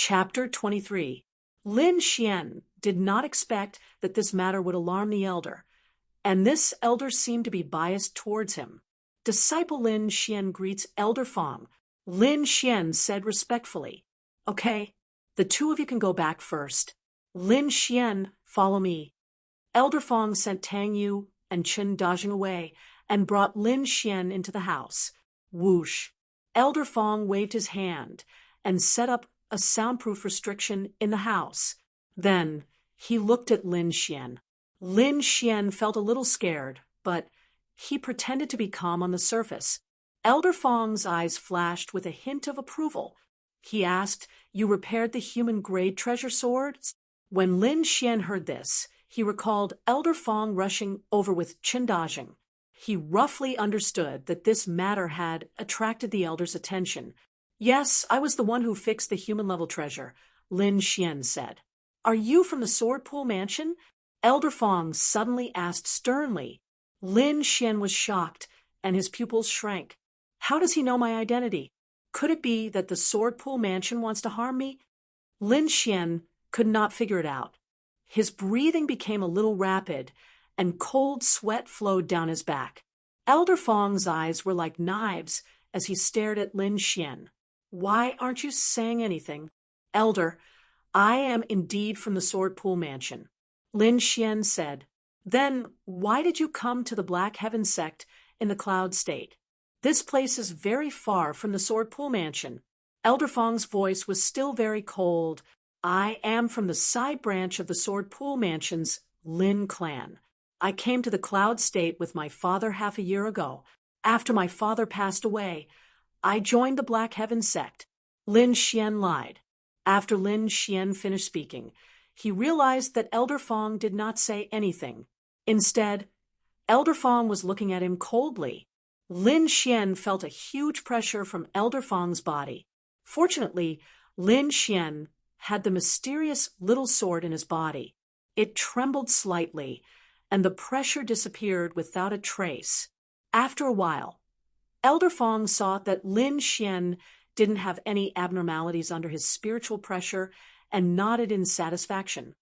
Chapter 23. Lin Xian did not expect that this matter would alarm the elder, and this elder seemed to be biased towards him. Disciple Lin Xian greets Elder Fong. Lin Xian said respectfully, "Okay, the two of you can go back first. Lin Xian, follow me." Elder Fong sent Tang Yu and Chen dodging away and brought Lin Xian into the house. Whoosh! Elder Fong waved his hand and set up a soundproof restriction in the house. Then he looked at Lin Xian. Lin Xian felt a little scared, but he pretended to be calm on the surface. Elder Fong's eyes flashed with a hint of approval. He asked, "You repaired the human-grade treasure swords?" When Lin Xian heard this, he recalled Elder Fong rushing over with Chen dodging. He roughly understood that this matter had attracted the elder's attention. "Yes, I was the one who fixed the human-level treasure," Lin Xian said. "Are you from the Sword Pool Mansion?" Elder Fong suddenly asked sternly. Lin Xian was shocked, and his pupils shrank. "How does he know my identity? Could it be that the Sword Pool Mansion wants to harm me?" Lin Xian could not figure it out. His breathing became a little rapid, and cold sweat flowed down his back. Elder Fong's eyes were like knives as he stared at Lin Xian. "Why aren't you saying anything?" "Elder, I am indeed from the Sword Pool Mansion," Lin Xian said. "Then why did you come to the Black Heaven sect in the Cloud State? This place is very far from the Sword Pool Mansion." Elder Fong's voice was still very cold. "I am from the side branch of the Sword Pool Mansion's Lin clan. I came to the Cloud State with my father half a year ago. After my father passed away, I joined the Black Heaven sect." Lin Xian lied. After Lin Xian finished speaking, he realized that Elder Fong did not say anything. Instead, Elder Fong was looking at him coldly. Lin Xian felt a huge pressure from Elder Fong's body. Fortunately, Lin Xian had the mysterious little sword in his body. It trembled slightly, and the pressure disappeared without a trace. After a while, Elder Fong saw that Lin Xian didn't have any abnormalities under his spiritual pressure and nodded in satisfaction.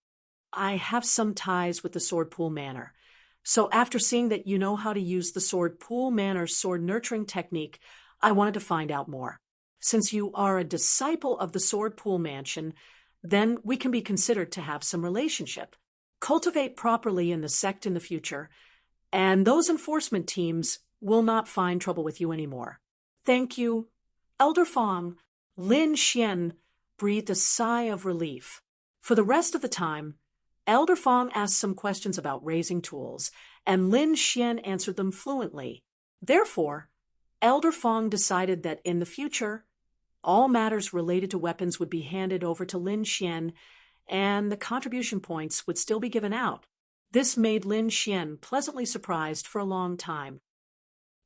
"I have some ties with the Sword Pool Manor. So after seeing that you know how to use the Sword Pool Manor's sword nurturing technique, I wanted to find out more. Since you are a disciple of the Sword Pool Mansion, then we can be considered to have some relationship. Cultivate properly in the sect in the future, and those enforcement teams will not find trouble with you anymore." "Thank you, Elder Fong." Lin Xian breathed a sigh of relief. For the rest of the time, Elder Fong asked some questions about raising tools, and Lin Xian answered them fluently. Therefore, Elder Fong decided that in the future, all matters related to weapons would be handed over to Lin Xian, and the contribution points would still be given out. This made Lin Xian pleasantly surprised for a long time.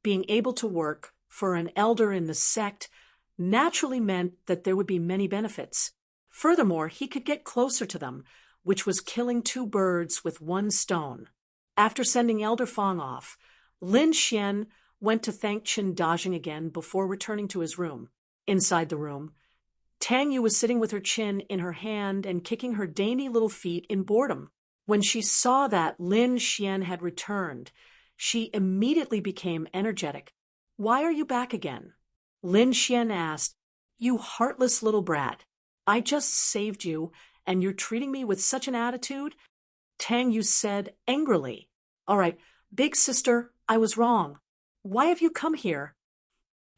Being able to work for an elder in the sect naturally meant that there would be many benefits. Furthermore, he could get closer to them, which was killing two birds with one stone. After sending Elder Fong off, Lin Xian went to thank Chen dodging again before returning to his room. Inside the room, Tang Yu was sitting with her chin in her hand and kicking her dainty little feet in boredom. When she saw that Lin Xian had returned, she immediately became energetic. "Why are you back again?" Lin Xian asked. "You heartless little brat. I just saved you, and you're treating me with such an attitude?" Tang Yu said angrily. "All right, big sister, I was wrong. Why have you come here?"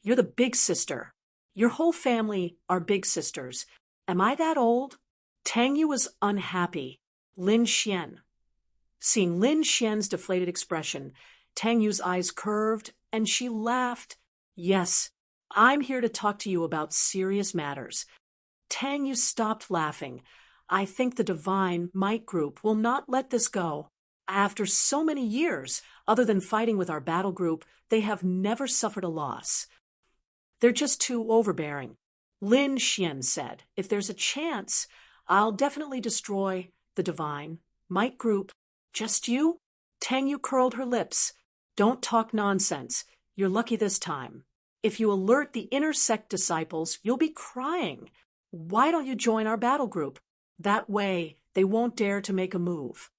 "You're the big sister. Your whole family are big sisters. Am I that old?" Tang Yu was unhappy. Lin Xian. Seeing Lin Xian's deflated expression, Tang Yu's eyes curved, and she laughed. "Yes, I'm here to talk to you about serious matters." Tang Yu stopped laughing. "I think the Divine Might Group will not let this go. After so many years, other than fighting with our battle group, they have never suffered a loss. They're just too overbearing." Lin Xian said, "If there's a chance, I'll definitely destroy the Divine Might Group." "Just you?" Tang Yu curled her lips. "Don't talk nonsense. You're lucky this time. If you alert the inner sect disciples, you'll be crying. Why don't you join our battle group? That way, they won't dare to make a move.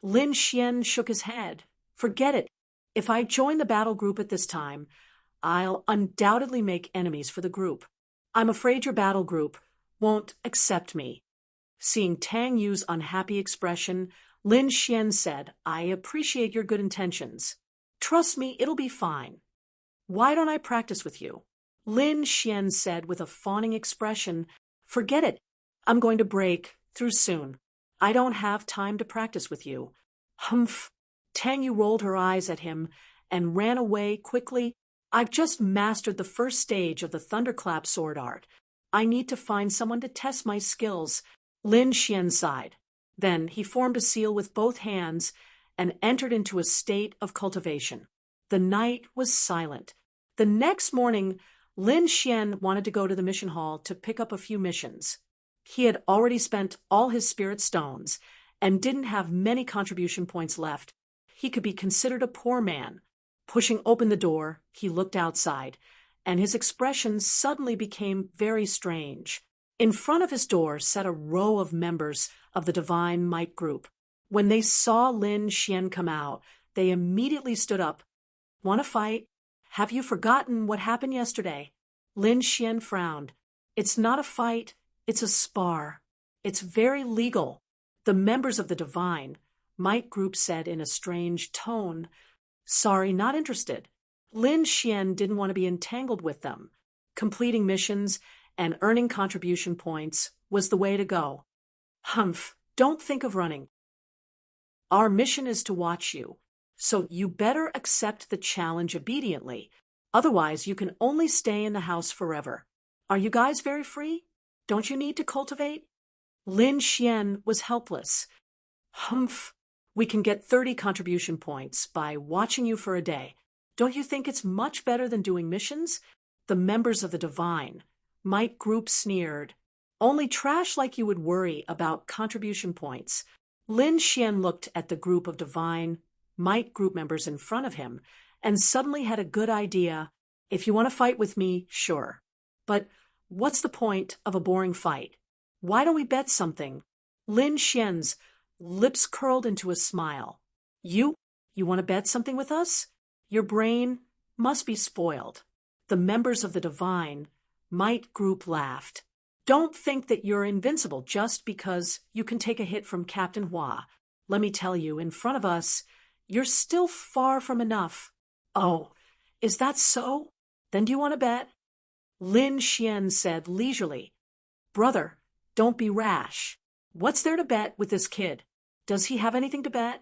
Lin Xian shook his head. Forget it. If I join the battle group at this time, I'll undoubtedly make enemies for the group. I'm afraid your battle group won't accept me. Seeing Tang Yu's unhappy expression, Lin Xian said, I appreciate your good intentions. Trust me, it'll be fine. Why don't I practice with you? Lin Xian said with a fawning expression, Forget it. I'm going to break through soon. I don't have time to practice with you. Humph. Tang Yu rolled her eyes at him and ran away quickly. I've just mastered the first stage of the thunderclap sword art. I need to find someone to test my skills. Lin Xian sighed. Then he formed a seal with both hands and entered into a state of cultivation. The night was silent. The next morning, Lin Xian wanted to go to the mission hall to pick up a few missions. He had already spent all his spirit stones and didn't have many contribution points left. He could be considered a poor man. Pushing open the door, he looked outside, and his expression suddenly became very strange. In front of his door sat a row of members of the Divine Might group. When they saw Lin Xian come out, they immediately stood up. Want to fight? Have you forgotten what happened yesterday? Lin Xian frowned. It's not a fight, it's a spar. It's very legal. The members of the Divine Might group said in a strange tone, Sorry, not interested. Lin Xian didn't want to be entangled with them. Completing missions and earning contribution points was the way to go. Humph, don't think of running. Our mission is to watch you, so you better accept the challenge obediently. Otherwise, you can only stay in the house forever. Are you guys very free? Don't you need to cultivate? Lin Xian was helpless. Humph, we can get 30 contribution points by watching you for a day. Don't you think it's much better than doing missions? The members of the Divine Might group sneered. Only trash like you would worry about contribution points. Lin Xian looked at the group of Divine Might group members in front of him and suddenly had a good idea. If you want to fight with me, sure. But what's the point of a boring fight? Why don't we bet something? Lin Xian's lips curled into a smile. You want to bet something with us? Your brain must be spoiled. The members of the Divine Might group laughed. Don't think that you're invincible just because you can take a hit from Captain Hua. Let me tell you, in front of us, you're still far from enough. Oh, is that so? Then do you want to bet? Lin Xian said leisurely, Brother, don't be rash. What's there to bet with this kid? Does he have anything to bet?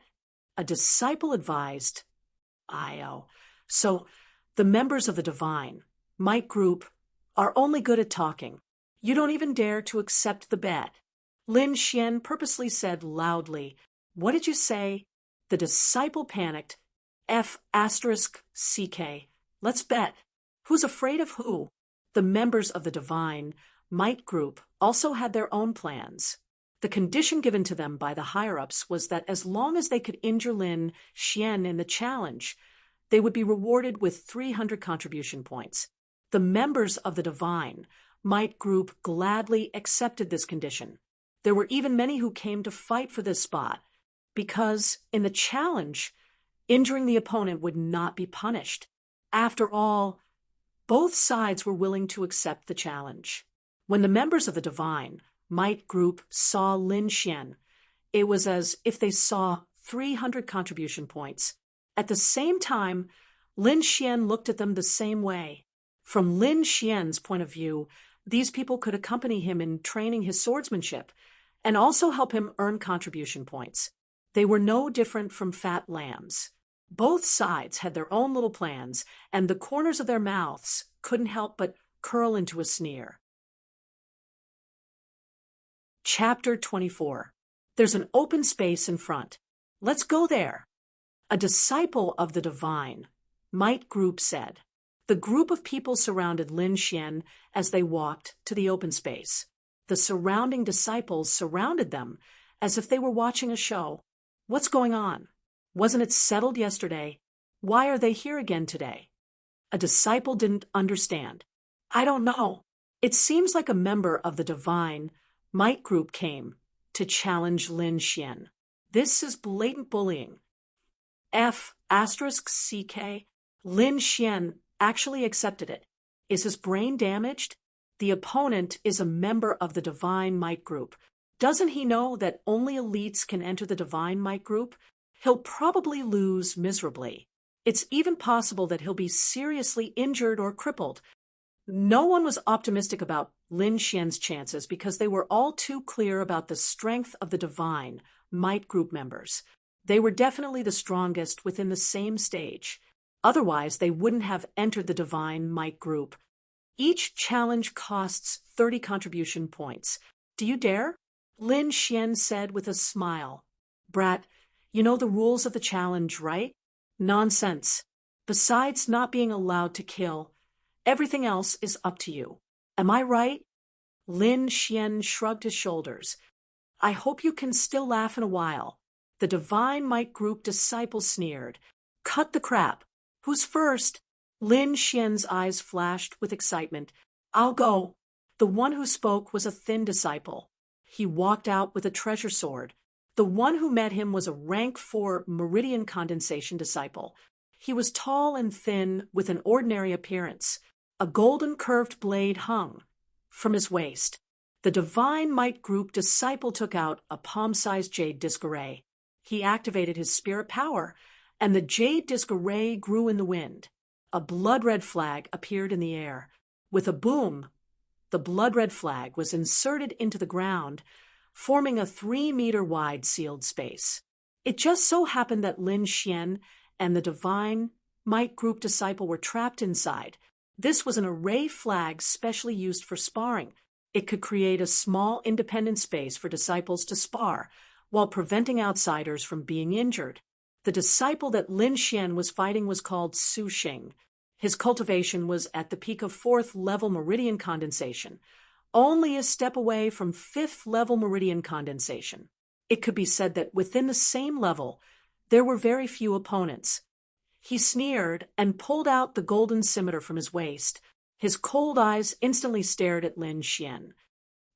A disciple advised. So the members of the Divine Might group are only good at talking. You don't even dare to accept the bet. Lin Xian purposely said loudly, What did you say? The disciple panicked. F***CK. Let's bet. Who's afraid of who? The members of the Divine Might group also had their own plans. The condition given to them by the higher-ups was that as long as they could injure Lin Xian in the challenge, they would be rewarded with 300 contribution points. The members of the Divine Might group gladly accepted this condition. There were even many who came to fight for this spot, because in the challenge, injuring the opponent would not be punished. After all, both sides were willing to accept the challenge. When the members of the Divine Might group saw Lin Xian, it was as if they saw 300 contribution points. At the same time, Lin Xian looked at them the same way. From Lin Xian's point of view, these people could accompany him in training his swordsmanship and also help him earn contribution points. They were no different from fat lambs. Both sides had their own little plans, and the corners of their mouths couldn't help but curl into a sneer. Chapter 24. There's an open space in front. Let's go there. A disciple of the Divine Might group said. The group of people surrounded Lin Xian as they walked to the open space. The surrounding disciples surrounded them as if they were watching a show. What's going on? Wasn't it settled yesterday? Why are they here again today? A disciple didn't understand. I don't know. It seems like a member of the divine might group came to challenge Lin Xian. This is blatant bullying. F***CK. Lin Xian actually accepted it. Is his brain damaged? The opponent is a member of the divine might group. Doesn't he know that only elites can enter the divine might group? He'll probably lose miserably. It's even possible that he'll be seriously injured or crippled. No one was optimistic about Lin Xian's chances because they were all too clear about the strength of the divine might group members. They were definitely the strongest within the same stage. Otherwise, they wouldn't have entered the divine might group. Each challenge costs 30 contribution points. Do you dare? Lin Xian said with a smile. Brat, you know the rules of the challenge, right? Nonsense. Besides not being allowed to kill, everything else is up to you. Am I right? Lin Xian shrugged his shoulders. I hope you can still laugh in a while. The divine might group disciple sneered. Cut the crap. Who's first? Lin Xian's eyes flashed with excitement. I'll go. The one who spoke was a thin disciple. He walked out with a treasure sword. The one who met him was a rank 4 meridian condensation disciple. He was tall and thin with an ordinary appearance. A golden curved blade hung from his waist. The divine might group disciple took out a palm-sized jade disc array. He activated his spirit power, and the jade disc array grew in the wind. A blood-red flag appeared in the air. With a boom, the blood-red flag was inserted into the ground, forming a 3-meter-wide sealed space. It just so happened that Lin Xian and the divine might group disciple were trapped inside. This was an array flag specially used for sparring. It could create a small independent space for disciples to spar, while preventing outsiders from being injured. The disciple that Lin Xian was fighting was called Su Xing. His cultivation was at the peak of 4th level meridian condensation, only a step away from 5th level meridian condensation. It could be said that within the same level, there were very few opponents. He sneered and pulled out the golden scimitar from his waist. His cold eyes instantly stared at Lin Xian.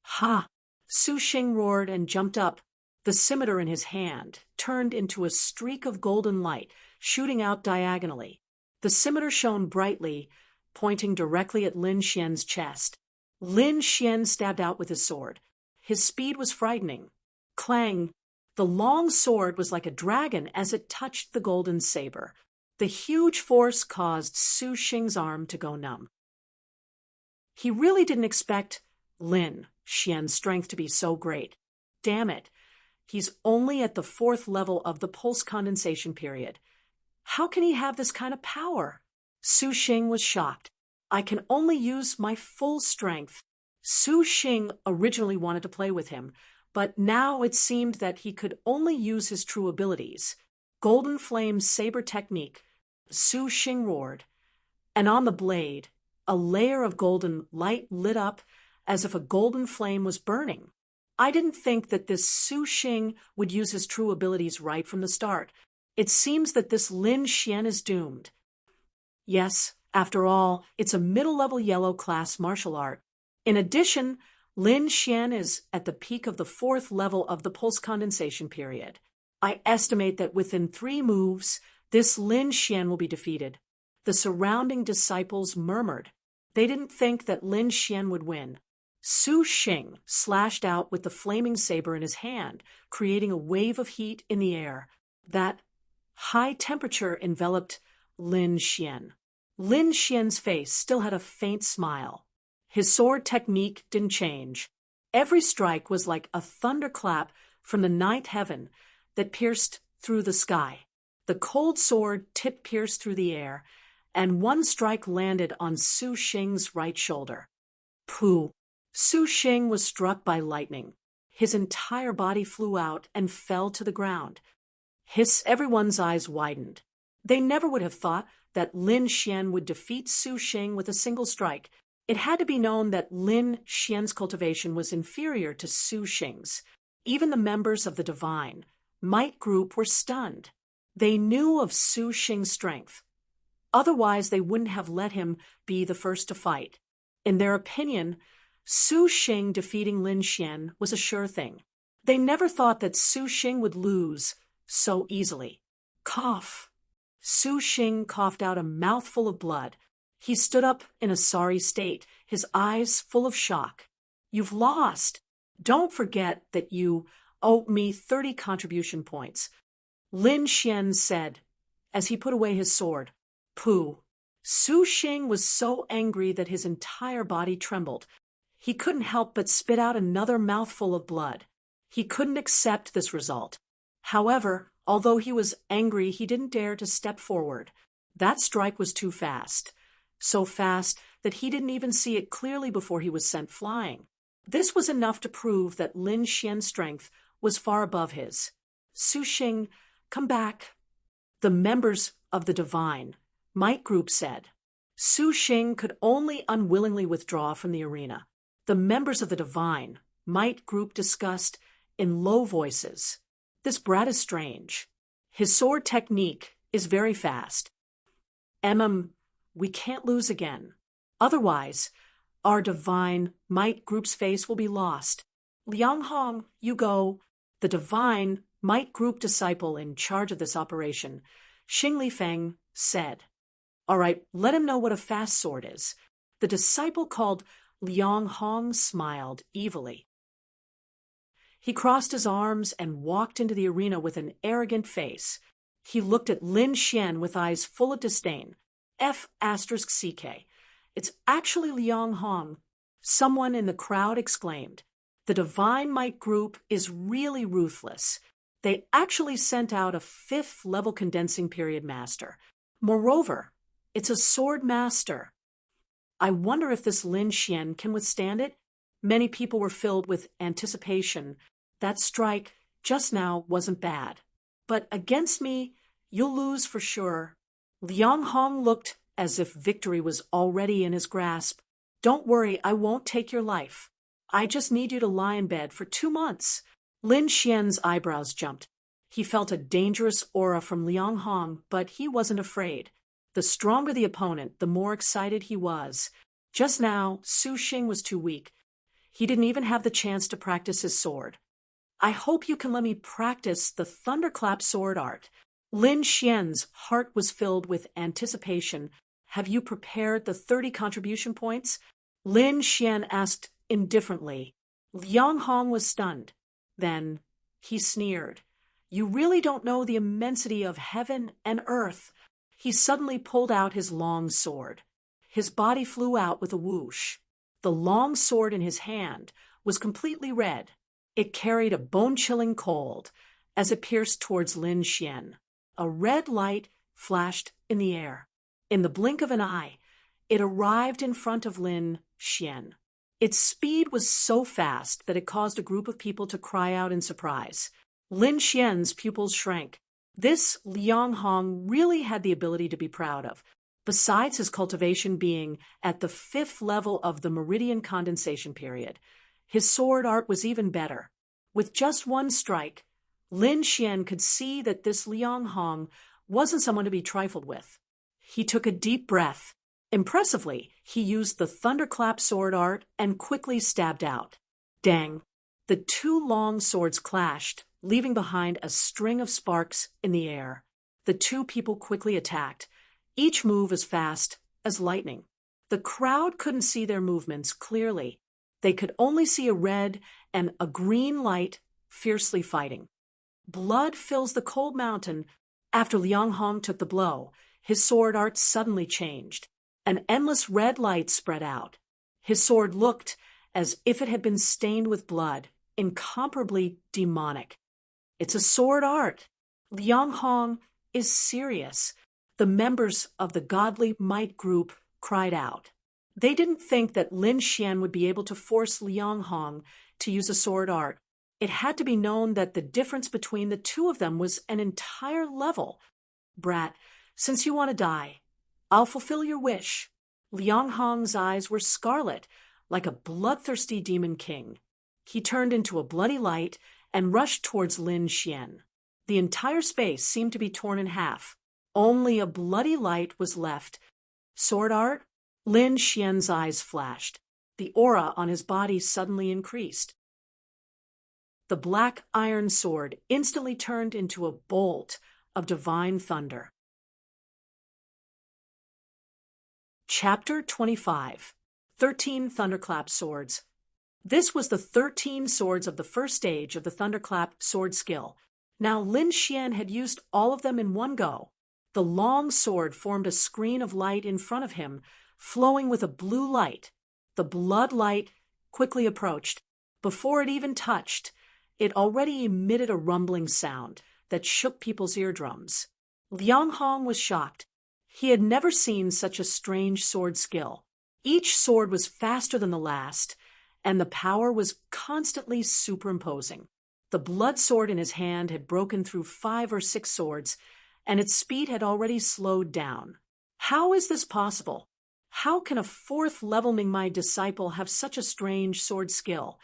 Ha! Su Xing roared and jumped up. The scimitar in his hand turned into a streak of golden light, shooting out diagonally. The scimitar shone brightly, pointing directly at Lin Xian's chest. Lin Xian stabbed out with his sword. His speed was frightening. Clang! The long sword was like a dragon as it touched the golden saber. The huge force caused Su Xing's arm to go numb. He really didn't expect Lin Xian's strength to be so great. Damn it. He's only at the 4th level of the pulse condensation period. How can he have this kind of power? Su Xing was shocked. I can only use my full strength. Su Xing originally wanted to play with him, but now it seemed that he could only use his true abilities. Golden Flame Saber Technique. Su Xing roared, and on the blade, a layer of golden light lit up as if a golden flame was burning. I didn't think that this Su Xing would use his true abilities right from the start. It seems that this Lin Xian is doomed. Yes, after all, it's a middle-level yellow class martial art. In addition, Lin Xian is at the peak of the 4th level of the pulse condensation period. I estimate that within 3 moves, this Lin Xian will be defeated. The surrounding disciples murmured. They didn't think that Lin Xian would win. Su Xing slashed out with the flaming saber in his hand, creating a wave of heat in the air. That high temperature enveloped Lin Xian. Lin Xian's face still had a faint smile. His sword technique didn't change. Every strike was like a thunderclap from the 9th heaven that pierced through the sky. The cold sword tip pierced through the air, and one strike landed on Su Xing's right shoulder. Pooh! Su Xing was struck by lightning. His entire body flew out and fell to the ground. Everyone's eyes widened. They never would have thought that Lin Xian would defeat Su Xing with a single strike. It had to be known that Lin Xian's cultivation was inferior to Su Xing's. Even the members of the divine might group were stunned. They knew of Su Xing's strength. Otherwise, they wouldn't have let him be the first to fight. In their opinion, Su Xing defeating Lin Xian was a sure thing. They never thought that Su Xing would lose so easily. Cough. Su Xing coughed out a mouthful of blood. He stood up in a sorry state, his eyes full of shock. You've lost. Don't forget that you owe me 30 contribution points, Lin Xian said, as he put away his sword. Pooh. Su Xing was so angry that his entire body trembled. He couldn't help but spit out another mouthful of blood. He couldn't accept this result. However, although he was angry, he didn't dare to step forward. That strike was too fast. So fast that he didn't even see it clearly before he was sent flying. This was enough to prove that Lin Xian's strength was far above his. Su Xing, come back. The members of the Divine Might Group said. Su Xing could only unwillingly withdraw from the arena. The members of the Divine Might Group discussed in low voices. This brat is strange. His sword technique is very fast. We can't lose again. Otherwise, our Divine Might Group's face will be lost. Liang Hong, you go. The Divine Might Group disciple in charge of this operation, Xing Lifeng, said. All right, let him know what a fast sword is. The disciple called Liang Hong smiled evilly. He crossed his arms and walked into the arena with an arrogant face. He looked at Lin Xian with eyes full of disdain. F***CK. It's actually Liang Hong. Someone in the crowd exclaimed. The Divine Might Group is really ruthless. They actually sent out a 5th-level condensing period master. Moreover, it's a sword master. I wonder if this Lin Xian can withstand it? Many people were filled with anticipation. That strike just now wasn't bad. But against me, you'll lose for sure. Liang Hong looked as if victory was already in his grasp. Don't worry, I won't take your life. I just need you to lie in bed for 2 months. Lin Xian's eyebrows jumped. He felt a dangerous aura from Liang Hong, but he wasn't afraid. The stronger the opponent, the more excited he was. Just now, Su Xing was too weak. He didn't even have the chance to practice his sword. I hope you can let me practice the thunderclap sword art. Lin Xian's heart was filled with anticipation. Have you prepared the 30 contribution points? Lin Xian asked indifferently. Liang Hong was stunned. Then he sneered. You really don't know the immensity of heaven and earth. He suddenly pulled out his long sword. His body flew out with a whoosh. The long sword in his hand was completely red. It carried a bone-chilling cold as it pierced towards Lin Xian. A red light flashed in the air. In the blink of an eye, it arrived in front of Lin Xian. Its speed was so fast that it caused a group of people to cry out in surprise. Lin Xian's pupils shrank. This Liang Hong really had the ability to be proud of. Besides his cultivation being at the 5th level of the meridian condensation period, his sword art was even better. With just one strike, Lin Xian could see that this Liang Hong wasn't someone to be trifled with. He took a deep breath. Impressively, he used the thunderclap sword art and quickly stabbed out. Dang! The 2 long swords clashed, leaving behind a string of sparks in the air. The 2 people quickly attacked, each move as fast as lightning. The crowd couldn't see their movements clearly. They could only see a red and a green light fiercely fighting. Blood fills the cold mountain. After Liang Hong took the blow, his sword art suddenly changed. An endless red light spread out. His sword looked as if it had been stained with blood, incomparably demonic. It's a sword art. Liang Hong is serious. The members of the Godly Might Group cried out. They didn't think that Lin Xian would be able to force Liang Hong to use a sword art. It had to be known that the difference between the 2 of them was an entire level. Brat, since you want to die, I'll fulfill your wish. Liang Hong's eyes were scarlet, like a bloodthirsty demon king. He turned into a bloody light and rushed towards Lin Xian. The entire space seemed to be torn in half. Only a bloody light was left. Sword art? Lin Xian's eyes flashed. The aura on his body suddenly increased. The black iron sword instantly turned into a bolt of divine thunder. Chapter 25. 13 Thunderclap Swords. This was the 13 swords of the first stage of the Thunderclap sword skill. Now Lin Xian had used all of them in one go. The long sword formed a screen of light in front of him, flowing with a blue light. The blood light quickly approached. Before it even touched, it already emitted a rumbling sound that shook people's eardrums. Liang Hong was shocked. He had never seen such a strange sword skill. Each sword was faster than the last, and the power was constantly superimposing. The blood sword in his hand had broken through 5 or 6 swords, and its speed had already slowed down. How is this possible? How can a 4th-level Mingmai disciple have such a strange sword skill?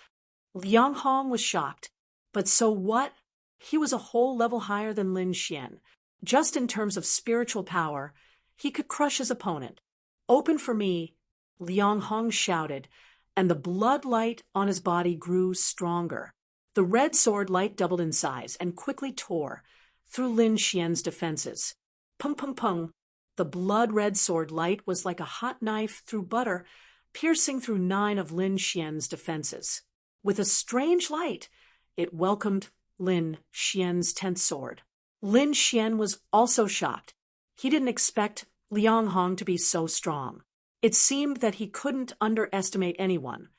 Liang Hong was shocked. But so what? He was a whole level higher than Lin Xian. Just in terms of spiritual power, he could crush his opponent. Open for me, Liang Hong shouted, and the blood light on his body grew stronger. The red sword light doubled in size and quickly tore through Lin Xian's defenses. Pung pung pung. The blood-red sword light was like a hot knife through butter, piercing through 9 of Lin Xian's defenses. With a strange light, it welcomed Lin Xian's 10th sword. Lin Xian was also shocked. He didn't expect Liang Hong to be so strong. It seemed that he couldn't underestimate anyone,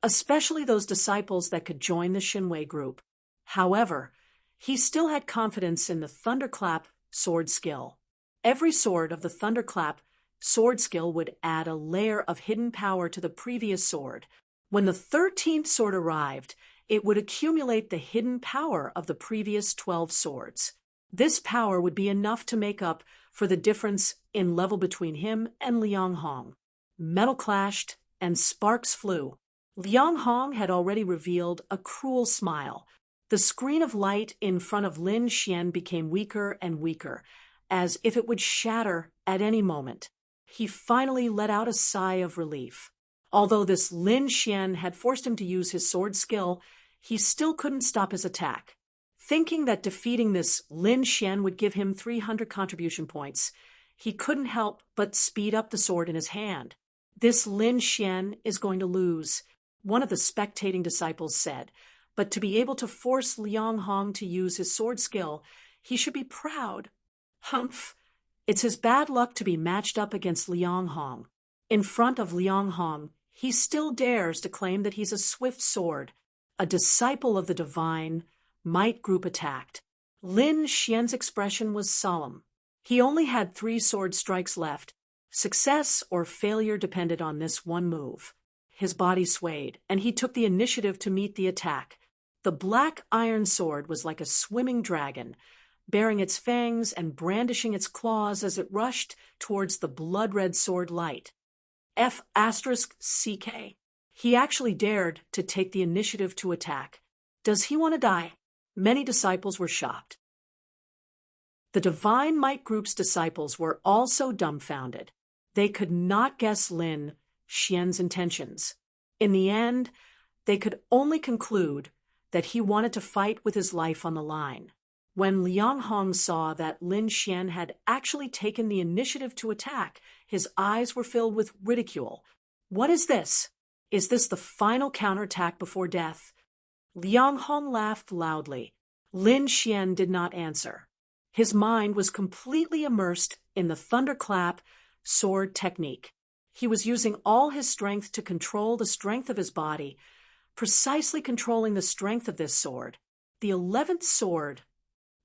especially those disciples that could join the Xinwei group. However, he still had confidence in the Thunderclap sword skill. Every sword of the Thunderclap sword skill would add a layer of hidden power to the previous sword. When the 13th sword arrived, it would accumulate the hidden power of the previous 12 swords. This power would be enough to make up for the difference in level between him and Liang Hong. Metal clashed, and sparks flew. Liang Hong had already revealed a cruel smile. The screen of light in front of Lin Xian became weaker and weaker, as if it would shatter at any moment. He finally let out a sigh of relief. Although this Lin Xian had forced him to use his sword skill, he still couldn't stop his attack. Thinking that defeating this Lin Xian would give him 300 contribution points, he couldn't help but speed up the sword in his hand. This Lin Xian is going to lose, one of the spectating disciples said, but to be able to force Liang Hong to use his sword skill, he should be proud. Humph! It's his bad luck to be matched up against Liang Hong. In front of Liang Hong, he still dares to claim that he's a swift sword, a disciple of the divine might group attacked. Lin Xian's expression was solemn. He only had 3 sword strikes left. Success or failure depended on this one move. His body swayed, and he took the initiative to meet the attack. The black iron sword was like a swimming dragon, baring its fangs and brandishing its claws as it rushed towards the blood-red sword light. F***CK. He actually dared to take the initiative to attack. Does he want to die? Many disciples were shocked. The Divine Might Group's disciples were also dumbfounded. They could not guess Lin Xian's intentions. In the end, they could only conclude that he wanted to fight with his life on the line. When Liang Hong saw that Lin Xian had actually taken the initiative to attack, his eyes were filled with ridicule. What is this? Is this the final counterattack before death? Liang Hong laughed loudly. Lin Xian did not answer. His mind was completely immersed in the thunderclap sword technique. He was using all his strength to control the strength of his body, precisely controlling the strength of this sword. The 11th sword.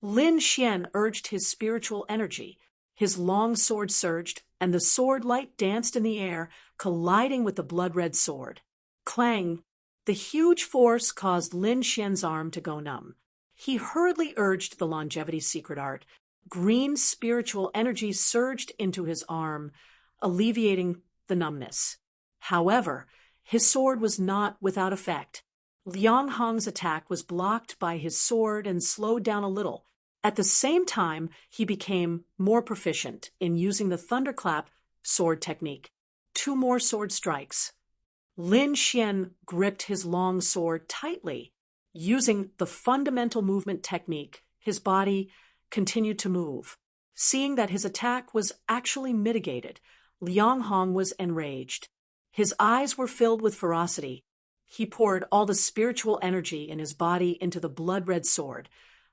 Lin Xian urged his spiritual energy. His long sword surged, and the sword light danced in the air, colliding with the blood-red sword. Clang! The huge force caused Lin Xian's arm to go numb. He hurriedly urged the longevity secret art. Green spiritual energy surged into his arm, alleviating the numbness. However, his sword was not without effect. Liang Hong's attack was blocked by his sword and slowed down a little. At the same time, he became more proficient in using the thunderclap sword technique. 2 more sword strikes. Lin Xian gripped his long sword tightly. Using the fundamental movement technique, his body continued to move. Seeing that his attack was actually mitigated, Liang Hong was enraged. His eyes were filled with ferocity. He poured all the spiritual energy in his body into the blood-red sword,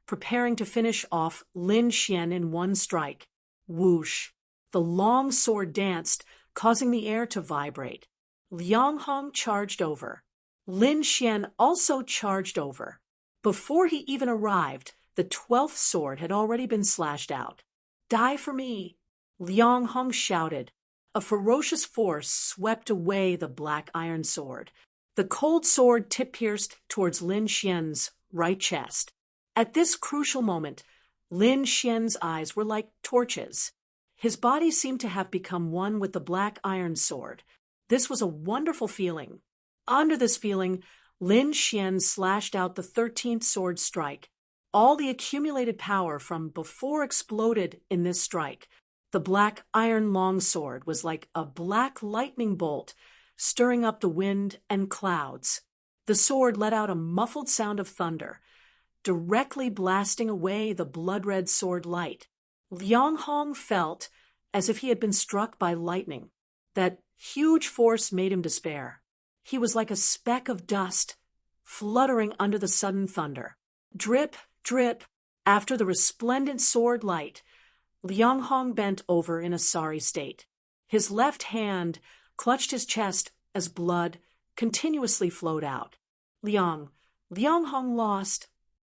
preparing to finish off Lin Xian in one strike. Whoosh! The long sword danced, causing the air to vibrate. Liang Hong charged over. Lin Xian also charged over. Before he even arrived, the 12th sword had already been slashed out. Die for me! Liang Hong shouted. A ferocious force swept away the black iron sword. The cold sword tip-pierced towards Lin Xian's right chest. At this crucial moment, Lin Xian's eyes were like torches. His body seemed to have become one with the black iron sword. This was a wonderful feeling. Under this feeling, Lin Xian slashed out the 13th sword strike. All the accumulated power from before exploded in this strike. The black iron longsword was like a black lightning bolt, stirring up the wind and clouds. The sword let out a muffled sound of thunder, directly blasting away the blood-red sword light. Liang Hong felt as if he had been struck by lightning. That huge force made him despair. He was like a speck of dust, fluttering under the sudden thunder. Drip, drip, after the resplendent sword light, Liang Hong bent over in a sorry state. His left hand clutched his chest as blood continuously flowed out. Liang Hong lost.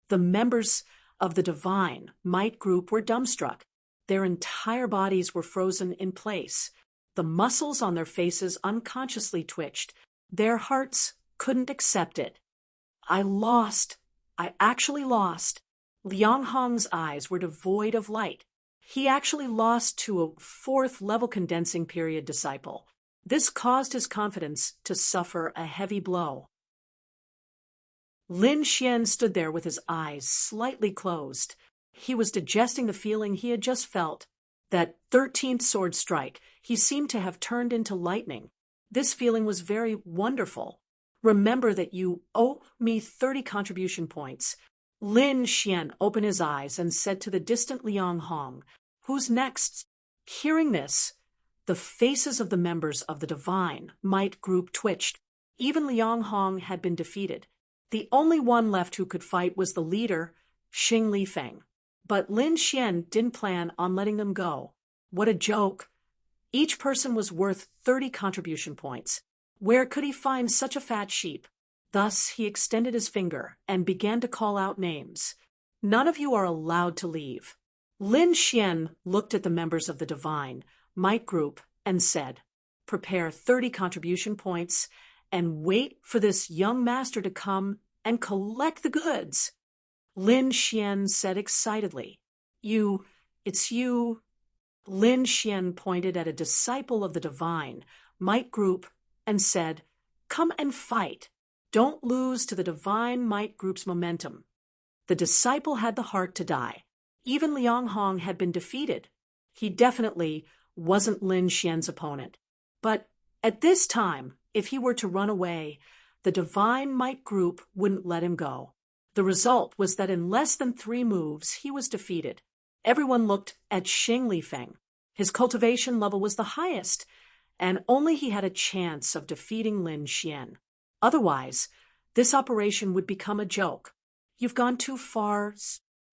The members of the Divine Might group were dumbstruck. Their entire bodies were frozen in place. The muscles on their faces unconsciously twitched. Their hearts couldn't accept it. I lost. I actually lost. Liang Hong's eyes were devoid of light. He actually lost to a 4th-level condensing period disciple. This caused his confidence to suffer a heavy blow. Lin Xian stood there with his eyes slightly closed. He was digesting the feeling he had just felt. That 13th sword strike, he seemed to have turned into lightning. This feeling was very wonderful. Remember that you owe me 30 contribution points. Lin Xian opened his eyes and said to the distant Liang Hong, "Who's next?" Hearing this, the faces of the members of the Divine Might group twitched. Even Liang Hong had been defeated. The only one left who could fight was the leader, Xing Lifeng. But Lin Xian didn't plan on letting them go. What a joke! Each person was worth 30 contribution points. Where could he find such a fat sheep? Thus he extended his finger and began to call out names. None of you are allowed to leave. Lin Xian looked at the members of the Divine Might group and said, "Prepare 30 contribution points and wait for this young master to come and collect the goods." Lin Xian said excitedly, It's you. Lin Xian pointed at a disciple of the Divine Might group and said, "Come and fight. Don't lose to the Divine Might group's momentum." The disciple had the heart to die. Even Liang Hong had been defeated. He definitely wasn't Lin Xian's opponent. But at this time, if he were to run away, the Divine Might group wouldn't let him go. The result was that in less than 3 moves, he was defeated. Everyone looked at Xing Lifeng. His cultivation level was the highest, and only he had a chance of defeating Lin Xian. Otherwise, this operation would become a joke. "You've gone too far,"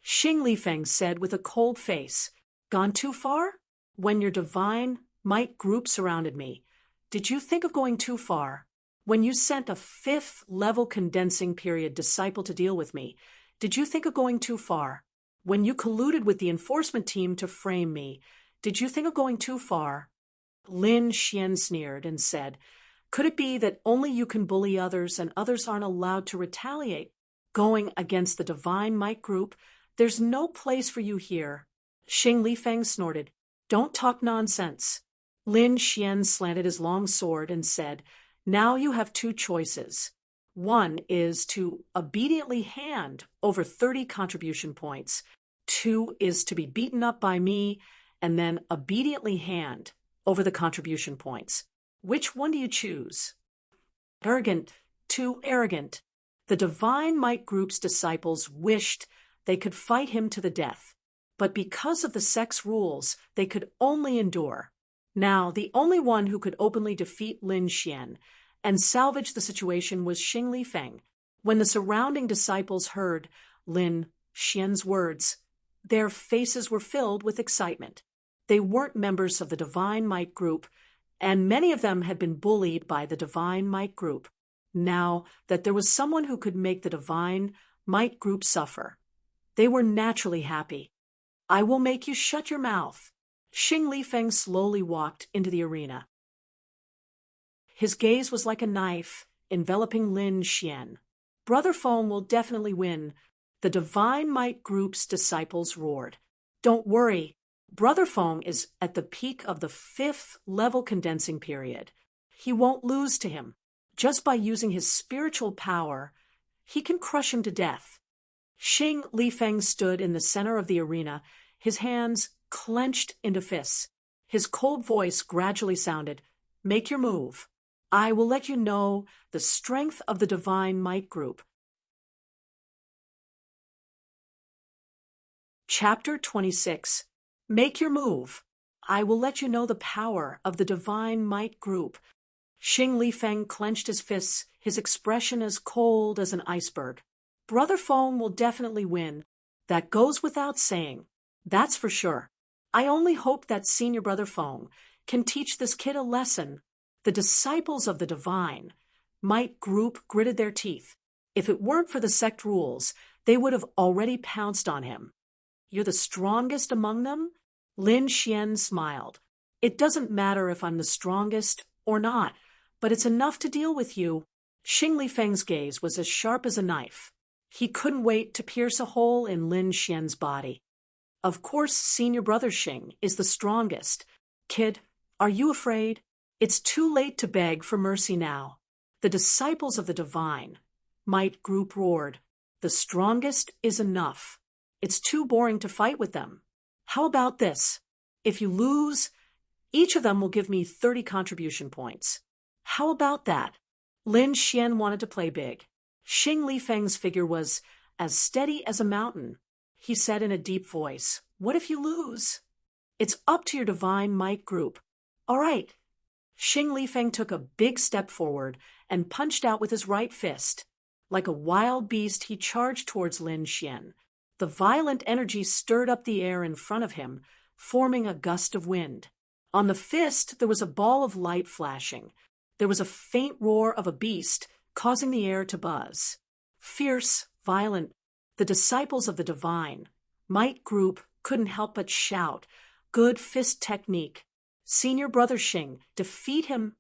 Xing Lifeng said with a cold face. "Gone too far? When your Divine Might group surrounded me, did you think of going too far? When you sent a 5th-level condensing period disciple to deal with me, did you think of going too far? When you colluded with the enforcement team to frame me, did you think of going too far?" Lin Xian sneered and said, "Could it be that only you can bully others and others aren't allowed to retaliate? Going against the Divine Might group, there's no place for you here." Xing Lifeng snorted, "Don't talk nonsense." Lin Xian slanted his long sword and said, "Now you have 2 choices. One is to obediently hand over 30 contribution points. 2 is to be beaten up by me and then obediently hand over the contribution points. Which one do you choose? Arrogant, too arrogant. The Divine Might Group's disciples wished they could fight him to the death, but because of the sect's rules, they could only endure. Now, the only one who could openly defeat Lin Xian and salvage the situation was Xing Lifeng. When the surrounding disciples heard Lin Xian's words, their faces were filled with excitement. They weren't members of the Divine Might Group, and many of them had been bullied by the Divine Might Group. Now that there was someone who could make the Divine Might Group suffer, they were naturally happy. I will make you shut your mouth. Xing Lifeng slowly walked into the arena. His gaze was like a knife enveloping Lin Xian. Brother Feng will definitely win. The Divine Might Group's disciples roared. Don't worry, Brother Feng is at the peak of the 5th level condensing period. He won't lose to him. Just by using his spiritual power, he can crush him to death. Xing Lifeng stood in the center of the arena, his hands clenched into fists. His cold voice gradually sounded, "Make your move. I will let you know the strength of the Divine Might Group." Chapter 26. Make your move. I will let you know the power of the Divine Might Group. Xing Lifeng clenched his fists, his expression as cold as an iceberg. Brother Feng will definitely win. That goes without saying. That's for sure. I only hope that Senior Brother Feng can teach this kid a lesson. The disciples of the Divine Might Group gritted their teeth. If it weren't for the sect rules, they would have already pounced on him. You're the strongest among them? Lin Xian smiled. It doesn't matter if I'm the strongest or not, but it's enough to deal with you. Xing Lifeng's gaze was as sharp as a knife. He couldn't wait to pierce a hole in Lin Xian's body. Of course, Senior Brother Xing is the strongest. Kid, are you afraid? It's too late to beg for mercy now. The disciples of the Divine Might Group roared. The strongest is enough. It's too boring to fight with them. How about this? If you lose, each of them will give me 30 contribution points. How about that? Lin Xian wanted to play big. Xing Lifeng's figure was as steady as a mountain. He said in a deep voice, "What if you lose?" "It's up to your Divine Might Group." "All right." Xing Lifeng took a big step forward and punched out with his right fist. Like a wild beast, he charged towards Lin Xian. The violent energy stirred up the air in front of him, forming a gust of wind. On the fist, there was a ball of light flashing. There was a faint roar of a beast, causing the air to buzz. Fierce, violent, the disciples of the Divine Might Group couldn't help but shout, "Good fist technique. Senior Brother Xing, defeat him."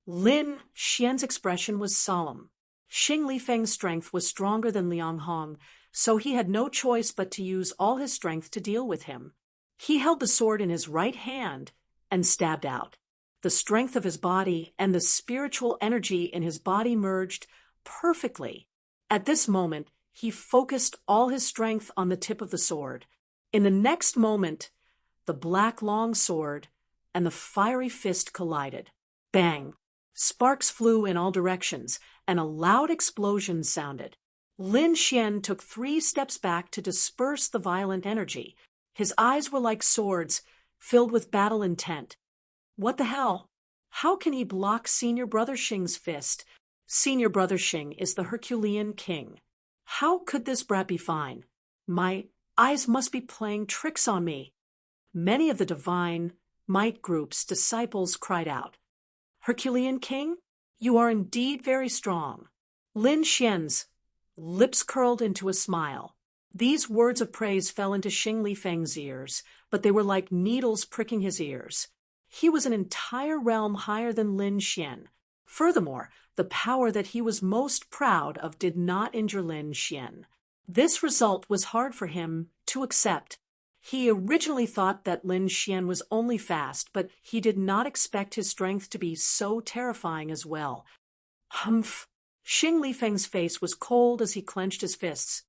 Lin Xian's expression was solemn. Xing Lifeng's strength was stronger than Liang Hong, so he had no choice but to use all his strength to deal with him. He held the sword in his right hand and stabbed out. The strength of his body and the spiritual energy in his body merged perfectly. At this moment, he focused all his strength on the tip of the sword. In the next moment, the black long sword and the fiery fist collided. Bang! Sparks flew in all directions, and a loud explosion sounded. Lin Xian took 3 steps back to disperse the violent energy. His eyes were like swords, filled with battle intent. What the hell? How can he block Senior Brother Xing's fist? Senior Brother Xing is the Herculean king. How could this brat be fine? My eyes must be playing tricks on me. Many of the Divine Might Group's disciples cried out. Herculean king? You are indeed very strong. Lin Xian's lips curled into a smile. These words of praise fell into Xing Lifeng's ears, but they were like needles pricking his ears. He was an entire realm higher than Lin Xian. Furthermore, the power that he was most proud of did not injure Lin Xian. This result was hard for him to accept. He originally thought that Lin Xian was only fast, but he did not expect his strength to be so terrifying as well. Humph! Xing Lifeng's face was cold as he clenched his fists.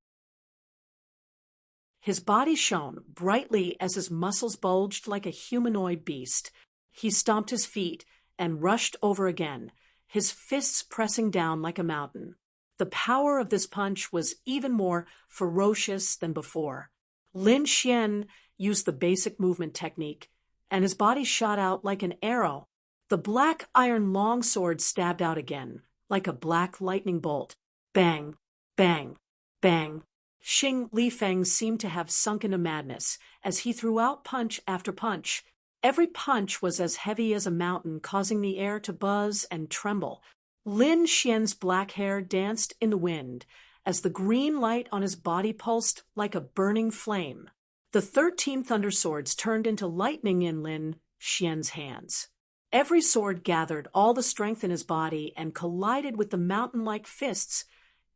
His body shone brightly as his muscles bulged like a humanoid beast. He stomped his feet and rushed over again, his fists pressing down like a mountain. The power of this punch was even more ferocious than before. Lin Xian used the basic movement technique, and his body shot out like an arrow. The black iron longsword stabbed out again, like a black lightning bolt. Bang, bang, bang. Xing Lifeng seemed to have sunk into madness as he threw out punch after punch. Every punch was as heavy as a mountain, causing the air to buzz and tremble. Lin Xian's black hair danced in the wind as the green light on his body pulsed like a burning flame. The 13 thunder swords turned into lightning in Lin Xian's hands. Every sword gathered all the strength in his body and collided with the mountain-like fists,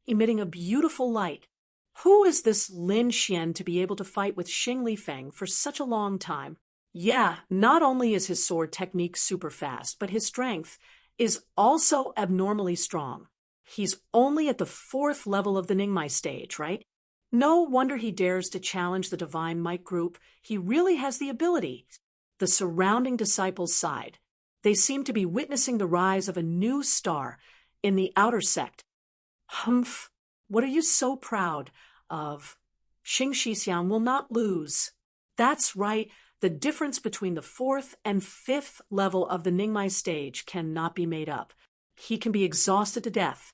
emitting a beautiful light. Who is this Lin Xian to be able to fight with Xing Lifeng for such a long time? Yeah, not only is his sword technique super fast, but his strength is also abnormally strong. He's only at the 4th level of the Ningmai stage, right? No wonder he dares to challenge the Divine Might group. He really has the ability. The surrounding disciples sighed. They seemed to be witnessing the rise of a new star in the outer sect. Humph, what are you so proud of? Xing Shixiang will not lose. That's right. The difference between the 4th and 5th level of the Ningmai stage cannot be made up. He can be exhausted to death.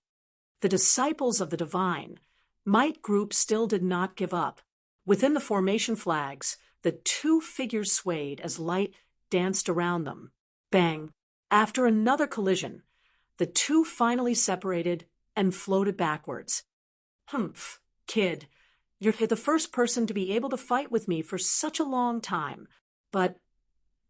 The disciples of the Divine Might group still did not give up. Within the formation flags, the 2 figures swayed as light danced around them. Bang! After another collision, the 2 finally separated and floated backwards. Humph, kid, you're the first person to be able to fight with me for such a long time. But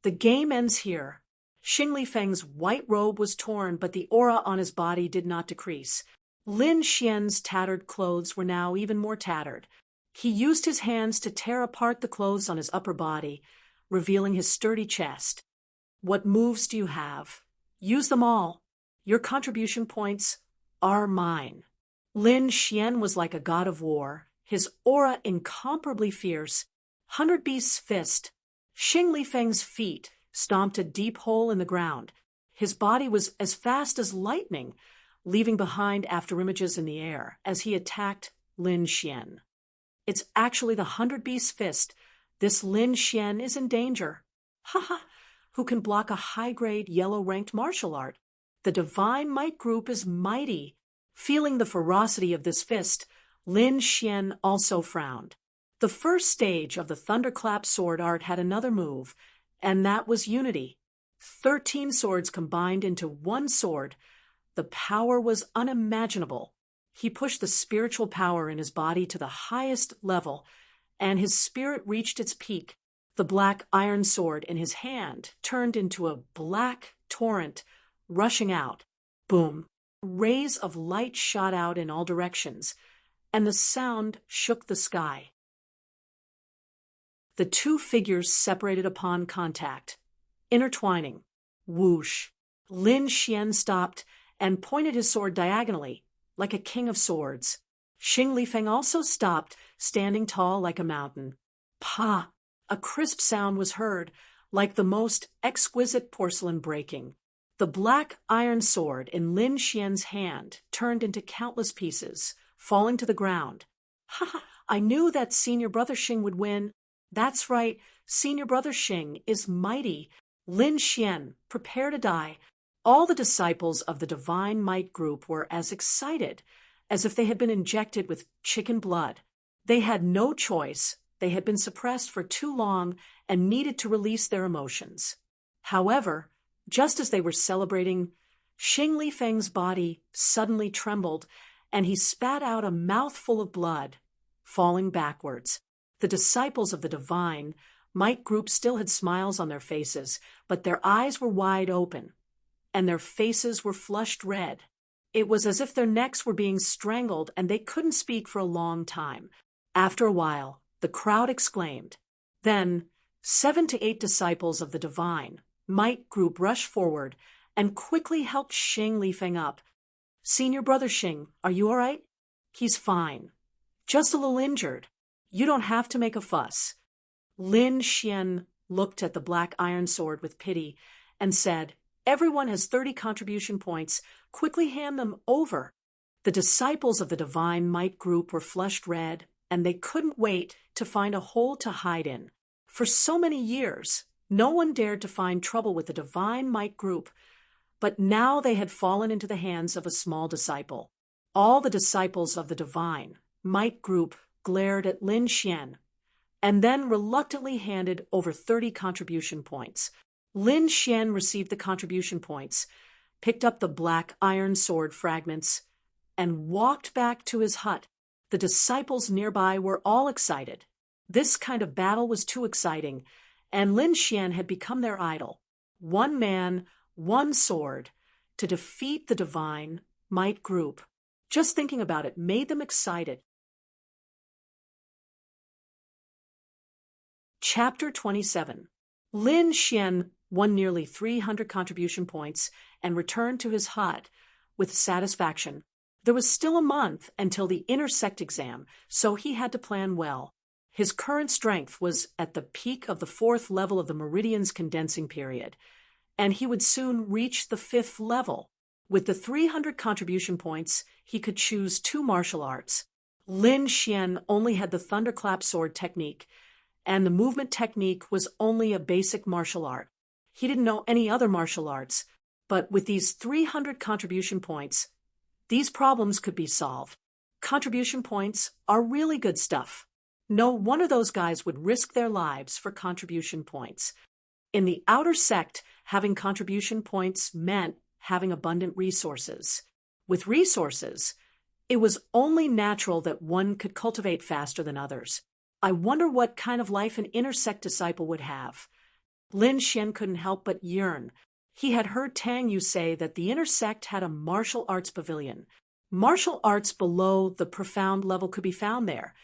the game ends here. Xing Lifeng's white robe was torn, but the aura on his body did not decrease. Lin Xian's tattered clothes were now even more tattered. He used his hands to tear apart the clothes on his upper body, revealing his sturdy chest. What moves do you have? Use them all. Your contribution points are mine. Lin Xian was like a god of war, his aura incomparably fierce. 100 Beast's fist. Xing Lifeng's feet stomped a deep hole in the ground. His body was as fast as lightning, leaving behind afterimages in the air as he attacked Lin Xian. It's actually the 100 Beast's fist. This Lin Xian is in danger. Haha, who can block a high-grade yellow-ranked martial art? The Divine Might group is mighty. Feeling the ferocity of this fist, Lin Xian also frowned. The first stage of the Thunderclap sword art had another move, and that was unity. 13 swords combined into one sword. The power was unimaginable. He pushed the spiritual power in his body to the highest level, and his spirit reached its peak. The black iron sword in his hand turned into a black torrent, rushing out. Boom! Rays of light shot out in all directions, and the sound shook the sky. The 2 figures separated upon contact, intertwining. Whoosh! Lin Xian stopped and pointed his sword diagonally, like a king of swords. Xing Lifeng also stopped, standing tall like a mountain. Pa! A crisp sound was heard, like the most exquisite porcelain breaking. The black iron sword in Lin Xian's hand turned into countless pieces, falling to the ground. Ha ha! I knew that Senior Brother Xing would win. That's right, Senior Brother Xing is mighty. Lin Xian, prepare to die. All the disciples of the Divine Might group were as excited as if they had been injected with chicken blood. They had no choice. They had been suppressed for too long and needed to release their emotions. However, just as they were celebrating, Xing Lifeng's body suddenly trembled, and he spat out a mouthful of blood, falling backwards. The disciples of the Divine Might group still had smiles on their faces, but their eyes were wide open, and their faces were flushed red. It was as if their necks were being strangled, and they couldn't speak for a long time. After a while, the crowd exclaimed. Then, 7 to 8 disciples of the Divine Might group rushed forward and quickly helped Xing Lifeng up. Senior Brother Xing, are you all right? He's fine. Just a little injured. You don't have to make a fuss. Lin Xian looked at the black iron sword with pity and said, Everyone has 30 contribution points. Quickly hand them over." The disciples of the Divine Might group were flushed red, and they couldn't wait to find a hole to hide in. For so many years, no one dared to find trouble with the Divine Might group, but now they had fallen into the hands of a small disciple. All the disciples of the Divine Might group glared at Lin Xian, and then reluctantly handed over 30 contribution points. Lin Xian received the contribution points, picked up the black iron sword fragments, and walked back to his hut. The disciples nearby were all excited. This kind of battle was too exciting, and Lin Xian had become their idol. One man, one sword, to defeat the Divine Might group. Just thinking about it made them excited. Chapter 27. Lin Xian won nearly 300 contribution points and returned to his hut with satisfaction. There was still a month until the intersect exam, so he had to plan well. His current strength was at the peak of the 4th level of the Meridian's condensing period, and he would soon reach the 5th level. With the 300 contribution points, he could choose 2 martial arts. Lin Xian only had the thunderclap sword technique, and the movement technique was only a basic martial art. He didn't know any other martial arts, but with these 300 contribution points, these problems could be solved. Contribution points are really good stuff. No one of those guys would risk their lives for contribution points. In the outer sect, having contribution points meant having abundant resources. With resources, it was only natural that one could cultivate faster than others. I wonder what kind of life an intersect disciple would have. Lin Xian couldn't help but yearn. He had heard Tang Yu say that the intersect had a martial arts pavilion. Martial arts below the profound level could be found there,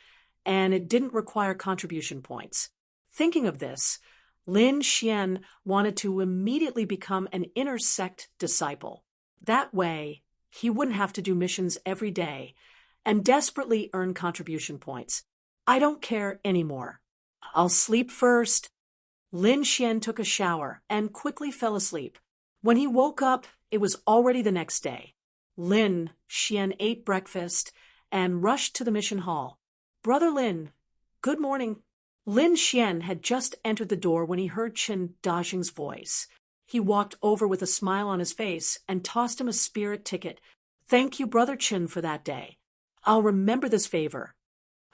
and it didn't require contribution points. Thinking of this, Lin Xian wanted to immediately become an intersect disciple. That way, he wouldn't have to do missions every day and desperately earn contribution points. I don't care anymore. I'll sleep first. Lin Xian took a shower and quickly fell asleep. When he woke up, it was already the next day. Lin Xian ate breakfast and rushed to the mission hall. "Brother Lin, good morning." Lin Xian had just entered the door when he heard Chen Dajing's voice. He walked over with a smile on his face and tossed him a spirit ticket. "Thank you, Brother Chen, for that day. I'll remember this favor."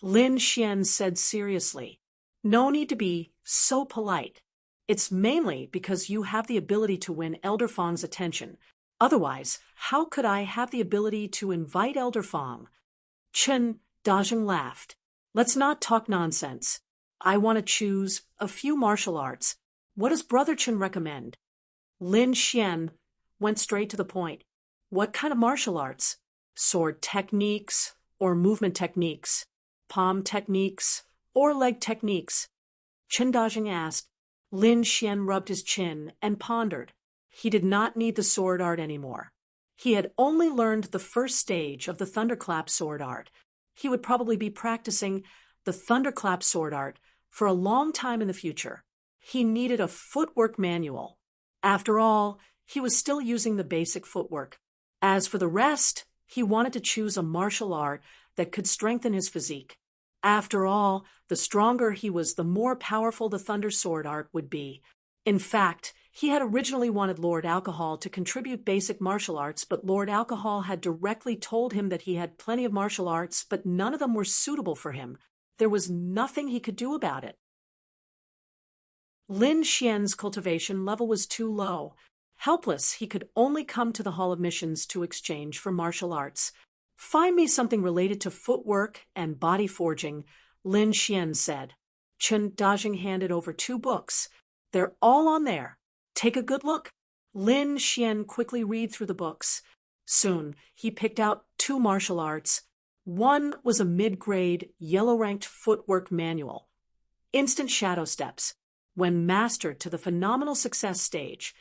Lin Xian said seriously, "No need to be so polite. It's mainly because you have the ability to win Elder Fang's attention. Otherwise, how could I have the ability to invite Elder Fang?" Chen Dajing laughed. "Let's not talk nonsense. I want to choose a few martial arts. What does Brother Chen recommend?" Lin Xian went straight to the point. "What kind of martial arts? Sword techniques or movement techniques? Palm techniques or leg techniques?" Chen Dajing asked. Lin Xian rubbed his chin and pondered. He did not need the sword art anymore. He had only learned the first stage of the thunderclap sword art. He would probably be practicing the thunderclap sword art for a long time in the future. He needed a footwork manual. After all, he was still using the basic footwork. As for the rest, he wanted to choose a martial art that could strengthen his physique. After all, the stronger he was, the more powerful the thunder sword art would be. In fact, he had originally wanted Lord Alcohol to contribute basic martial arts, but Lord Alcohol had directly told him that he had plenty of martial arts, but none of them were suitable for him. There was nothing he could do about it. Lin Xian's cultivation level was too low. Helpless, he could only come to the Hall of Missions to exchange for martial arts. "Find me something related to footwork and body forging," Lin Xian said. Chen Dajing handed over 2 books. "They're all on there. Take a good look." Lin Xian quickly read through the books. Soon, he picked out 2 martial arts. One was a mid-grade, yellow-ranked footwork manual. Instant shadow steps. When mastered to the phenomenal success stage,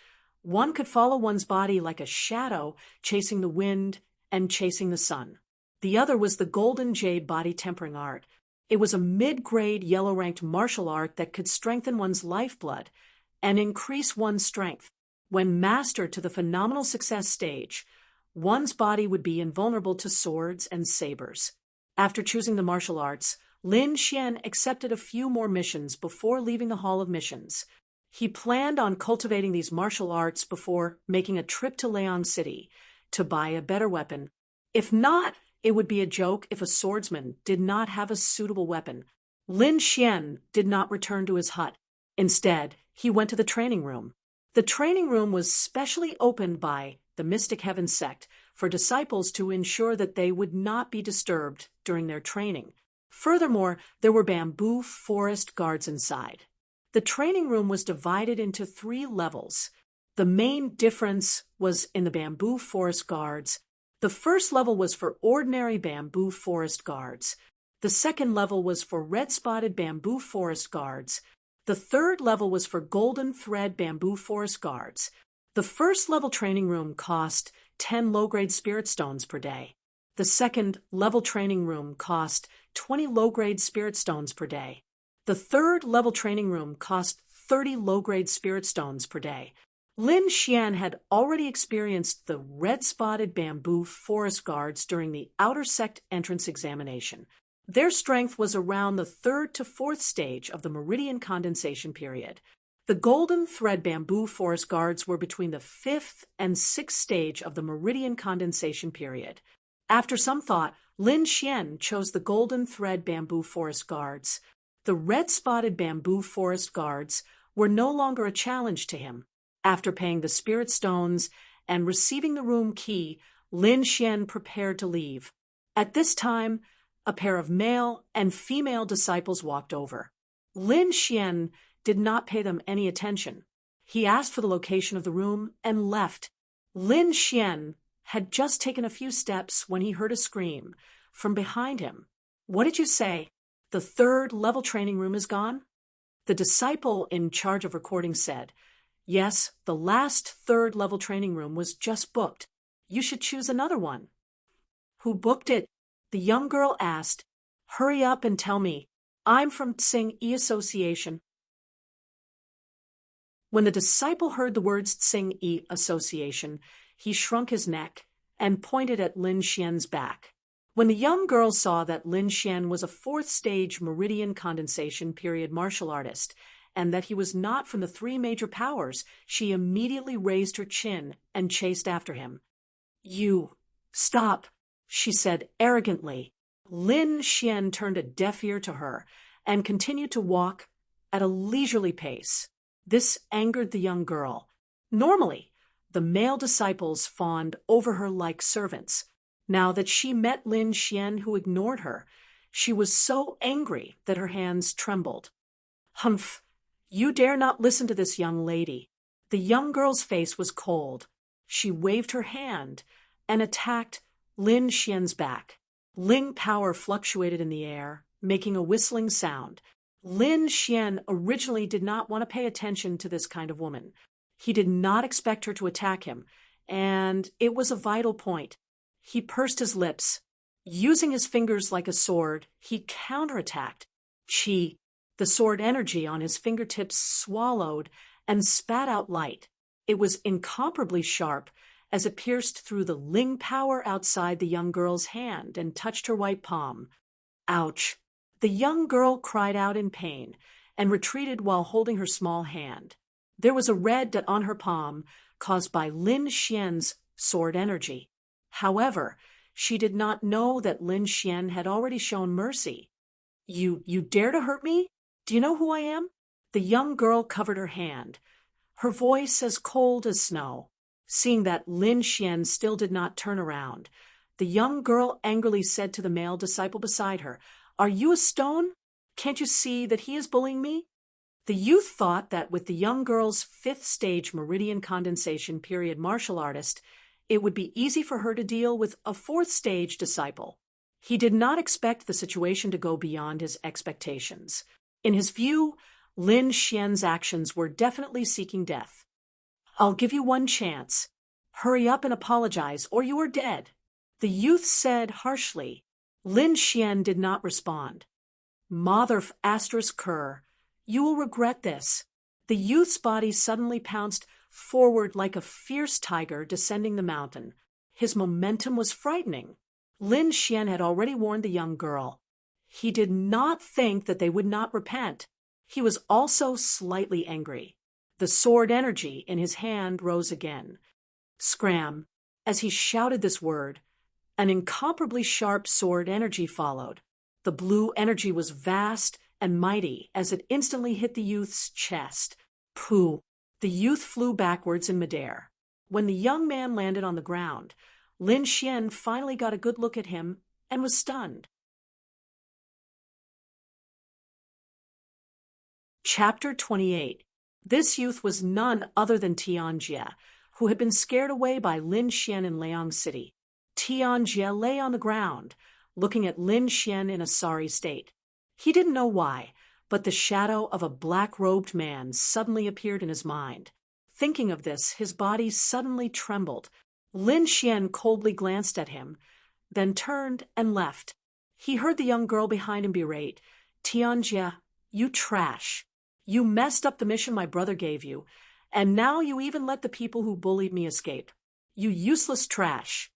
one could follow one's body like a shadow, chasing the wind and chasing the sun. The other was the Golden Jade body tempering art. It was a mid-grade, yellow-ranked martial art that could strengthen one's lifeblood and increase one's strength. When mastered to the phenomenal success stage, one's body would be invulnerable to swords and sabers. After choosing the martial arts, Lin Xian accepted a few more missions before leaving the Hall of Missions. He planned on cultivating these martial arts before making a trip to Leon City to buy a better weapon. If not, it would be a joke if a swordsman did not have a suitable weapon. Lin Xian did not return to his hut. Instead, he went to the training room. The training room was specially opened by the Mystic Heaven sect for disciples to ensure that they would not be disturbed during their training. Furthermore, there were bamboo forest guards inside. The training room was divided into 3 levels. The main difference was in the bamboo forest guards. The first level was for ordinary bamboo forest guards. The second level was for red-spotted bamboo forest guards. The third level was for golden thread bamboo forest guards. The first level training room cost 10 low-grade spirit stones per day. The second level training room cost 20 low-grade spirit stones per day. The third level training room cost 30 low-grade spirit stones per day. Lin Xian had already experienced the red-spotted bamboo forest guards during the outer sect entrance examination. Their strength was around the 3rd to 4th stage of the meridian condensation period. The golden thread bamboo forest guards were between the 5th and 6th stage of the meridian condensation period. After some thought, Lin Xian chose the golden thread bamboo forest guards. The red-spotted bamboo forest guards were no longer a challenge to him. After paying the spirit stones and receiving the room key, Lin Xian prepared to leave. At this time, a pair of male and female disciples walked over. Lin Xian did not pay them any attention. He asked for the location of the room and left. Lin Xian had just taken a few steps when he heard a scream from behind him. "What did you say? The 3rd level training room is gone?" The disciple in charge of recording said, "Yes, the last 3rd level training room was just booked. You should choose another one." "Who booked it?" the young girl asked. "Hurry up and tell me. I'm from Tsing Yi Association." When the disciple heard the words Tsing Yi Association, he shrunk his neck and pointed at Lin Xian's back. When the young girl saw that Lin Xian was a 4th stage meridian condensation period martial artist, and that he was not from the 3 major powers, she immediately raised her chin and chased after him. "You, stop," she said arrogantly. Lin Xian turned a deaf ear to her and continued to walk at a leisurely pace. This angered the young girl. Normally, the male disciples fawned over her like servants. Now that she met Lin Xian, who ignored her, she was so angry that her hands trembled. "Humph! You dare not listen to this young lady." The young girl's face was cold. She waved her hand and attacked Lin Xian's back. Ling power fluctuated in the air, making a whistling sound. Lin Xian originally did not want to pay attention to this kind of woman. He did not expect her to attack him, and it was a vital point. He pursed his lips. Using his fingers like a sword, he counterattacked. Qi, the sword energy on his fingertips, swallowed and spat out light. It was incomparably sharp as it pierced through the Ling power outside the young girl's hand and touched her white palm. "Ouch!" The young girl cried out in pain and retreated while holding her small hand. There was a red on her palm caused by Lin Xian's sword energy. However, she did not know that Lin Xian had already shown mercy. You dare to hurt me? Do you know who I am?" The young girl covered her hand, her voice as cold as snow. Seeing that Lin Xian still did not turn around, the young girl angrily said to the male disciple beside her, "Are you a stone? Can't you see that he is bullying me?" The youth thought that with the young girl's 5th stage meridian condensation period martial artist, it would be easy for her to deal with a 4th stage disciple. He did not expect the situation to go beyond his expectations. In his view, Lin Xian's actions were definitely seeking death. "I'll give you one chance. Hurry up and apologize, or you are dead," the youth said harshly. Lin Xian did not respond. "Mother ***, you will regret this." The youth's body suddenly pounced forward like a fierce tiger descending the mountain. His momentum was frightening. Lin Xian had already warned the young girl. He did not think that they would not repent. He was also slightly angry. The sword energy in his hand rose again. Scram! As he shouted this word, an incomparably sharp sword energy followed. The blue energy was vast and mighty as it instantly hit the youth's chest. Pooh! The youth flew backwards in midair. When the young man landed on the ground, Lin Xian finally got a good look at him and was stunned. Chapter 28. This youth was none other than Tianjie, who had been scared away by Lin Xian in Liang City. Tianjie lay on the ground, looking at Lin Xian in a sorry state. He didn't know why, but the shadow of a black-robed man suddenly appeared in his mind. Thinking of this, his body suddenly trembled. Lin Xian coldly glanced at him, then turned and left. He heard the young girl behind him berate, "Tianjie, you trash. You messed up the mission my brother gave you, and now you even let the people who bullied me escape. You useless trash."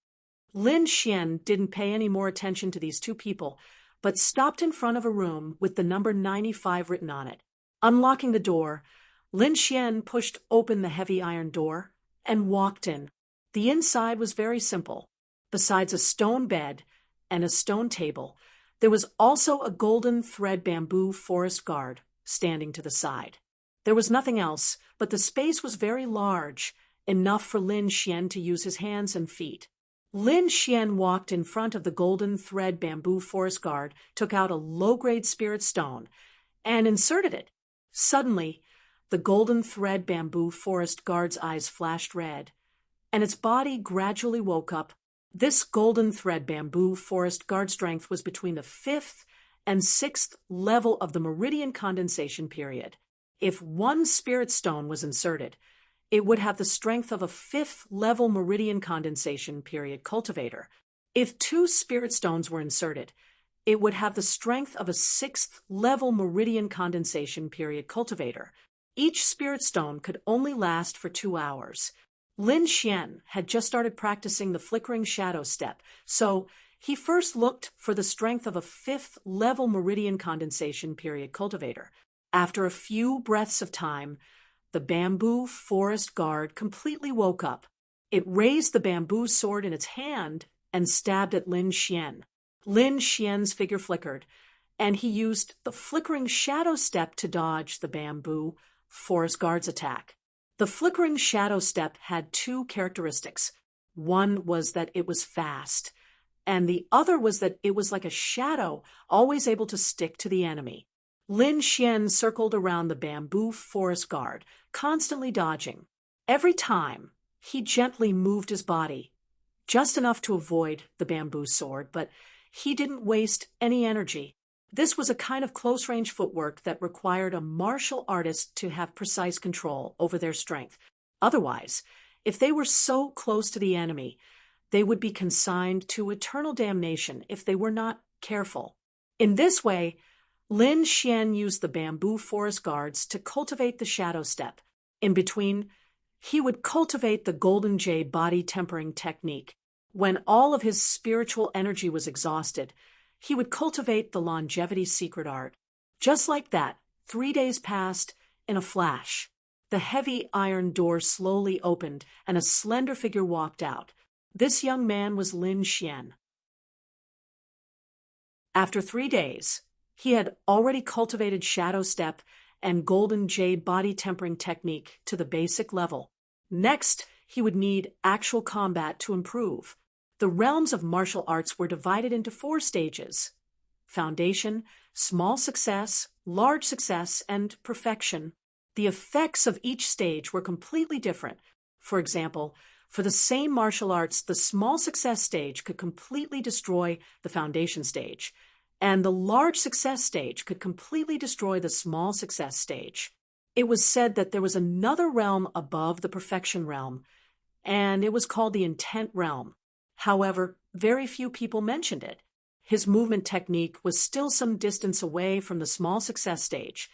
Lin Xian didn't pay any more attention to these two people, but stopped in front of a room with the number 95 written on it. Unlocking the door, Lin Xian pushed open the heavy iron door and walked in. The inside was very simple. Besides a stone bed and a stone table, there was also a golden thread bamboo forest guard standing to the side. There was nothing else, but the space was very large, enough for Lin Xian to use his hands and feet. Lin Xian walked in front of the golden thread bamboo forest guard, took out a low-grade spirit stone, and inserted it. Suddenly, the golden thread bamboo forest guard's eyes flashed red, and its body gradually woke up. This golden thread bamboo forest guard strength was between the 5th and 6th level of the meridian condensation period. If one spirit stone was inserted, it would have the strength of a 5th level meridian condensation period cultivator. If 2 spirit stones were inserted, it would have the strength of a 6th level meridian condensation period cultivator. Each spirit stone could only last for 2 hours. Lin Xian had just started practicing the flickering shadow step, so he first looked for the strength of a 5th level meridian condensation period cultivator. After a few breaths of time, the bamboo forest guard completely woke up. It raised the bamboo sword in its hand and stabbed at Lin Xian. Lin Xian's figure flickered, and he used the flickering shadow step to dodge the bamboo forest guard's attack. The flickering shadow step had 2 characteristics. One was that it was fast, and the other was that it was like a shadow, always able to stick to the enemy. Lin Xian circled around the bamboo forest guard, constantly dodging. Every time, he gently moved his body, just enough to avoid the bamboo sword, but he didn't waste any energy. This was a kind of close-range footwork that required a martial artist to have precise control over their strength. Otherwise, if they were so close to the enemy, they would be consigned to eternal damnation if they were not careful. In this way, Lin Xian used the bamboo forest guards to cultivate the shadow step. In between, he would cultivate the Golden Jade body tempering technique. When all of his spiritual energy was exhausted, he would cultivate the longevity secret art. Just like that, 3 days passed in a flash. The heavy iron door slowly opened, and a slender figure walked out. This young man was Lin Xian. After 3 days, he had already cultivated shadow step and golden jade body tempering technique to the basic level. Next, he would need actual combat to improve. The realms of martial arts were divided into 4 stages: foundation, small success, large success, and perfection. The effects of each stage were completely different. For example, for the same martial arts, the small success stage could completely destroy the foundation stage, and the large success stage could completely destroy the small success stage. It was said that there was another realm above the perfection realm, and it was called the intent realm. However, very few people mentioned it. His movement technique was still some distance away from the small success stage,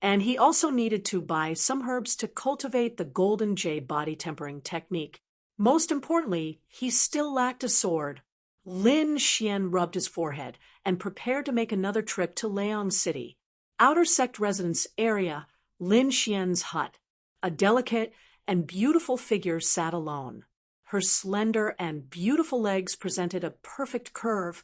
And he also needed to buy some herbs to cultivate the Golden Jade body tempering technique. Most importantly, he still lacked a sword. Lin Xian rubbed his forehead and prepared to make another trip to Leong City. Outer Sect residence area, Lin Xian's hut. A delicate and beautiful figure sat alone. Her slender and beautiful legs presented a perfect curve,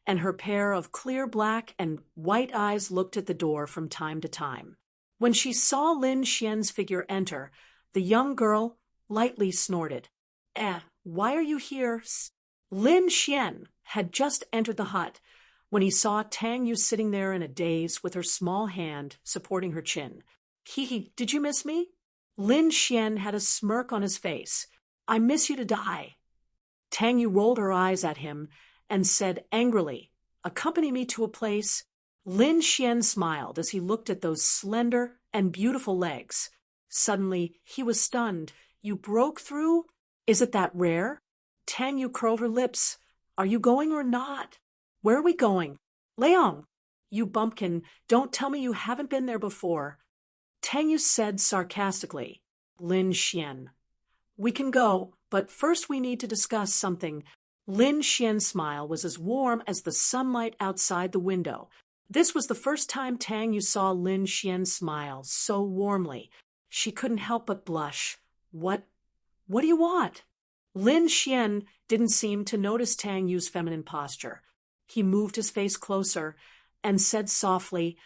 and her pair of clear black and white eyes looked at the door from time to time. When she saw Lin Xian's figure enter, the young girl lightly snorted. Why are you here? Lin Xian had just entered the hut when he saw Tang Yu sitting there in a daze with her small hand supporting her chin. Did you miss me? Lin Xian had a smirk on his face. I miss you to die. Tang Yu rolled her eyes at him and said angrily, accompany me to a place. Lin Xian smiled as he looked at those slender and beautiful legs. Suddenly, he was stunned. You broke through? Is it that rare? Tang Yu curled her lips. Are you going or not? Where are we going? Leong. You bumpkin, don't tell me you haven't been there before. Tang Yu said sarcastically. Lin Xian. We can go, but first we need to discuss something. Lin Xian's smile was as warm as the sunlight outside the window. This was the first time Tang Yu saw Lin Xian smile so warmly. She couldn't help but blush. What do you want? Lin Xian didn't seem to notice Tang Yu's feminine posture. He moved his face closer and said softly,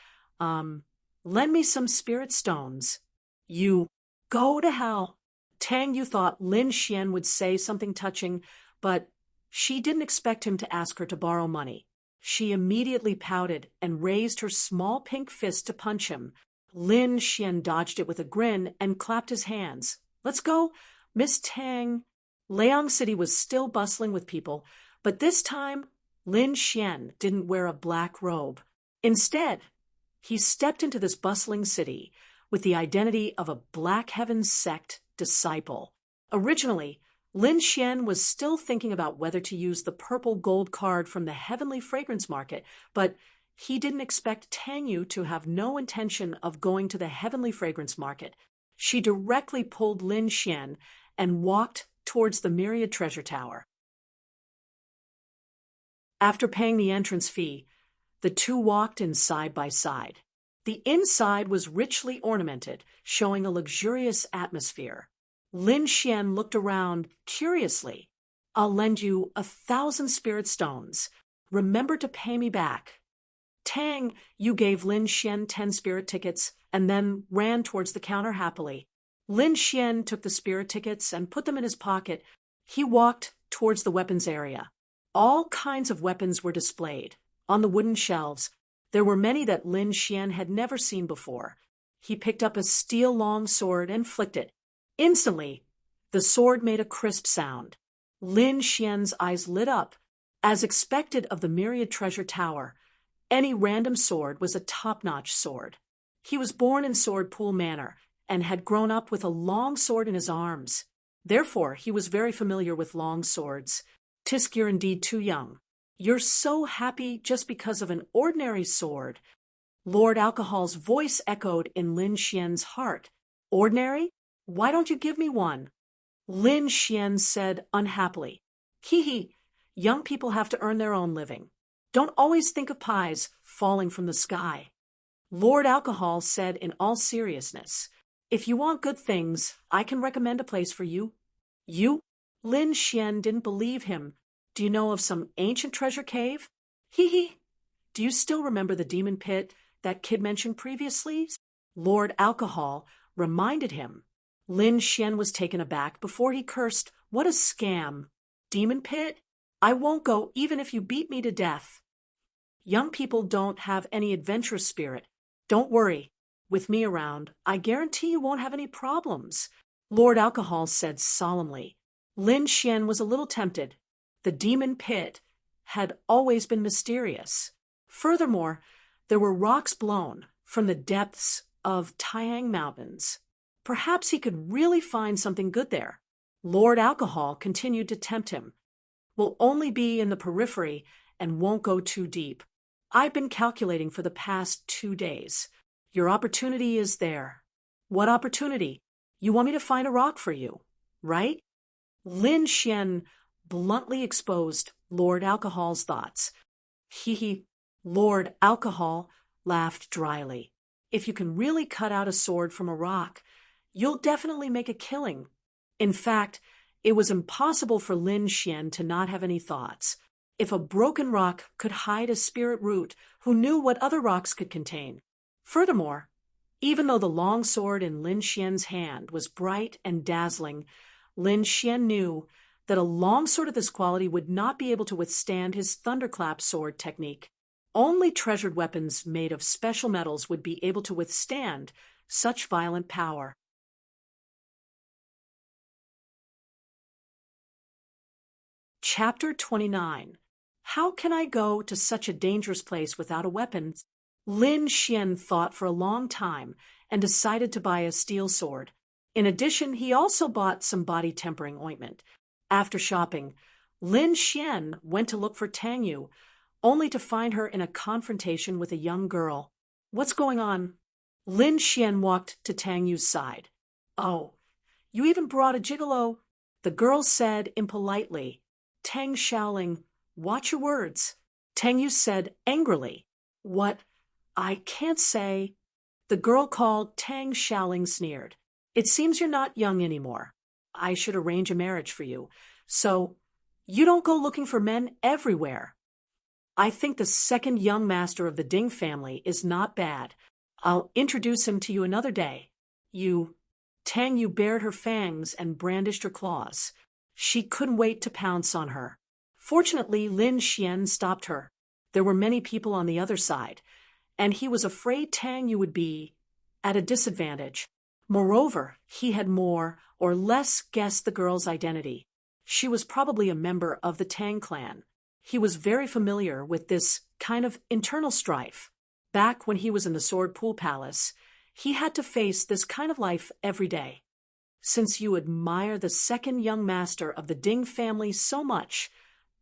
lend me some spirit stones. You go to hell. Tang Yu thought Lin Xian would say something touching, but she didn't expect him to ask her to borrow money. She immediately pouted and raised her small pink fist to punch him. Lin Xian dodged it with a grin and clapped his hands. Let's go, Miss Tang. Leong City was still bustling with people, but this time Lin Xian didn't wear a black robe. Instead, he stepped into this bustling city with the identity of a Black Heaven sect disciple. Originally, Lin Xian was still thinking about whether to use the purple gold card from the Heavenly Fragrance Market, but he didn't expect Tang Yu to have no intention of going to the Heavenly Fragrance Market. She directly pulled Lin Xian and walked towards the Myriad Treasure Tower. After paying the entrance fee, the two walked in side by side. The inside was richly ornamented, showing a luxurious atmosphere. Lin Xian looked around curiously. I'll lend you 1,000 spirit stones. Remember to pay me back. Tang Yu gave Lin Xian 10 spirit tickets and then ran towards the counter happily. Lin Xian took the spirit tickets and put them in his pocket. He walked towards the weapons area. All kinds of weapons were displayed. On the wooden shelves, there were many that Lin Xian had never seen before. He picked up a steel long sword and flicked it. Instantly, the sword made a crisp sound. Lin Xian's eyes lit up. As expected of the Myriad Treasure Tower, any random sword was a top-notch sword. He was born in Sword Pool Manor and had grown up with a long sword in his arms. Therefore, he was very familiar with long swords. Tisk, you're indeed too young. You're so happy just because of an ordinary sword. Lord Alcohol's voice echoed in Lin Xian's heart. Ordinary? Why don't you give me one? Lin Xian said unhappily. Young people have to earn their own living. Don't always think of pies falling from the sky. Lord Alcohol said in all seriousness, if you want good things, I can recommend a place for you. You? Lin Xian didn't believe him. Do you know of some ancient treasure cave? Do you still remember the demon pit that kid mentioned previously? Lord Alcohol reminded him. Lin Xian was taken aback before he cursed, what a scam. Demon pit? I won't go even if you beat me to death. Young people don't have any adventurous spirit. Don't worry. With me around, I guarantee you won't have any problems. Lord Alcohol said solemnly. Lin Xian was a little tempted. The demon pit had always been mysterious. Furthermore, there were rocks blown from the depths of Taiyang Mountains. Perhaps he could really find something good there. Lord Alcohol continued to tempt him. We'll only be in the periphery and won't go too deep. I've been calculating for the past 2 days. Your opportunity is there. What opportunity? You want me to find a rock for you, right? Lin Xian bluntly exposed Lord Alcohol's thoughts. Lord Alcohol laughed dryly. If you can really cut out a sword from a rock, you'll definitely make a killing. In fact, it was impossible for Lin Xian to not have any thoughts. If a broken rock could hide a spirit root, who knew what other rocks could contain? Furthermore, even though the long sword in Lin Xian's hand was bright and dazzling, Lin Xian knew that a long sword of this quality would not be able to withstand his thunderclap sword technique. Only treasured weapons made of special metals would be able to withstand such violent power. Chapter 29. How can I go to such a dangerous place without a weapon? Lin Xian thought for a long time and decided to buy a steel sword. In addition, he also bought some body-tempering ointment. After shopping, Lin Xian went to look for Tang Yu, only to find her in a confrontation with a young girl. What's going on? Lin Xian walked to Tang Yu's side. Oh, you even brought a gigolo, the girl said impolitely. Tang Xiaoling, watch your words. Tang Yu said angrily. What? I can't say. The girl called Tang Xiaoling sneered. It seems you're not young anymore. I should arrange a marriage for you. So, you don't go looking for men everywhere. I think the second young master of the Ding family is not bad. I'll introduce him to you another day. Tang Yu bared her fangs and brandished her claws. She couldn't wait to pounce on her. Fortunately, Lin Xian stopped her. There were many people on the other side, and he was afraid Tang Yu would be at a disadvantage. Moreover, he had more or less guessed the girl's identity. She was probably a member of the Tang clan. He was very familiar with this kind of internal strife. Back when he was in the Sword Pool Palace, he had to face this kind of life every day. Since you admire the second young master of the Ding family so much,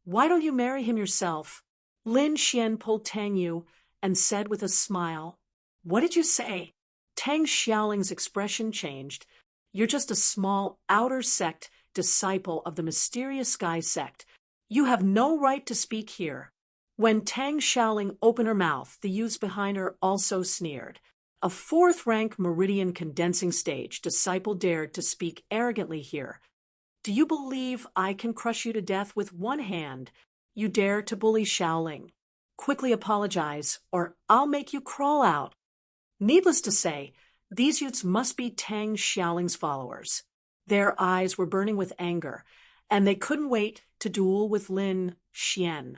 why don't you marry him yourself? Lin Xian pulled Tang Yu and said with a smile, What did you say? Tang Xiaoling's expression changed. You're just a small outer sect disciple of the mysterious Sky sect. You have no right to speak here. When Tang Xiaoling opened her mouth, the youths behind her also sneered. A fourth-rank meridian condensing stage disciple dared to speak arrogantly here. Do you believe I can crush you to death with one hand? You dare to bully Xiaoling. Quickly apologize, or I'll make you crawl out. Needless to say, these youths must be Tang Xiaoling's followers. Their eyes were burning with anger, and they couldn't wait to duel with Lin Xian.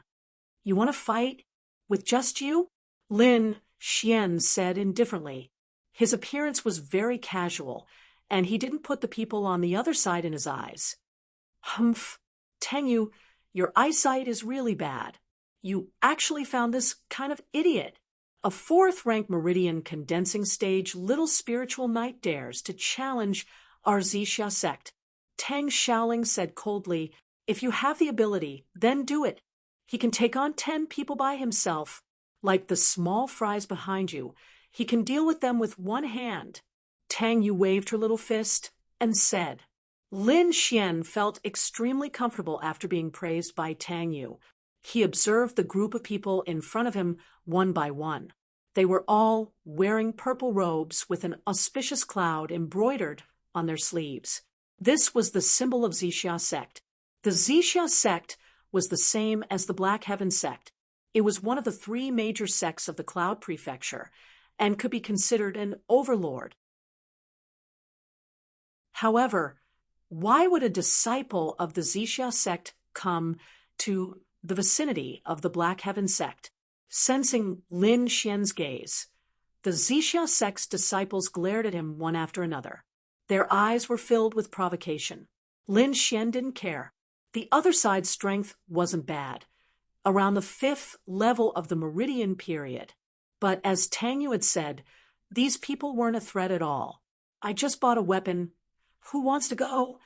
You want to fight? With just you? Lin Xian said indifferently. His appearance was very casual, and he didn't put the people on the other side in his eyes. Humph, Tang Yu, your eyesight is really bad. You actually found this kind of idiot. A fourth-rank meridian condensing stage little spiritual knight dares to challenge our Zixia sect. Tang Xiaoling said coldly, If you have the ability, then do it. He can take on 10 people by himself. Like the small fries behind you, he can deal with them with one hand. Tang Yu waved her little fist and said. Lin Xian felt extremely comfortable after being praised by Tang Yu. He observed the group of people in front of him one by one. They were all wearing purple robes with an auspicious cloud embroidered on their sleeves. This was the symbol of Zixia sect. The Zixia sect was the same as the Black Heaven sect. It was one of the 3 major sects of the Cloud Prefecture and could be considered an overlord. However, why would a disciple of the Zixia sect come to the vicinity of the Black Heaven sect? Sensing Lin Xian's gaze, the Zixia sect's disciples glared at him one after another. Their eyes were filled with provocation. Lin Xian didn't care. The other side's strength wasn't bad, around the 5th level of the Meridian period. But as Tang Yu had said, these people weren't a threat at all. I just bought a weapon. Who wants to go?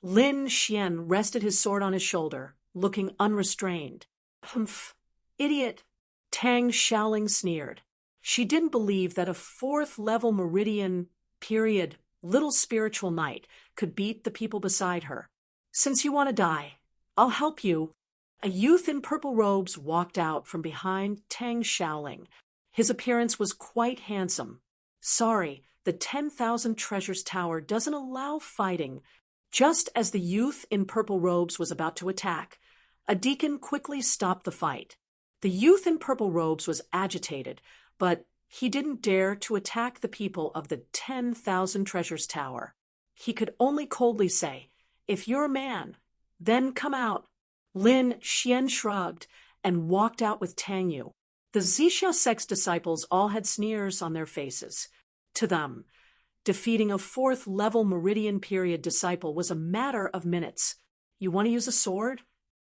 Lin Xian rested his sword on his shoulder, looking unrestrained. Humph, idiot. Tang Xiaoling sneered. She didn't believe that a fourth-level meridian period little spiritual knight could beat the people beside her. "Since you want to die, I'll help you." A youth in purple robes walked out from behind Tang Xiaoling. His appearance was quite handsome. "Sorry, the 10,000 Treasures Tower doesn't allow fighting." Just as the youth in purple robes was about to attack, a deacon quickly stopped the fight. The youth in purple robes was agitated, but he didn't dare to attack the people of the 10,000 Treasures Tower. He could only coldly say, "If you're a man, then come out." Lin Xian shrugged and walked out with Tang Yu. The Zixia sect's disciples all had sneers on their faces. To them, defeating a fourth-level meridian period disciple was a matter of minutes. "You want to use a sword?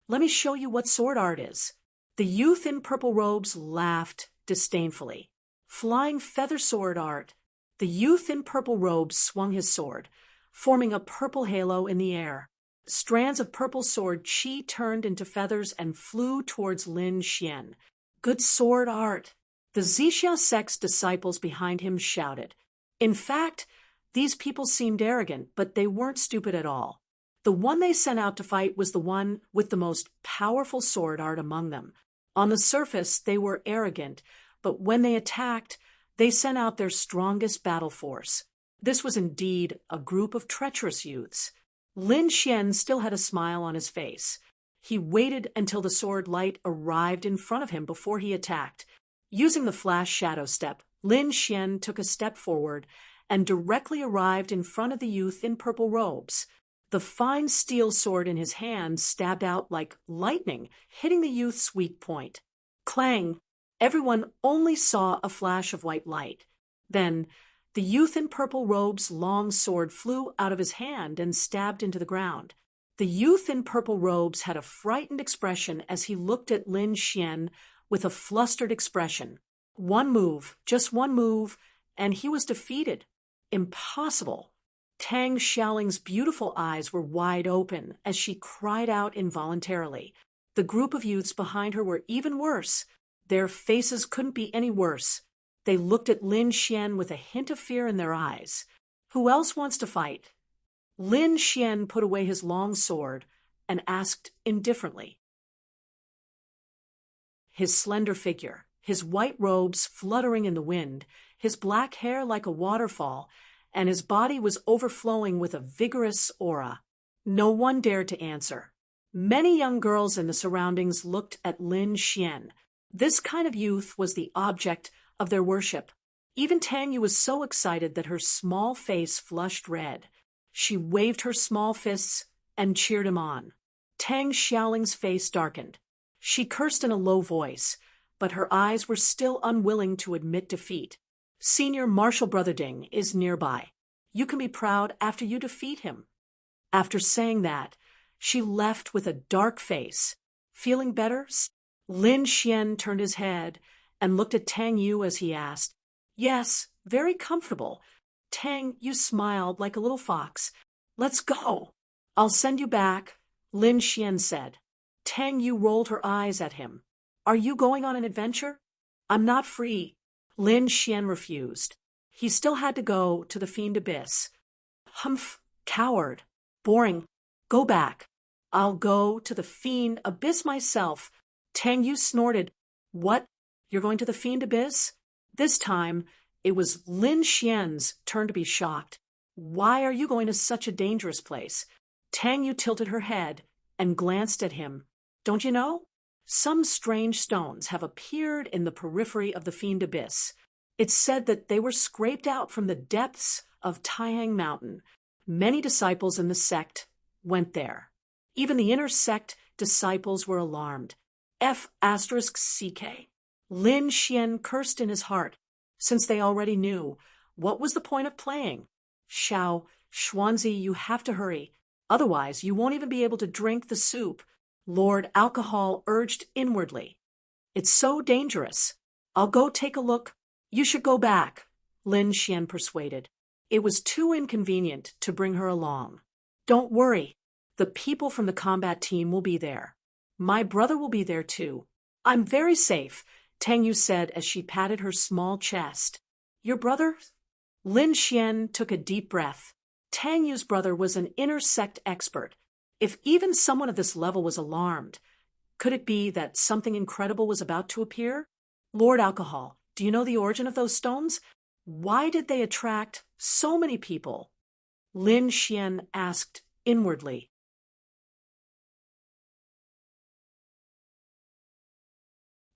Let me show you what sword art is." The youth in purple robes laughed disdainfully. "Flying feather sword art." The youth in purple robes swung his sword, forming a purple halo in the air. Strands of purple sword chi turned into feathers and flew towards Lin Xian. "Good sword art." The Zixia sect's disciples behind him shouted. In fact, these people seemed arrogant, but they weren't stupid at all. The one they sent out to fight was the one with the most powerful sword art among them. On the surface, they were arrogant, but when they attacked, they sent out their strongest battle force. This was indeed a group of treacherous youths. Lin Xian still had a smile on his face. He waited until the sword light arrived in front of him before he attacked. Using the flash shadow step, Lin Xian took a step forward and directly arrived in front of the youth in purple robes. The fine steel sword in his hand stabbed out like lightning, hitting the youth's weak point. Clang! Everyone only saw a flash of white light. Then, the youth in purple robes' long sword flew out of his hand and stabbed into the ground. The youth in purple robes had a frightened expression as he looked at Lin Xian with a flustered expression. One move, just one move, and he was defeated. Impossible. Tang Xiaoling's beautiful eyes were wide open as she cried out involuntarily. The group of youths behind her were even worse. Their faces couldn't be any worse. They looked at Lin Xian with a hint of fear in their eyes. "Who else wants to fight?" Lin Xian put away his long sword and asked indifferently. His slender figure, his white robes fluttering in the wind, his black hair like a waterfall, and his body was overflowing with a vigorous aura. No one dared to answer. Many young girls in the surroundings looked at Lin Xian. This kind of youth was the object of their worship. Even Tang Yu was so excited that her small face flushed red. She waved her small fists and cheered him on. Tang Xiaoling's face darkened. She cursed in a low voice, but her eyes were still unwilling to admit defeat. "Senior Marshal Brother Ding is nearby. You can be proud after you defeat him." After saying that, she left with a dark face. "Feeling better?" Lin Xian turned his head and looked at Tang Yu as he asked. "Yes, very comfortable." Tang Yu smiled like a little fox. "Let's go." "I'll send you back," Lin Xian said. Tang Yu rolled her eyes at him. "Are you going on an adventure?" "I'm not free." Lin Xian refused. He still had to go to the Fiend Abyss. "Humph, coward. Boring. Go back." "I'll go to the Fiend Abyss myself." Tang Yu snorted. "What? You're going to the Fiend Abyss?" This time, it was Lin Xian's turn to be shocked. "Why are you going to such a dangerous place?" Tang Yu tilted her head and glanced at him. "Don't you know? Some strange stones have appeared in the periphery of the Fiend Abyss. It's said that they were scraped out from the depths of Taihang Mountain. Many disciples in the sect went there. Even the inner sect disciples were alarmed. F***CK. Lin Xian cursed in his heart. Since they already knew, what was the point of playing? "Xiao, Xuanzi, you have to hurry. Otherwise, you won't even be able to drink the soup," Lord Alcohol urged inwardly. "It's so dangerous." "I'll go take a look." "You should go back," Lin Xian persuaded. It was too inconvenient to bring her along. "Don't worry. The people from the combat team will be there. My brother will be there too. I'm very safe. Tang Yu said as she patted her small chest. Your brother? Lin Xian took a deep breath. Tang Yu's brother was an inner sect expert. If even someone of this level was alarmed, could it be that something incredible was about to appear? Lord Alcohol, do you know the origin of those stones? Why did they attract so many people? Lin Xian asked inwardly.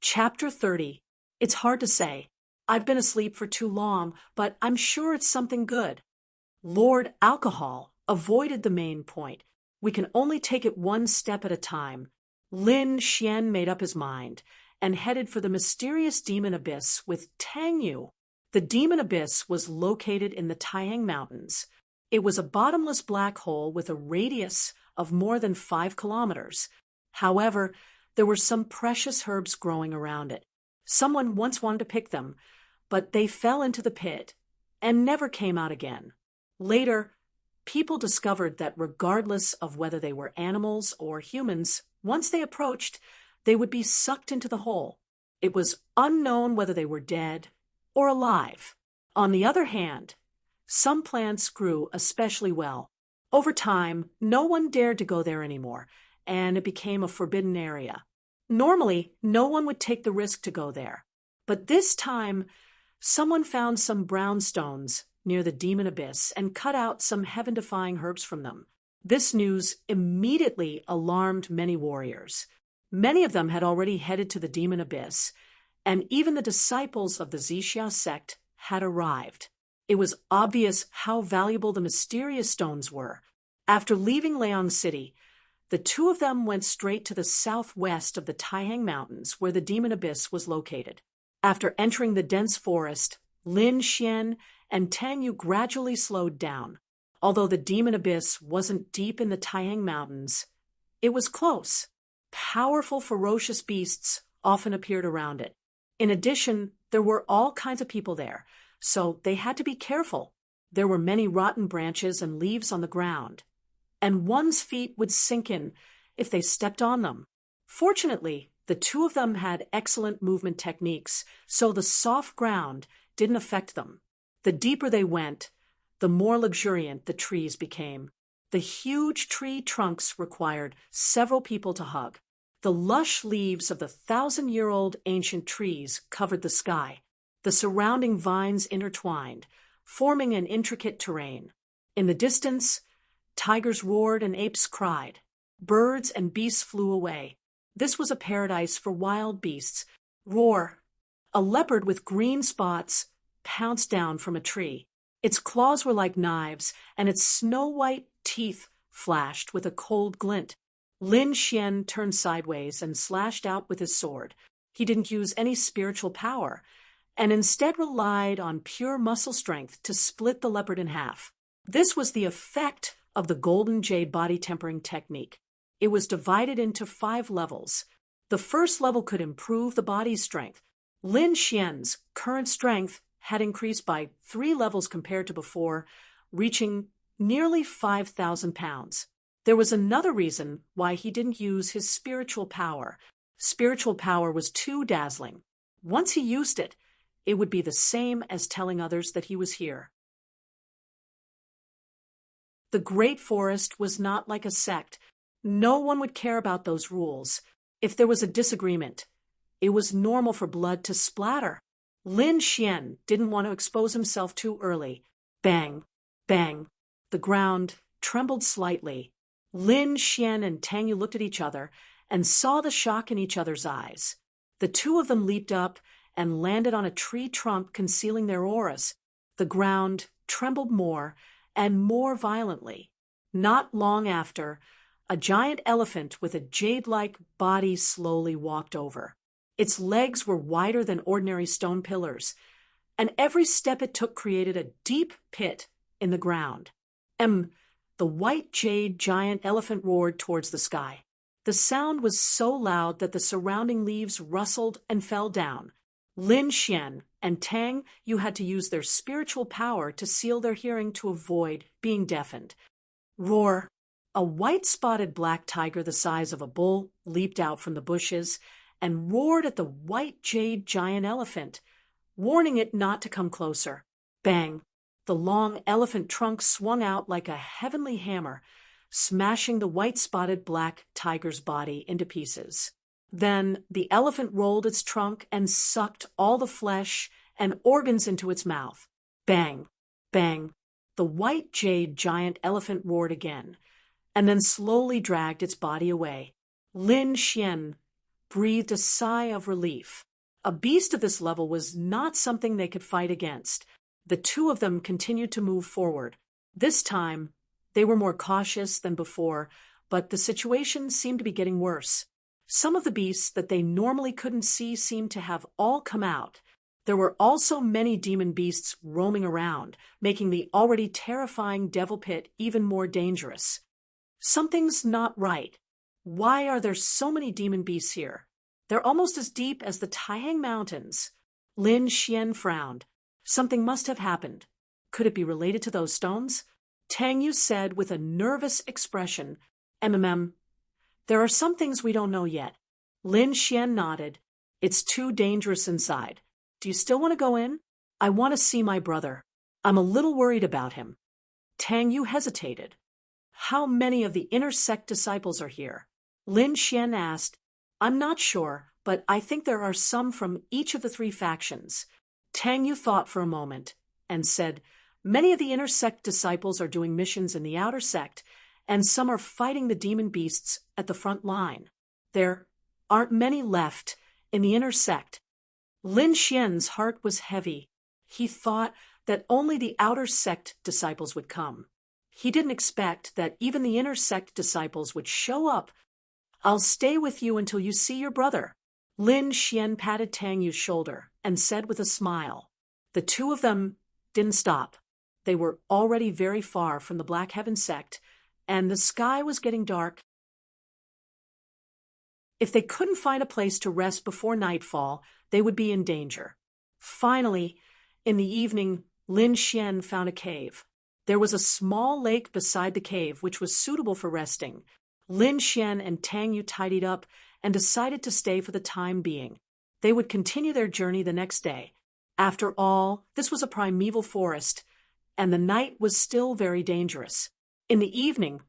Chapter 30. It's hard to say. I've been asleep for too long, but I'm sure it's something good. Lord Alcohol avoided the main point. We can only take it one step at a time. Lin Xian made up his mind and headed for the mysterious demon abyss with Tang Yu. The demon abyss was located in the Taiyang Mountains. It was a bottomless black hole with a radius of more than 5 kilometers. However, there were some precious herbs growing around it. Someone once wanted to pick them, but they fell into the pit and never came out again. Later, people discovered that regardless of whether they were animals or humans, once they approached, they would be sucked into the hole. It was unknown whether they were dead or alive. On the other hand, some plants grew especially well. Over time, no one dared to go there anymore, and it became a forbidden area. Normally, no one would take the risk to go there. But this time, someone found some brown stones near the demon abyss and cut out some heaven-defying herbs from them. This news immediately alarmed many warriors. Many of them had already headed to the demon abyss, and even the disciples of the Zixia sect had arrived. It was obvious how valuable the mysterious stones were. After leaving Liang City, the two of them went straight to the southwest of the Taiyang Mountains, where the demon abyss was located. After entering the dense forest, Lin Xian and Tang Yu gradually slowed down. Although the demon abyss wasn't deep in the Taiyang Mountains, it was close. Powerful, ferocious beasts often appeared around it. In addition, there were all kinds of people there, so they had to be careful. There were many rotten branches and leaves on the ground, and one's feet would sink in if they stepped on them. Fortunately, the two of them had excellent movement techniques, so the soft ground didn't affect them. The deeper they went, the more luxuriant the trees became. The huge tree trunks required several people to hug. The lush leaves of the 1,000-year-old ancient trees covered the sky. The surrounding vines intertwined, forming an intricate terrain. In the distance, tigers roared and apes cried. Birds and beasts flew away. This was a paradise for wild beasts. Roar! A leopard with green spots pounced down from a tree. Its claws were like knives, and its snow-white teeth flashed with a cold glint. Lin Xian turned sideways and slashed out with his sword. He didn't use any spiritual power, and instead relied on pure muscle strength to split the leopard in half. This was the effect of the Golden Jade body tempering technique. It was divided into 5 levels. The first level could improve the body's strength. Lin Xian's current strength had increased by 3 levels compared to before, reaching nearly 5,000 pounds. There was another reason why he didn't use his spiritual power. Spiritual power was too dazzling. Once he used it, it would be the same as telling others that he was here. The Great Forest was not like a sect. No one would care about those rules. If there was a disagreement, it was normal for blood to splatter. Lin Xian didn't want to expose himself too early. Bang, bang. The ground trembled slightly. Lin Xian and Tang Yu looked at each other and saw the shock in each other's eyes. The two of them leaped up and landed on a tree trunk concealing their auras. The ground trembled more and more violently. Not long after, a giant elephant with a jade-like body slowly walked over. Its legs were wider than ordinary stone pillars, and every step it took created a deep pit in the ground. The white jade giant elephant roared towards the sky. The sound was so loud that the surrounding leaves rustled and fell down. Lin Xian and Tang Yu had to use their spiritual power to seal their hearing to avoid being deafened. Roar! A white-spotted black tiger the size of a bull leaped out from the bushes and roared at the white jade giant elephant, warning it not to come closer. Bang! The long elephant trunk swung out like a heavenly hammer, smashing the white-spotted black tiger's body into pieces. Then the elephant rolled its trunk and sucked all the flesh and organs into its mouth. Bang! Bang! The white jade giant elephant roared again, and then slowly dragged its body away. Lin Xian breathed a sigh of relief. A beast of this level was not something they could fight against. The two of them continued to move forward. This time, they were more cautious than before, but the situation seemed to be getting worse. Some of the beasts that they normally couldn't see seemed to have all come out. There were also many demon beasts roaming around, making the already terrifying devil pit even more dangerous. Something's not right. Why are there so many demon beasts here? They're almost as deep as the Taihang Mountains. Lin Xian frowned. Something must have happened. Could it be related to those stones? Tang Yu said with a nervous expression, There are some things we don't know yet. Lin Xian nodded. It's too dangerous inside. Do you still want to go in? I want to see my brother. I'm a little worried about him. Tang Yu hesitated. How many of the inner sect disciples are here? Lin Xian asked. I'm not sure, but I think there are some from each of the three factions. Tang Yu thought for a moment and said, Many of the inner sect disciples are doing missions in the outer sect, and some are fighting the demon beasts at the front line. There aren't many left in the inner sect. Lin Xian's heart was heavy. He thought that only the outer sect disciples would come. He didn't expect that even the inner sect disciples would show up. I'll stay with you until you see your brother. Lin Xian patted Tang Yu's shoulder and said with a smile. The two of them didn't stop. They were already very far from the Black Heaven sect, and the sky was getting dark. If they couldn't find a place to rest before nightfall, they would be in danger. Finally, in the evening, Lin Xian found a cave. There was a small lake beside the cave which was suitable for resting. Lin Xian and Tang Yu tidied up and decided to stay for the time being. They would continue their journey the next day. After all, this was a primeval forest, and the night was still very dangerous. In the evening,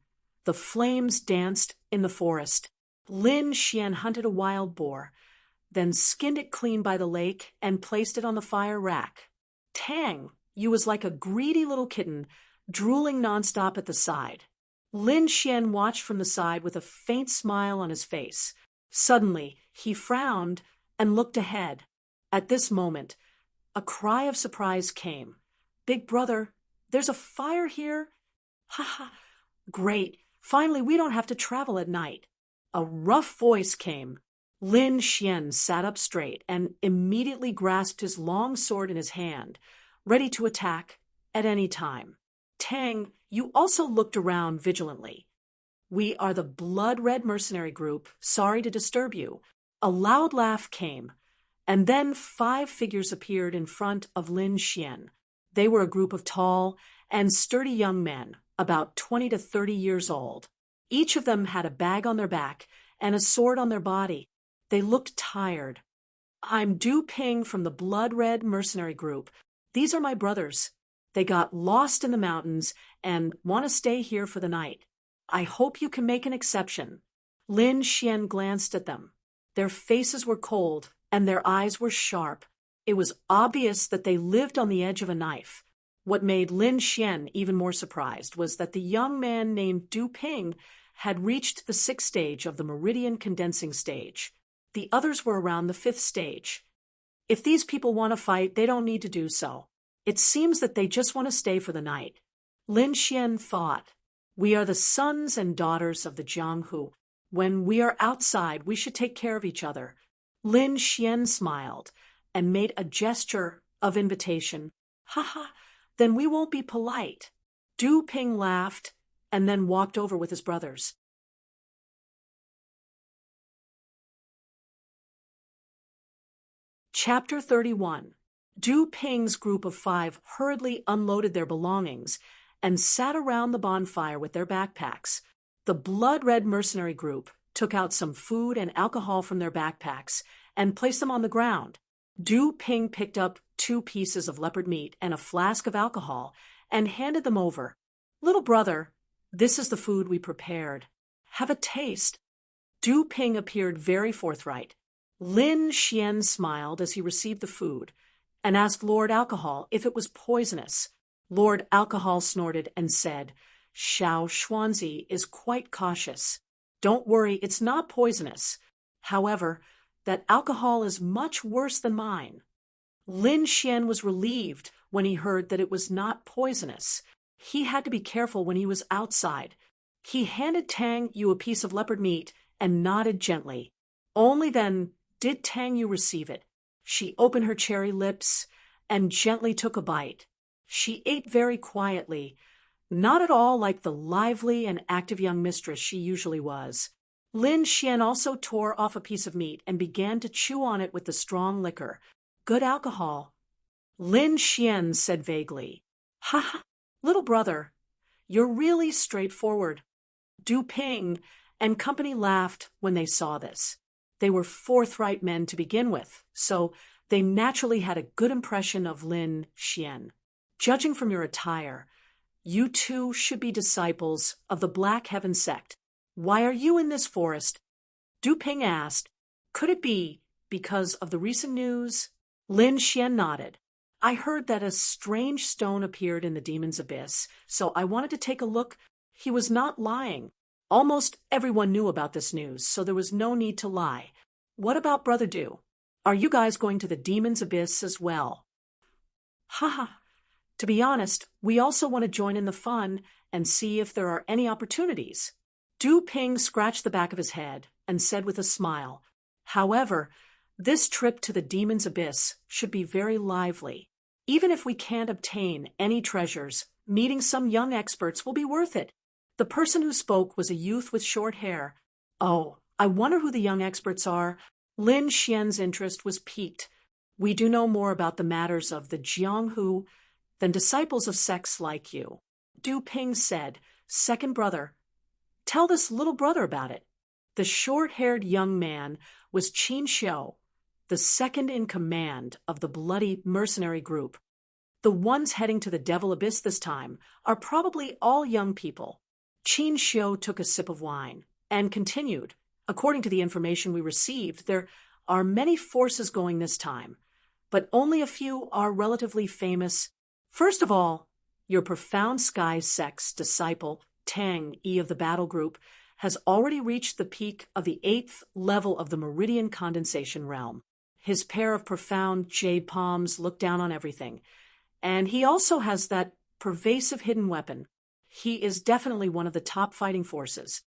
the flames danced in the forest. Lin Xian hunted a wild boar, then skinned it clean by the lake and placed it on the fire rack. Tang Yu was like a greedy little kitten, drooling nonstop at the side. Lin Xian watched from the side with a faint smile on his face. Suddenly, he frowned and looked ahead. At this moment, a cry of surprise came. Big brother, there's a fire here? Ha ha! Great! Finally, we don't have to travel at night. A rough voice came. Lin Xian sat up straight and immediately grasped his long sword in his hand, ready to attack at any time. Tang, you also looked around vigilantly. We are the blood-red mercenary group, sorry to disturb you. A loud laugh came, and then 5 figures appeared in front of Lin Xian. They were a group of tall and sturdy young men, about 20 to 30 years old. Each of them had a bag on their back and a sword on their body. They looked tired. I'm Du Ping from the blood-red mercenary group. These are my brothers. They got lost in the mountains and want to stay here for the night. I hope you can make an exception. Lin Xian glanced at them. Their faces were cold and their eyes were sharp. It was obvious that they lived on the edge of a knife. What made Lin Xian even more surprised was that the young man named Du Ping had reached the 6th stage of the meridian condensing stage. The others were around the 5th stage. If these people want to fight, they don't need to do so. It seems that they just want to stay for the night. Lin Xian thought, we are the sons and daughters of the Jianghu. When we are outside, we should take care of each other. Lin Xian smiled and made a gesture of invitation. Ha ha, then we won't be polite. Du Ping laughed and then walked over with his brothers. Chapter 31. Du Ping's group of 5 hurriedly unloaded their belongings and sat around the bonfire with their backpacks. The blood-red mercenary group took out some food and alcohol from their backpacks and placed them on the ground. Du Ping picked up 2 pieces of leopard meat and a flask of alcohol and handed them over. "Little brother, this is the food we prepared. Have a taste." Du Ping appeared very forthright. Lin Xian smiled as he received the food and asked Lord Alcohol if it was poisonous. Lord Alcohol snorted and said, "Xiao Xuanzi is quite cautious. Don't worry, it's not poisonous. However, that alcohol is much worse than mine." Lin Xian was relieved when he heard that it was not poisonous. He had to be careful when he was outside. He handed Tang Yu a piece of leopard meat and nodded gently. Only then did Tang Yu receive it. She opened her cherry lips and gently took a bite. She ate very quietly, not at all like the lively and active young mistress she usually was. Lin Xian also tore off a piece of meat and began to chew on it with the strong liquor. "Good alcohol." Lin Xian said vaguely, "Ha ha, little brother, you're really straightforward." Du Ping and company laughed when they saw this. They were forthright men to begin with, so they naturally had a good impression of Lin Xian. "Judging from your attire, you two should be disciples of the Black Heaven sect. Why are you in this forest?" Du Ping asked. "Could it be because of the recent news?" Lin Xian nodded. "I heard that a strange stone appeared in the demon's abyss, so I wanted to take a look." He was not lying. Almost everyone knew about this news, so there was no need to lie. "What about Brother Du? Are you guys going to the demon's abyss as well?" "Ha ha. To be honest, we also want to join in the fun and see if there are any opportunities." Du Ping scratched the back of his head and said with a smile, "However, this trip to the demon's abyss should be very lively. Even if we can't obtain any treasures, meeting some young experts will be worth it." The person who spoke was a youth with short hair. "Oh, I wonder who the young experts are." Lin Xian's interest was piqued. "We do know more about the matters of the Jianghu than disciples of sects like you." Du Ping said, "Second brother, tell this little brother about it." The short-haired young man was Qin Xiu, the second in command of the bloody mercenary group. "The ones heading to the Devil Abyss this time are probably all young people." Qin Xiu took a sip of wine and continued, "According to the information we received, there are many forces going this time, but only a few are relatively famous. First of all, your Profound Sky sect's disciple, Tang Yi of the Battle Group, has already reached the peak of the 8th level of the Meridian Condensation Realm. His pair of profound jade palms look down on everything, and he also has that pervasive hidden weapon. He is definitely one of the top fighting forces."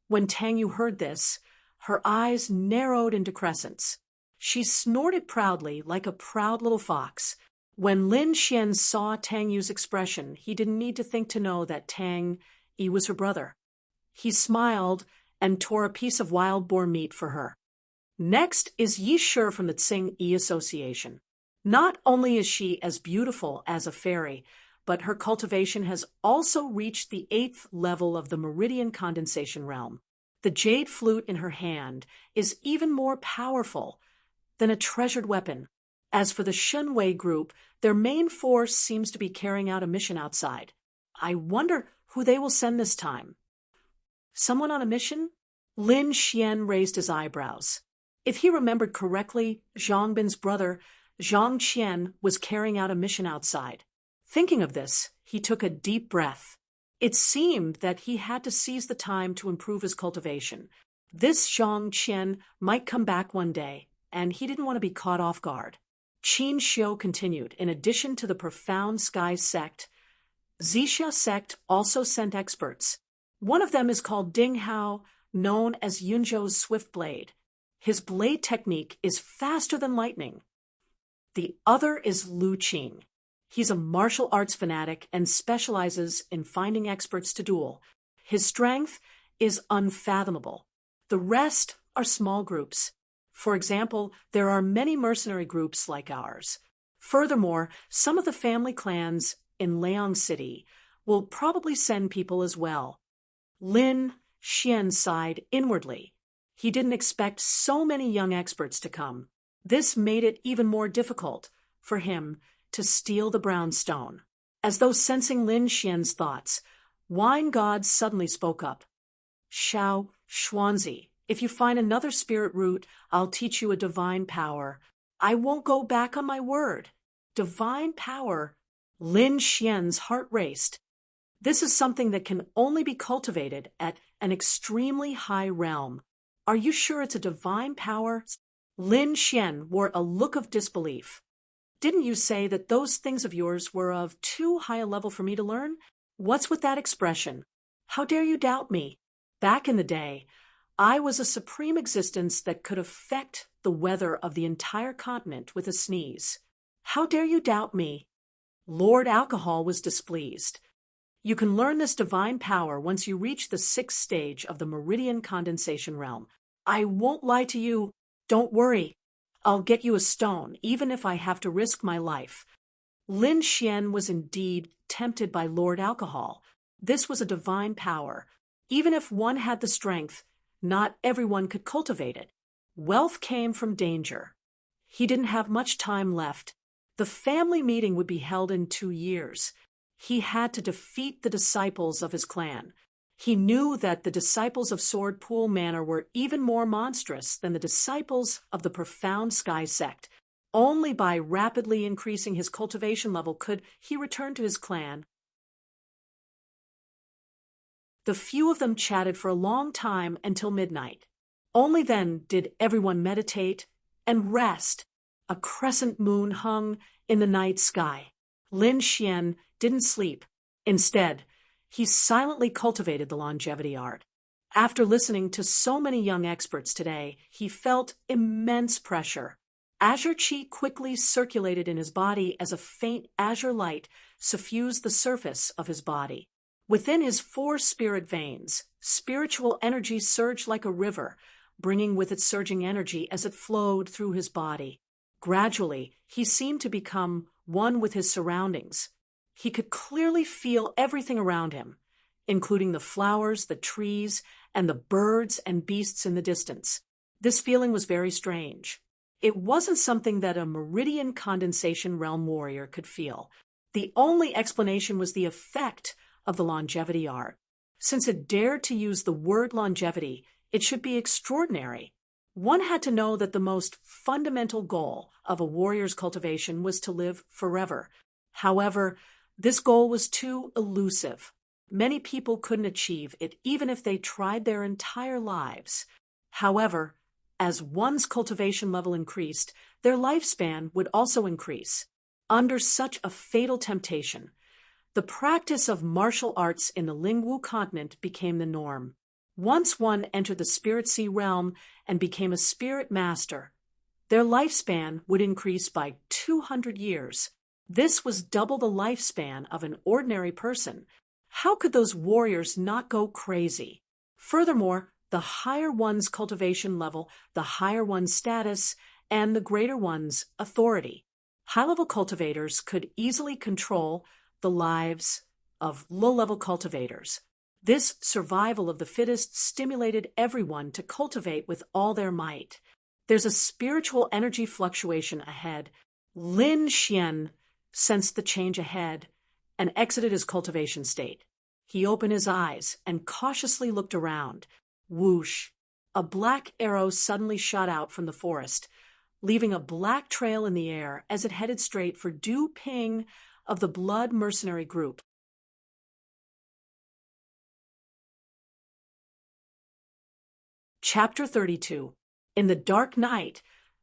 When Tang Yu heard this, her eyes narrowed into crescents. She snorted proudly like a proud little fox. When Lin Xian saw Tang Yu's expression, he didn't need to think to know that Tang Yi was her brother. He smiled and tore a piece of wild boar meat for her. Next is Yi Shi from the Tsing Yi Association. Not only is she as beautiful as a fairy, but her cultivation has also reached the 8th level of the Meridian Condensation Realm. The jade flute in her hand is even more powerful than a treasured weapon. As for the Shunwei group, their main force seems to be carrying out a mission outside. I wonder who they will send this time. Someone on a mission? Lin Xian raised his eyebrows. If he remembered correctly, Zhang Bin's brother, Zhang Qian, was carrying out a mission outside. Thinking of this, he took a deep breath. It seemed that he had to seize the time to improve his cultivation. This Zhang Qian might come back one day, and he didn't want to be caught off guard. Qin Xiu continued, in addition to the Profound Sky sect, Zixia sect also sent experts. One of them is called Ding Hao, known as Yunzhou's Swift Blade. His blade technique is faster than lightning. The other is Lu Qing. He's a martial arts fanatic and specializes in finding experts to duel. His strength is unfathomable. The rest are small groups. For example, there are many mercenary groups like ours. Furthermore, some of the family clans in Liang City will probably send people as well. Lin Xian sighed inwardly. He didn't expect so many young experts to come. This made it even more difficult for him to steal the brown stone. As though sensing Lin Xian's thoughts, Wine God suddenly spoke up. Xiao Xuanzi, if you find another spirit root, I'll teach you a divine power. I won't go back on my word. Divine power. Lin Xian's heart raced. This is something that can only be cultivated at an extremely high realm. Are you sure it's a divine power? Lin Xian wore a look of disbelief. Didn't you say that those things of yours were of too high a level for me to learn? What's with that expression? How dare you doubt me? Back in the day, I was a supreme existence that could affect the weather of the entire continent with a sneeze. How dare you doubt me? Lord Alcohol was displeased. You can learn this divine power once you reach the 6th stage of the meridian condensation realm. I won't lie to you. Don't worry. I'll get you a stone, even if I have to risk my life. Lin Xian was indeed tempted by Lord Alcohol. This was a divine power. Even if one had the strength, not everyone could cultivate it. Wealth came from danger. He didn't have much time left. The family meeting would be held in 2 years. He had to defeat the disciples of his clan. He knew that the disciples of Sword Pool Manor were even more monstrous than the disciples of the Profound Sky sect. Only by rapidly increasing his cultivation level could he return to his clan. The few of them chatted for a long time until midnight. Only then did everyone meditate and rest. A crescent moon hung in the night sky. Lin Xian didn't sleep. Instead, he silently cultivated the longevity art. After listening to so many young experts today, he felt immense pressure. Azure Qi quickly circulated in his body as a faint azure light suffused the surface of his body. Within his 4 spirit veins, spiritual energy surged like a river, bringing with it surging energy as it flowed through his body. Gradually, he seemed to become one with his surroundings. He could clearly feel everything around him, including the flowers, the trees, and the birds and beasts in the distance. This feeling was very strange. It wasn't something that a meridian condensation realm warrior could feel. The only explanation was the effect of the longevity art. Since it dared to use the word longevity, it should be extraordinary. One had to know that the most fundamental goal of a warrior's cultivation was to live forever. However, this goal was too elusive. Many people couldn't achieve it even if they tried their entire lives. However, as one's cultivation level increased, their lifespan would also increase. Under such a fatal temptation, the practice of martial arts in the Lingwu continent became the norm. Once one entered the Spirit Sea realm and became a spirit master, their lifespan would increase by 200 years. This was double the lifespan of an ordinary person. How could those warriors not go crazy? Furthermore, the higher one's cultivation level, the higher one's status, and the greater one's authority. High-level cultivators could easily control the lives of low-level cultivators. This survival of the fittest stimulated everyone to cultivate with all their might. There's a spiritual energy fluctuation ahead. Lin Xian sensed the change ahead and exited his cultivation state. He opened his eyes and cautiously looked around. Whoosh! A black arrow suddenly shot out from the forest, leaving a black trail in the air as it headed straight for Du Ping of the Blood Mercenary Group. Chapter 32. In the dark night,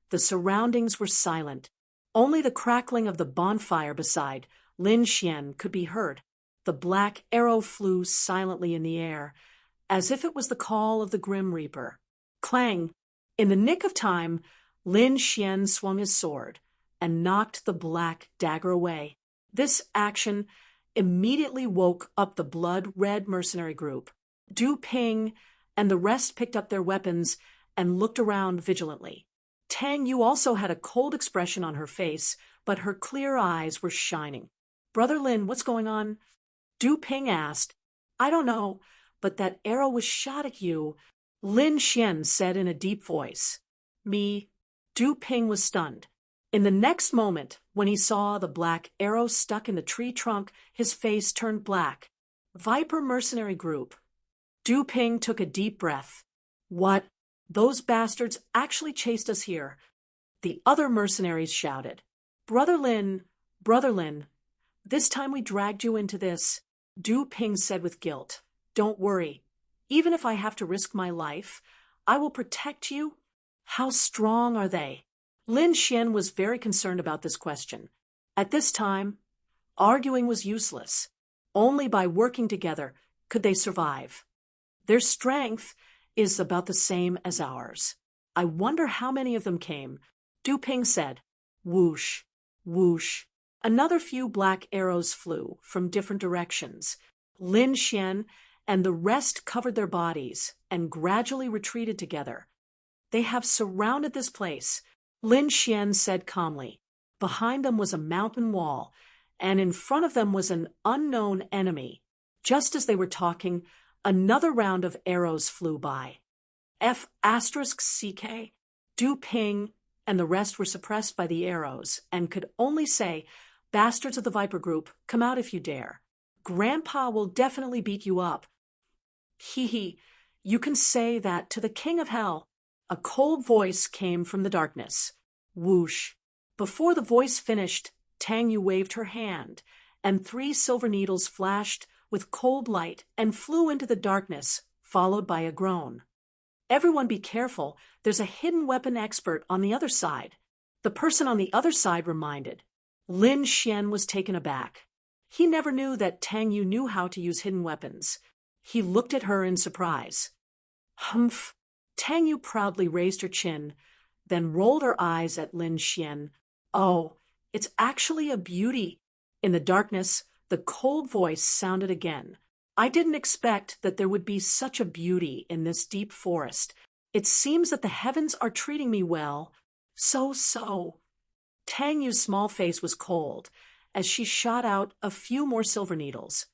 the surroundings were silent. Only the crackling of the bonfire beside Lin Xian could be heard. The black arrow flew silently in the air, as if it was the call of the Grim Reaper. Clang! In the nick of time, Lin Xian swung his sword and knocked the black dagger away. This action immediately woke up the blood-red mercenary group. Du Ping and the rest picked up their weapons and looked around vigilantly. Tang Yu also had a cold expression on her face, but her clear eyes were shining. "Brother Lin, what's going on?" Du Ping asked. "I don't know, but that arrow was shot at you," Lin Xian said in a deep voice. Du Ping was stunned. In the next moment, when he saw the black arrow stuck in the tree trunk, his face turned black. "Viper mercenary group." Du Ping took a deep breath. "What? Those bastards actually chased us here." The other mercenaries shouted. Brother Lin, this time we dragged you into this," Du Ping said with guilt. "Don't worry. Even if I have to risk my life, I will protect you." "How strong are they?" Lin Xian was very concerned about this question. At this time, arguing was useless. Only by working together could they survive. "Their strength is about the same as ours. I wonder how many of them came," Du Ping said. Whoosh, whoosh. Another few black arrows flew from different directions. Lin Xian and the rest covered their bodies and gradually retreated together. "They have surrounded this place," Lin Xian said calmly. Behind them was a mountain wall, and in front of them was an unknown enemy. Just as they were talking, another round of arrows flew by. F***CK, Du Ping and the rest were suppressed by the arrows and could only say, "Bastards of the Viper Group, come out if you dare. Grandpa will definitely beat you up." "Hee, you can say that to the King of Hell." A cold voice came from the darkness. Whoosh. Before the voice finished, Tang Yu waved her hand, and 3 silver needles flashed with cold light and flew into the darkness, followed by a groan. "Everyone be careful, there's a hidden weapon expert on the other side," the person on the other side reminded. Lin Xian was taken aback. He never knew that Tang Yu knew how to use hidden weapons. He looked at her in surprise. "Humph." Tang Yu proudly raised her chin, then rolled her eyes at Lin Xian. "Oh, it's actually a beauty." In the darkness, the cold voice sounded again. "I didn't expect that there would be such a beauty in this deep forest. It seems that the heavens are treating me well. So. Tang Yu's small face was cold as she shot out a few more silver needles.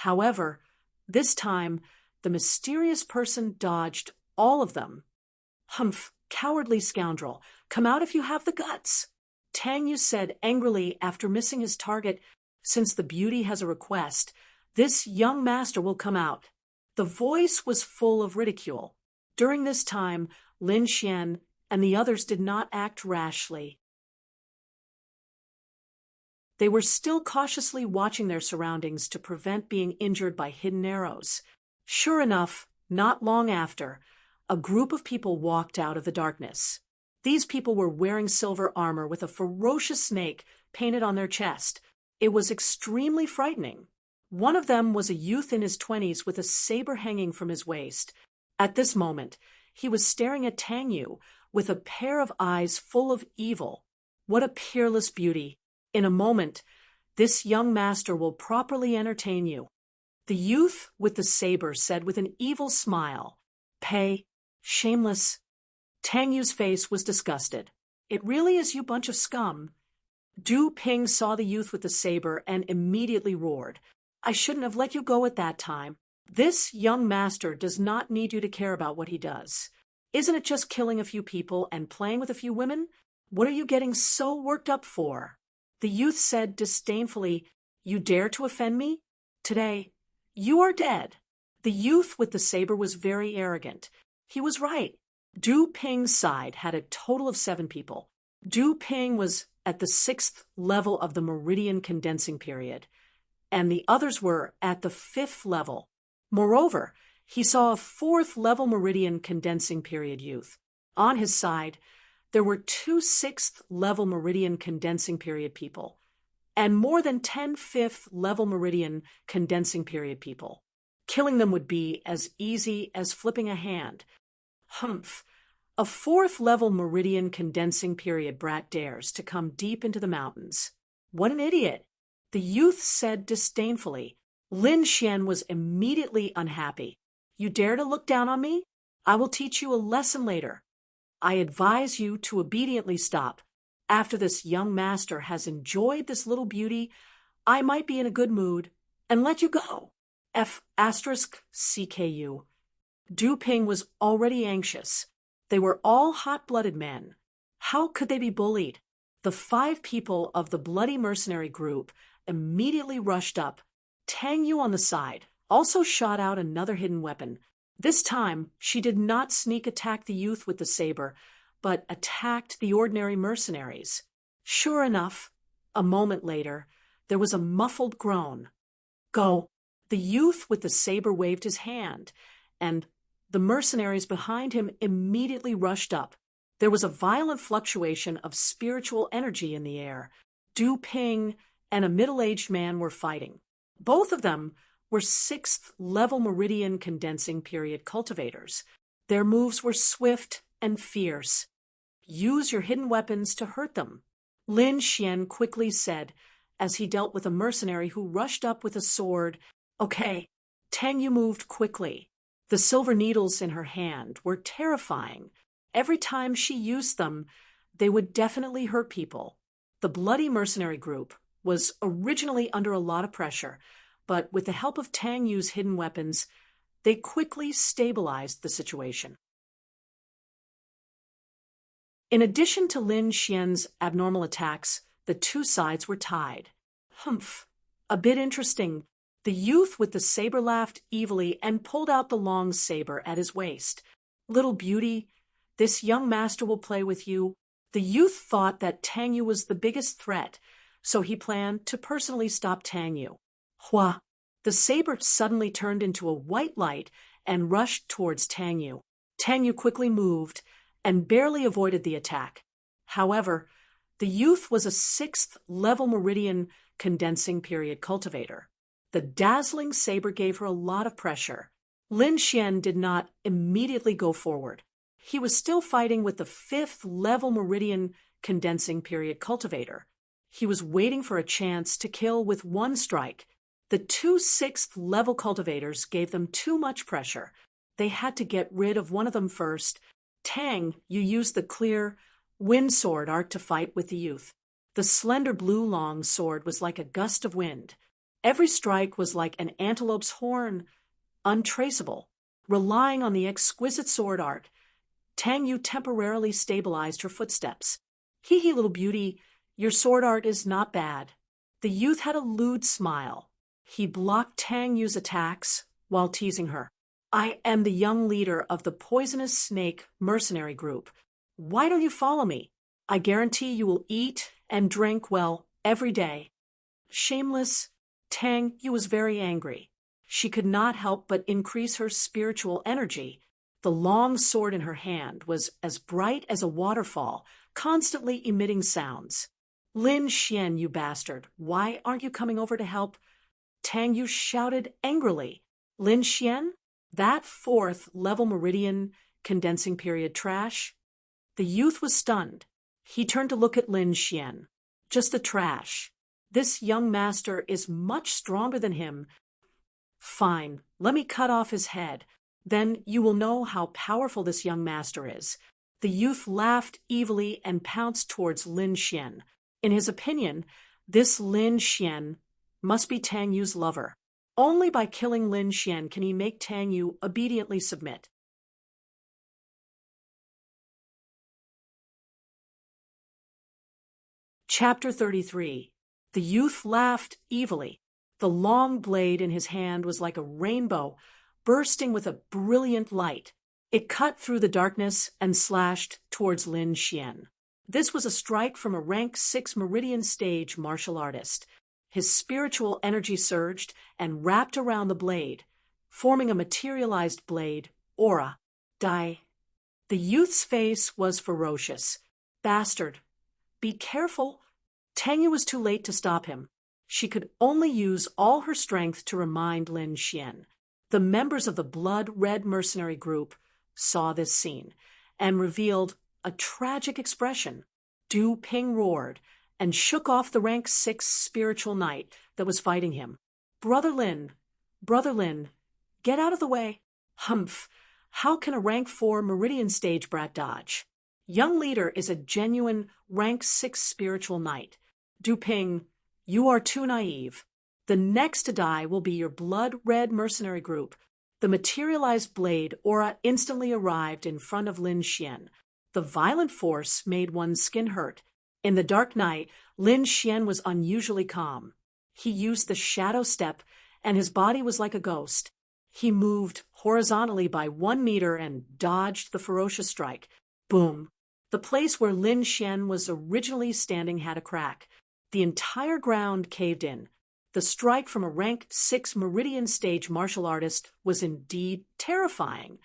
However, this time, the mysterious person dodged all of them. "Humph, cowardly scoundrel, come out if you have the guts," Tang Yu said angrily after missing his target. "Since the beauty has a request, this young master will come out." The voice was full of ridicule. During this time, Lin Xian and the others did not act rashly. They were still cautiously watching their surroundings to prevent being injured by hidden arrows. Sure enough, not long after, a group of people walked out of the darkness. These people were wearing silver armor with a ferocious snake painted on their chest. It was extremely frightening. One of them was a youth in his 20s with a saber hanging from his waist. At this moment, he was staring at Tang Yu with a pair of eyes full of evil. What a peerless beauty! In a moment, this young master will properly entertain you. The youth with the saber said with an evil smile, "Pay, shameless." Tang Yu's face was disgusted. "It really is you bunch of scum." Du Ping saw the youth with the saber and immediately roared, "I shouldn't have let you go at that time. This young master does not need you to care about what he does. Isn't it just killing a few people and playing with a few women? What are you getting so worked up for?" The youth said disdainfully, "You dare to offend me? Today, you are dead." The youth with the saber was very arrogant. He was right. Du Ping's side had a total of 7 people. Du Ping was at the 6th level of the meridian condensing period, and the others were at the 5th level. Moreover, he saw a 4th level meridian condensing period youth. On his side, there were 2 6th level meridian condensing period people, and more than 10 5th level meridian condensing period people. Killing them would be as easy as flipping a hand. Humph! A 4th level meridian condensing period brat dares to come deep into the mountains. What an idiot! The youth said disdainfully. Lin Xian was immediately unhappy. "You dare to look down on me? I will teach you a lesson later. I advise you to obediently stop. After this young master has enjoyed this little beauty, I might be in a good mood and let you go." F asterisk CKU. Du Ping was already anxious. They were all hot-blooded men. How could they be bullied? The 5 people of the bloody mercenary group immediately rushed up. Tang Yu on the side also shot out another hidden weapon. This time, she did not sneak attack the youth with the saber, but attacked the ordinary mercenaries. Sure enough, a moment later, there was a muffled groan. Go! The youth with the saber waved his hand, and the mercenaries behind him immediately rushed up. There was a violent fluctuation of spiritual energy in the air. Du Ping and a middle-aged man were fighting. Both of them were 6th-level meridian condensing period cultivators. Their moves were swift and fierce. Use your hidden weapons to hurt them, Lin Xian quickly said as he dealt with a mercenary who rushed up with a sword. Okay. Tang Yu moved quickly. The silver needles in her hand were terrifying. Every time she used them, they would definitely hurt people. The bloody mercenary group was originally under a lot of pressure, but with the help of Tang Yu's hidden weapons, they quickly stabilized the situation. In addition to Lin Xian's abnormal attacks, the 2 sides were tied. Humph, a bit interesting. The youth with the saber laughed evilly and pulled out the long saber at his waist. Little beauty, this young master will play with you. The youth thought that Tang Yu was the biggest threat, so he planned to personally stop Tang Yu. Hua! The saber suddenly turned into a white light and rushed towards Tang Yu. Tang Yu quickly moved and barely avoided the attack. However, the youth was a 6th-level meridian condensing period cultivator. The dazzling saber gave her a lot of pressure. Lin Xian did not immediately go forward. He was still fighting with the 5th-level meridian condensing period cultivator. He was waiting for a chance to kill with one strike. The 2 6th-level cultivators gave them too much pressure. They had to get rid of one of them first. Tang, you used the clear wind sword art to fight with the youth. The slender blue long sword was like a gust of wind. Every strike was like an antelope's horn, untraceable. Relying on the exquisite sword art, Tang Yu temporarily stabilized her footsteps. Hee hee, little beauty, your sword art is not bad. The youth had a lewd smile. He blocked Tang Yu's attacks while teasing her. I am the young leader of the poisonous snake mercenary group. Why don't you follow me? I guarantee you will eat and drink well every day. Shameless, Tang Yu was very angry. She could not help but increase her spiritual energy. The long sword in her hand was as bright as a waterfall, constantly emitting sounds. Lin Xian, you bastard, why aren't you coming over to help? Tang Yu shouted angrily. Lin Xian? That 4th-level meridian condensing period trash? The youth was stunned. He turned to look at Lin Xian. Just the trash. This young master is much stronger than him. Fine, let me cut off his head. Then you will know how powerful this young master is. The youth laughed evilly and pounced towards Lin Xian. In his opinion, this Lin Xian must be Tang Yu's lover. Only by killing Lin Xian can he make Tang Yu obediently submit. Chapter 33. The youth laughed evilly. The long blade in his hand was like a rainbow, bursting with a brilliant light. It cut through the darkness and slashed towards Lin Xian. This was a strike from a rank 6 meridian stage martial artist. His spiritual energy surged and wrapped around the blade, forming a materialized blade, aura. Die. The youth's face was ferocious. Bastard. Be careful. Tang Yu was too late to stop him. She could only use all her strength to remind Lin Xian. The members of the blood-red mercenary group saw this scene and revealed a tragic expression. Du Ping roared and shook off the rank 6 spiritual knight that was fighting him. Brother Lin, get out of the way. Humph, how can a rank 4 meridian stage brat dodge? Young leader is a genuine rank 6 spiritual knight. Du Ping, you are too naive. The next to die will be your blood-red mercenary group. The materialized blade aura instantly arrived in front of Lin Xian. The violent force made one's skin hurt. In the dark night, Lin Xian was unusually calm. He used the shadow step, and his body was like a ghost. He moved horizontally by 1 meter and dodged the ferocious strike. Boom! The place where Lin Xian was originally standing had a crack. The entire ground caved in. The strike from a rank 6 Meridian stage martial artist was indeed terrifying.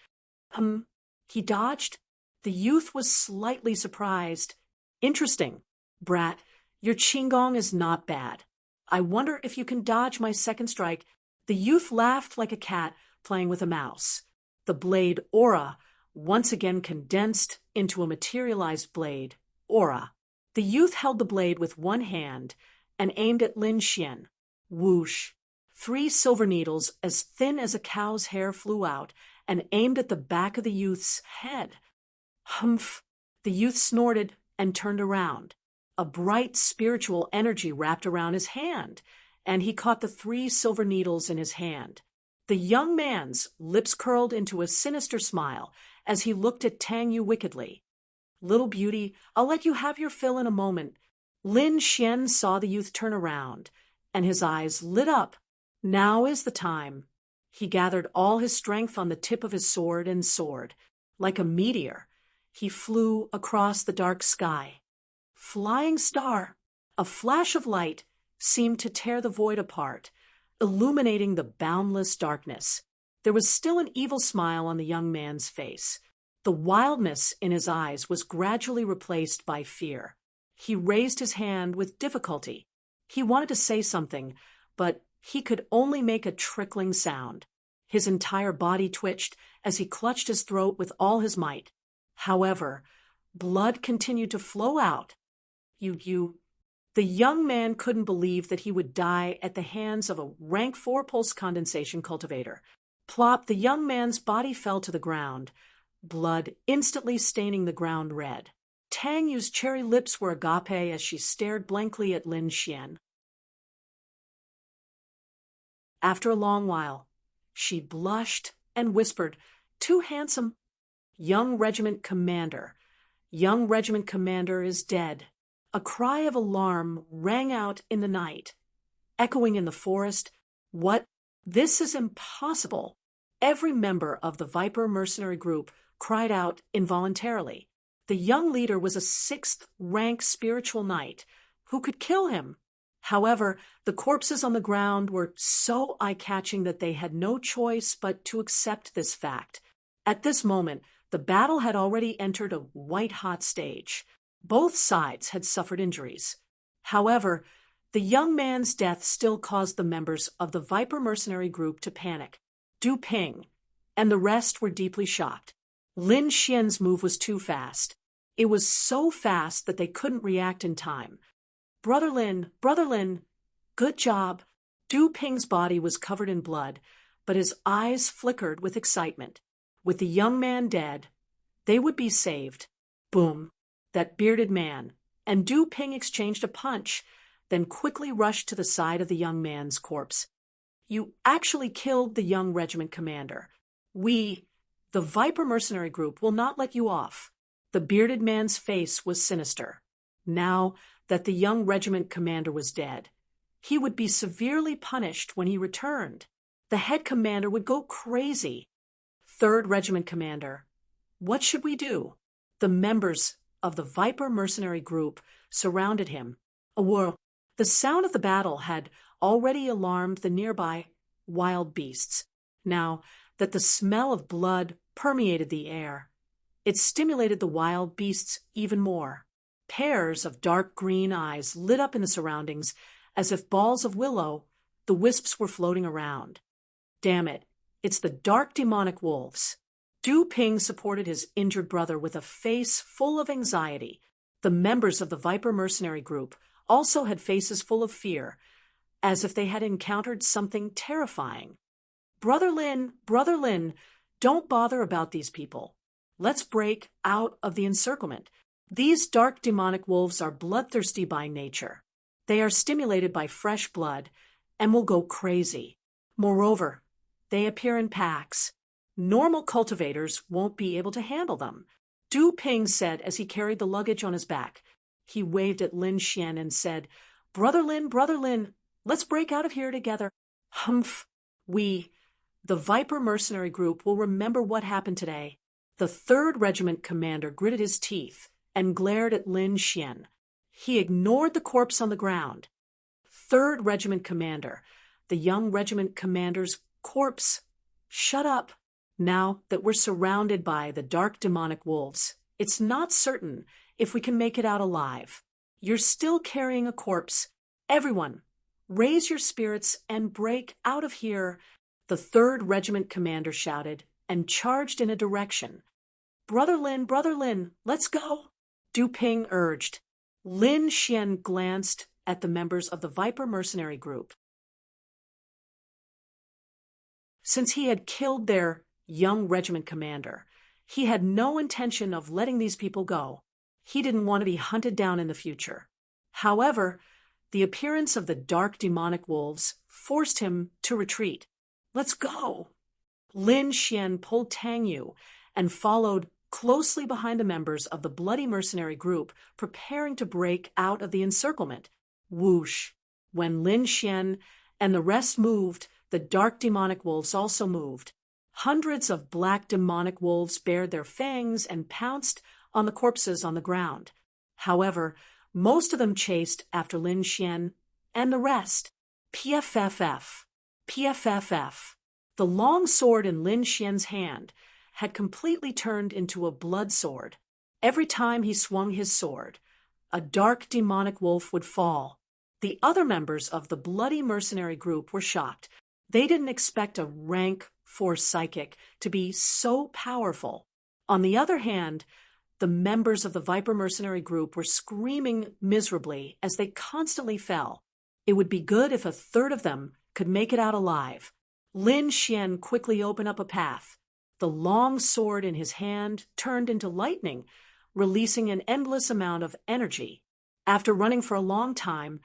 He dodged? The youth was slightly surprised. Interesting, brat. Your Qinggong is not bad. I wonder if you can dodge my second strike. The youth laughed like a cat playing with a mouse. The blade aura once again condensed into a materialized blade aura. The youth held the blade with one hand and aimed at Lin Xian. Whoosh! 3 silver needles as thin as a cow's hair flew out and aimed at the back of the youth's head. Humph! The youth snorted and turned around. A bright spiritual energy wrapped around his hand, and he caught the 3 silver needles in his hand. The young man's lips curled into a sinister smile as he looked at Tang Yu wickedly. Little beauty, I'll let you have your fill in a moment. Lin Xian saw the youth turn around, and his eyes lit up. Now is the time. He gathered all his strength on the tip of his sword and soared. Like a meteor, he flew across the dark sky. Flying star! A flash of light seemed to tear the void apart, illuminating the boundless darkness. There was still an evil smile on the young man's face. The wildness in his eyes was gradually replaced by fear. He raised his hand with difficulty. He wanted to say something, but he could only make a trickling sound. His entire body twitched as he clutched his throat with all his might. However, blood continued to flow out. The young man couldn't believe that he would die at the hands of a rank 4 pulse condensation cultivator. Plop! The young man's body fell to the ground, blood instantly staining the ground red. Tang Yu's cherry lips were agape as she stared blankly at Lin Xian. After a long while, she blushed and whispered, "Too handsome. Young regiment commander. Young regiment commander is dead." A cry of alarm rang out in the night, echoing in the forest. What? This is impossible. Every member of the Viper mercenary group cried out involuntarily. The young leader was a 6th rank spiritual knight. Who could kill him? However, the corpses on the ground were so eye-catching that they had no choice but to accept this fact. At this moment, the battle had already entered a white-hot stage. Both sides had suffered injuries. However, the young man's death still caused the members of the Viper mercenary group to panic. Du Ping and the rest were deeply shocked. Lin Xian's move was too fast. It was so fast that they couldn't react in time. Brother Lin, good job." Du Ping's body was covered in blood, but his eyes flickered with excitement. With the young man dead, they would be saved. Boom! That bearded man, and Du Ping exchanged a punch, then quickly rushed to the side of the young man's corpse. "You actually killed the young regiment commander. We, the Viper mercenary group, will not let you off." The bearded man's face was sinister. Now that the young regiment commander was dead, he would be severely punished when he returned. The head commander would go crazy. "3rd Regiment Commander, what should we do?" The members of the Viper mercenary group surrounded him. A whirl. The sound of the battle had already alarmed the nearby wild beasts. Now that the smell of blood permeated the air, it stimulated the wild beasts even more. Pairs of dark green eyes lit up in the surroundings as if balls of willow. The wisps were floating around. "Damn it, it's the dark demonic wolves." Du Ping supported his injured brother with a face full of anxiety. The members of the Viper mercenary group also had faces full of fear, as if they had encountered something terrifying. Brother Lin, don't bother about these people. Let's break out of the encirclement. These dark demonic wolves are bloodthirsty by nature. They are stimulated by fresh blood, and will go crazy. Moreover, they appear in packs. Normal cultivators won't be able to handle them. Du Ping said as he carried the luggage on his back. He waved at Lin Xian and said, Brother Lin, let's break out of here together. Humph, the Viper mercenary group, will remember what happened today. The 3rd Regiment commander gritted his teeth and glared at Lin Xian. He ignored the corpse on the ground. 3rd Regiment commander, the young regiment commander's corpse. Shut up. Now that we're surrounded by the dark demonic wolves, it's not certain if we can make it out alive. You're still carrying a corpse. Everyone, raise your spirits and break out of here, the 3rd Regiment commander shouted and charged in a direction. Brother Lin, let's go, Du Ping urged. Lin Xian glanced at the members of the Viper mercenary group. Since he had killed their young regiment commander, he had no intention of letting these people go. He didn't want to be hunted down in the future. However, the appearance of the dark demonic wolves forced him to retreat. Let's go. Lin Xian pulled Tang Yu and followed closely behind the members of the bloody mercenary group, preparing to break out of the encirclement. Whoosh! When Lin Xian and the rest moved, the dark demonic wolves also moved. Hundreds of black demonic wolves bared their fangs and pounced on the corpses on the ground. However, most of them chased after Lin Xian and the rest. PFFF. PFFF. The long sword in Lin Xian's hand had completely turned into a blood sword. Every time he swung his sword, a dark demonic wolf would fall. The other members of the bloody mercenary group were shocked. They didn't expect a rank 4 psychic to be so powerful. On the other hand, the members of the Viper mercenary group were screaming miserably as they constantly fell. It would be good if a 3rd of them could make it out alive. Lin Xian quickly opened up a path. The long sword in his hand turned into lightning, releasing an endless amount of energy. After running for a long time,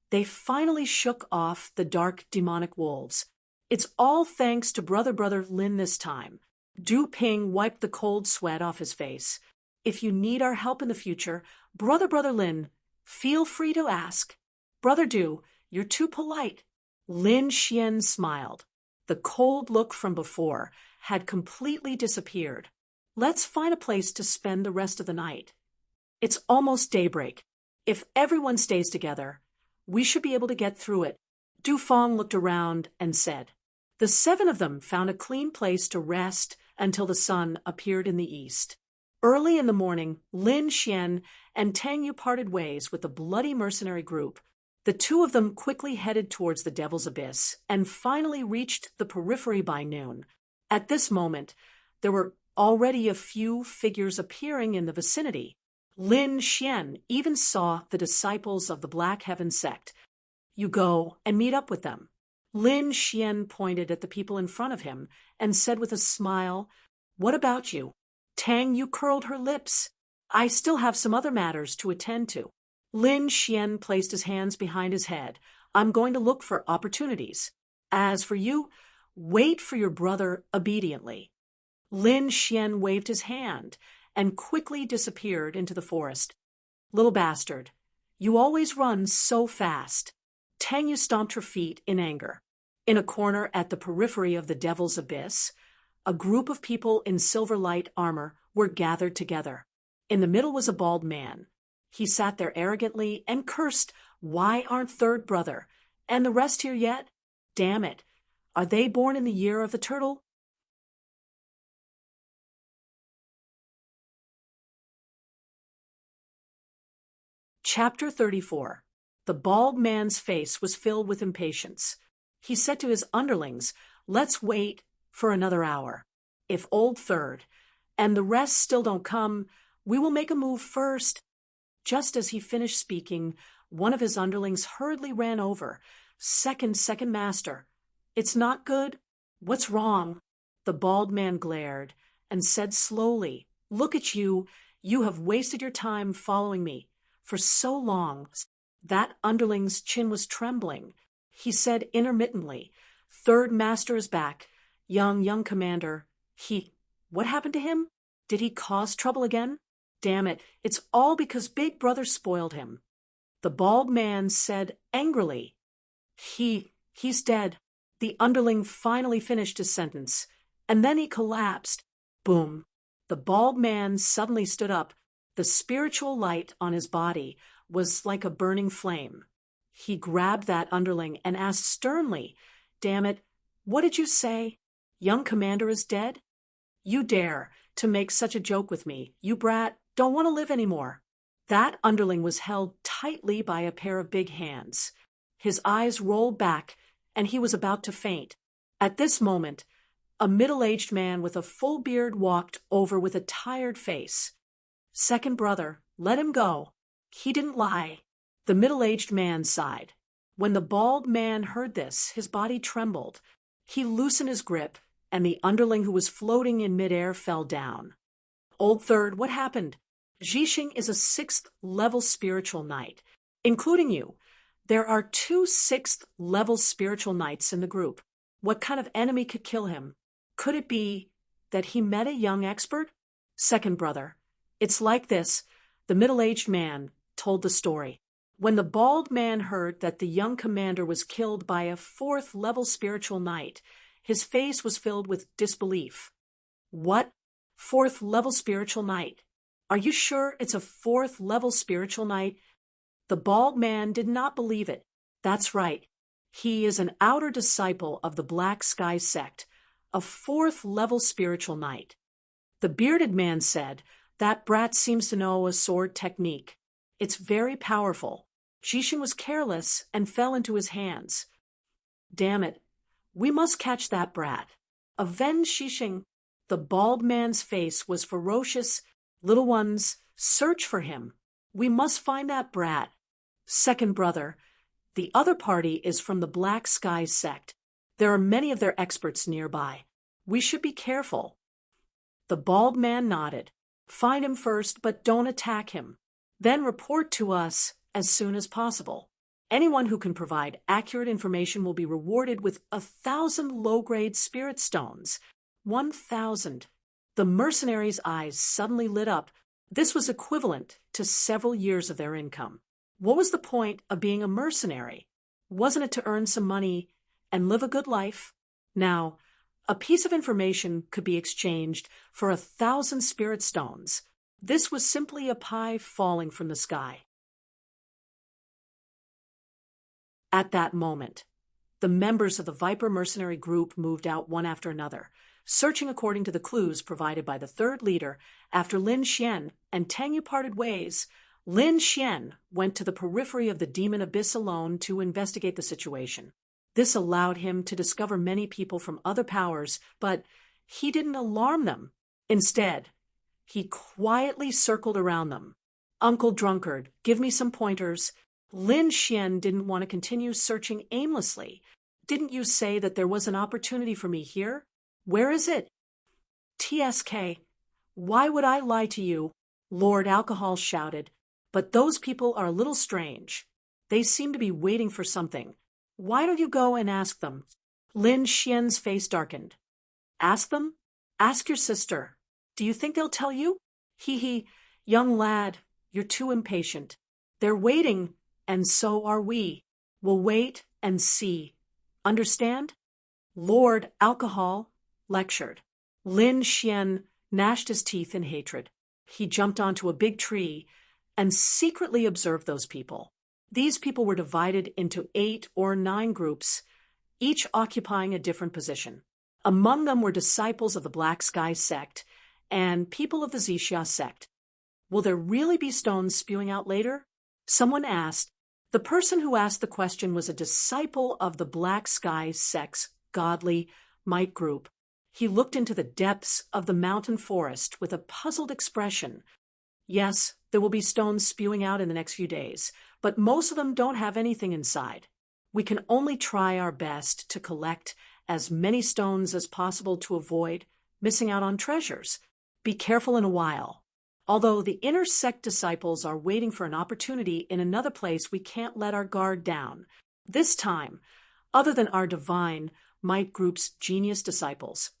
they finally shook off the dark demonic wolves. It's all thanks to Brother Lin this time. Du Ping wiped the cold sweat off his face. If you need our help in the future, Brother Lin, feel free to ask. Brother Du, you're too polite. Lin Xian smiled. The cold look from before had completely disappeared. Let's find a place to spend the rest of the night. It's almost daybreak. If everyone stays together, we should be able to get through it. Du Feng looked around and said. The 7 of them found a clean place to rest until the sun appeared in the east. Early in the morning, Lin Xian and Tang Yu parted ways with the bloody mercenary group. The 2 of them quickly headed towards the Devil's Abyss and finally reached the periphery by noon. At this moment, there were already a few figures appearing in the vicinity. Lin Xian even saw the disciples of the Black Heaven sect. You go and meet up with them. Lin Xian pointed at the people in front of him and said with a smile, What about you? Tang Yu curled her lips. I still have some other matters to attend to. Lin Xian placed his hands behind his head. I'm going to look for opportunities. As for you, wait for your brother obediently. Lin Xian waved his hand and quickly disappeared into the forest. Little bastard, you always run so fast. Tang Yu stomped her feet in anger. In a corner at the periphery of the Devil's Abyss, a group of people in silver light armor were gathered together. In the middle was a bald man. He sat there arrogantly and cursed, Why aren't 3rd brother? And the rest here yet? Damn it. Are they born in the year of the turtle? Chapter 34. The bald man's face was filled with impatience. He said to his underlings, Let's wait for another hour. If old 3rd and the rest still don't come, we will make a move first. Just as he finished speaking, one of his underlings hurriedly ran over. Second master. It's not good? What's wrong? The bald man glared and said slowly, Look at you. You have wasted your time following me for so long. That underling's chin was trembling. He said intermittently, "Third master is back. Young commander. What happened to him? Did he cause trouble again? Damn it, it's all because Big Brother spoiled him." The bald man said angrily, He's dead." The underling finally finished his sentence, and then he collapsed. Boom. The bald man suddenly stood up. The spiritual light on his body was like a burning flame. He grabbed that underling and asked sternly, "Damn it, what did you say? Young commander is dead? You dare to make such a joke with me, you brat, don't want to live anymore." That underling was held tightly by a pair of big hands. His eyes rolled back, and he was about to faint. At this moment, a middle-aged man with a full beard walked over with a tired face. "Second brother, let him go. He didn't lie." The middle-aged man sighed. When the bald man heard this, his body trembled. He loosened his grip, and the underling who was floating in midair fell down. "Old third, what happened? Jixing is a 6th-level spiritual knight, including you. There are 2 6th-level spiritual knights in the group. What kind of enemy could kill him? Could it be that he met a young expert?" "Second brother, it's like this," the middle-aged man told the story. When the bald man heard that the young commander was killed by a 4th-level spiritual knight, his face was filled with disbelief. "What? 4th-level spiritual knight? Are you sure it's a 4th-level spiritual knight?" The bald man did not believe it. "That's right. He is an outer disciple of the Black Sky sect, a 4th-level spiritual knight." The bearded man said, "That brat seems to know a sword technique. It's very powerful. Jixing was careless and fell into his hands. Damn it. We must catch that brat. Avenge Jixing." The bald man's face was ferocious. "Little ones, search for him. We must find that brat." "Second brother, the other party is from the Black Sky sect. There are many of their experts nearby. We should be careful." The bald man nodded. "Find him first, but don't attack him. Then report to us as soon as possible. Anyone who can provide accurate information will be rewarded with 1,000 low-grade spirit stones." 1,000. The mercenaries' eyes suddenly lit up. This was equivalent to several years of their income. What was the point of being a mercenary? Wasn't it to earn some money and live a good life? Now, a piece of information could be exchanged for 1,000 spirit stones. This was simply a pie falling from the sky. At that moment, the members of the Viper mercenary group moved out one after another, searching according to the clues provided by the third leader. After Lin Xian and Tang Yu parted ways, Lin Xian went to the periphery of the demon abyss alone to investigate the situation. This allowed him to discover many people from other powers, but he didn't alarm them. Instead, he quietly circled around them. "Uncle Drunkard, give me some pointers." Lin Xian didn't want to continue searching aimlessly. "Didn't you say that there was an opportunity for me here? Where is it?" "TSK, why would I lie to you?" Lord Alcohol shouted. "But those people are a little strange. They seem to be waiting for something. Why don't you go and ask them?" Lin Xian's face darkened. "Ask them? Ask your sister. Do you think they'll tell you?" Young lad, you're too impatient. They're waiting, and so are we. We'll wait and see. Understand?" Lord Alcohol lectured. Lin Xian gnashed his teeth in hatred. He jumped onto a big tree and secretly observed those people. These people were divided into 8 or 9 groups, each occupying a different position. Among them were disciples of the Black Sky sect and people of the Xixia sect. "Will there really be stones spewing out later?" someone asked. The person who asked the question was a disciple of the Black Sky sect's godly might group. He looked into the depths of the mountain forest with a puzzled expression. "Yes, there will be stones spewing out in the next few days, but most of them don't have anything inside. We can only try our best to collect as many stones as possible to avoid missing out on treasures. Be careful in a while. Although the inner sect disciples are waiting for an opportunity in another place, we can't let our guard down. This time, other than our divine might group's genius disciples.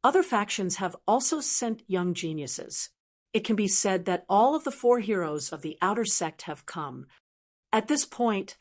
Other factions have also sent young geniuses. It can be said that all of the 4 heroes of the outer sect have come. At this point,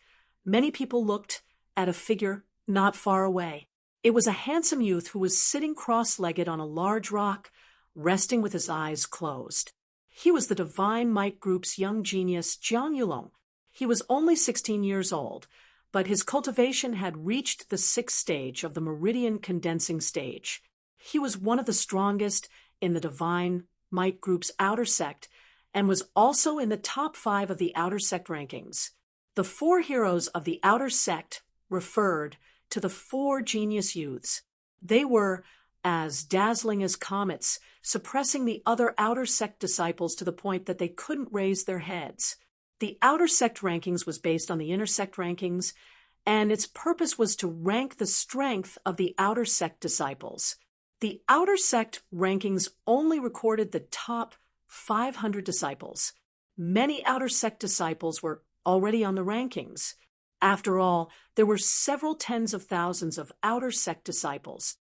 many people looked at a figure not far away. It was a handsome youth who was sitting cross-legged on a large rock, resting with his eyes closed. He was the divine might group's young genius, Jiang Yulong. He was only 16 years old, but his cultivation had reached the 6th stage of the meridian condensing stage. He was one of the strongest in the divine might group's outer sect and was also in the top 5 of the outer sect rankings. The 4 heroes of the outer sect referred to the 4 genius youths. They were as dazzling as comets, suppressing the other outer sect disciples to the point that they couldn't raise their heads. The outer sect rankings was based on the inner sect rankings, and its purpose was to rank the strength of the outer sect disciples. The outer sect rankings only recorded the top 500 disciples. Many outer sect disciples were already on the rankings. After all, there were several tens of thousands of outer sect disciples.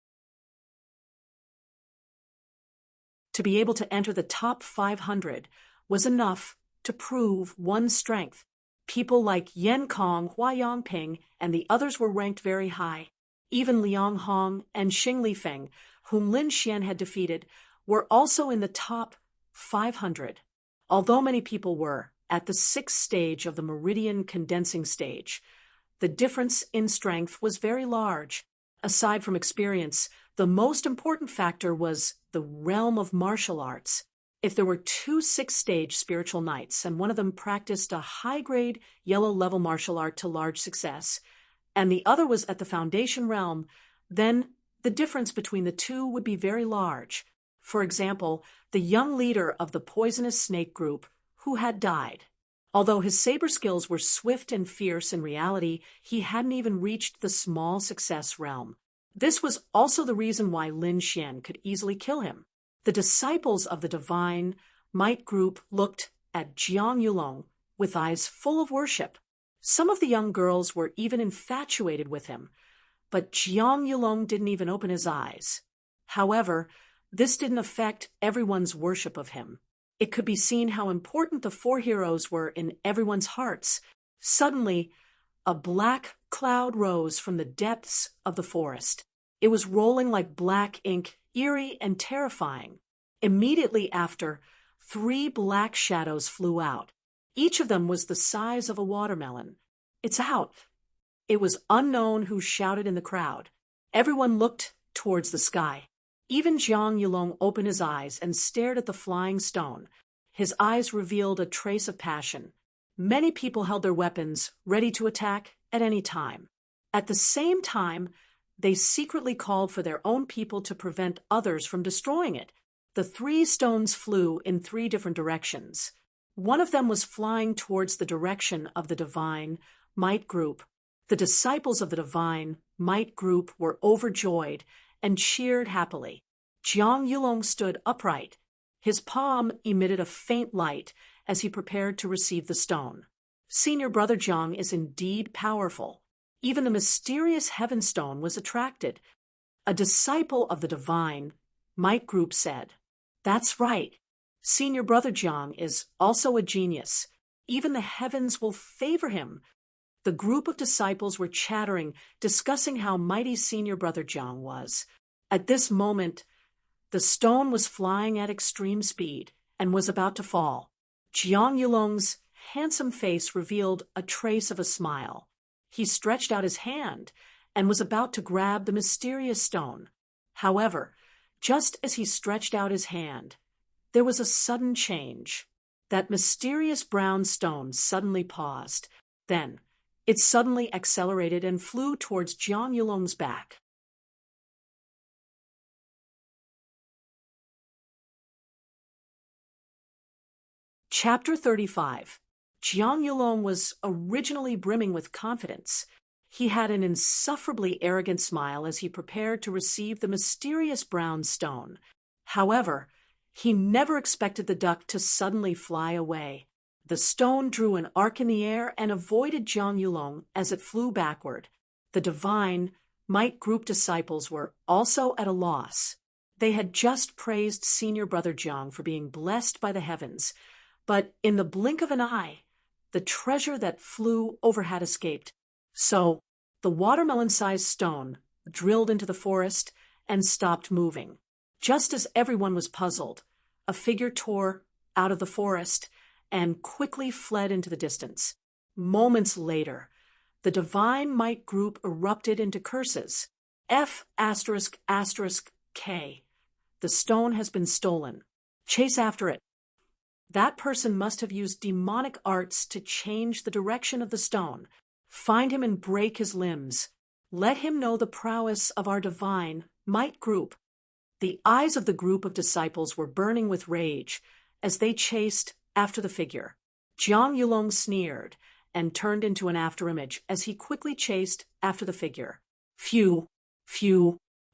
To be able to enter the top 500 was enough to prove one's strength. People like Yan Kong, Hua Yongping, and the others were ranked very high. Even Liang Hong and Xing Lifeng, whom Lin Xian had defeated, were also in the top 500. Although many people were at the 6th stage of the meridian condensing stage, the difference in strength was very large. Aside from experience, the most important factor was the realm of martial arts. If there were 2 6th-stage spiritual knights and one of them practiced a high-grade yellow-level martial art to large success, and the other was at the foundation realm, then the difference between the two would be very large. For example, the young leader of the poisonous snake group who had died. Although his saber skills were swift and fierce, in reality, he hadn't even reached the small success realm. This was also the reason why Lin Xian could easily kill him. The disciples of the divine might group looked at Jiang Yulong with eyes full of worship. Some of the young girls were even infatuated with him, but Jiang Yulong didn't even open his eyes. However, this didn't affect everyone's worship of him. It could be seen how important the 4 heroes were in everyone's hearts. Suddenly, a black cloud rose from the depths of the forest. It was rolling like black ink, eerie and terrifying. Immediately after, 3 black shadows flew out. Each of them was the size of a watermelon. "It's out." It was unknown who shouted in the crowd. Everyone looked towards the sky. Even Jiang Yulong opened his eyes and stared at the flying stone. His eyes revealed a trace of passion. Many people held their weapons, ready to attack at any time. At the same time, they secretly called for their own people to prevent others from destroying it. The 3 stones flew in 3 different directions. One of them was flying towards the direction of the divine might group. The disciples of the divine might group were overjoyed and cheered happily. Jiang Yulong stood upright. His palm emitted a faint light as he prepared to receive the stone. Senior Brother Jiang is indeed powerful. Even the mysterious heaven stone was attracted. A disciple of the divine might group said, "That's right. Senior Brother Jiang is also a genius. Even the heavens will favor him." The group of disciples were chattering, discussing how mighty Senior Brother Jiang was. At this moment, the stone was flying at extreme speed and was about to fall. Jiang Yulong's handsome face revealed a trace of a smile. He stretched out his hand and was about to grab the mysterious stone. However, just as he stretched out his hand, there was a sudden change. That mysterious brown stone suddenly paused. Then, it suddenly accelerated and flew towards Jiang Yulong's back. Chapter 35. Jiang Yulong was originally brimming with confidence. He had an insufferably arrogant smile as he prepared to receive the mysterious brown stone. However, he never expected the duck to suddenly fly away. The stone drew an arc in the air and avoided Jiang Yulong as it flew backward. The The divine Might Group disciples were also at a loss. They had just praised senior brother Jiang for being blessed by the heavens, but in the blink of an eye, the treasure that flew over had escaped. So, the watermelon-sized stone drilled into the forest and stopped moving. Just as everyone was puzzled, a figure tore out of the forest and quickly fled into the distance. Moments later, the divine Might Group erupted into curses. F***K. The stone has been stolen. Chase after it. That person must have used demonic arts to change the direction of the stone. Find him and break his limbs. Let him know the prowess of our divine Might Group. The eyes of the group of disciples were burning with rage as they chased after the figure. Jiang Yulong sneered and turned into an afterimage as he quickly chased after the figure. Phew.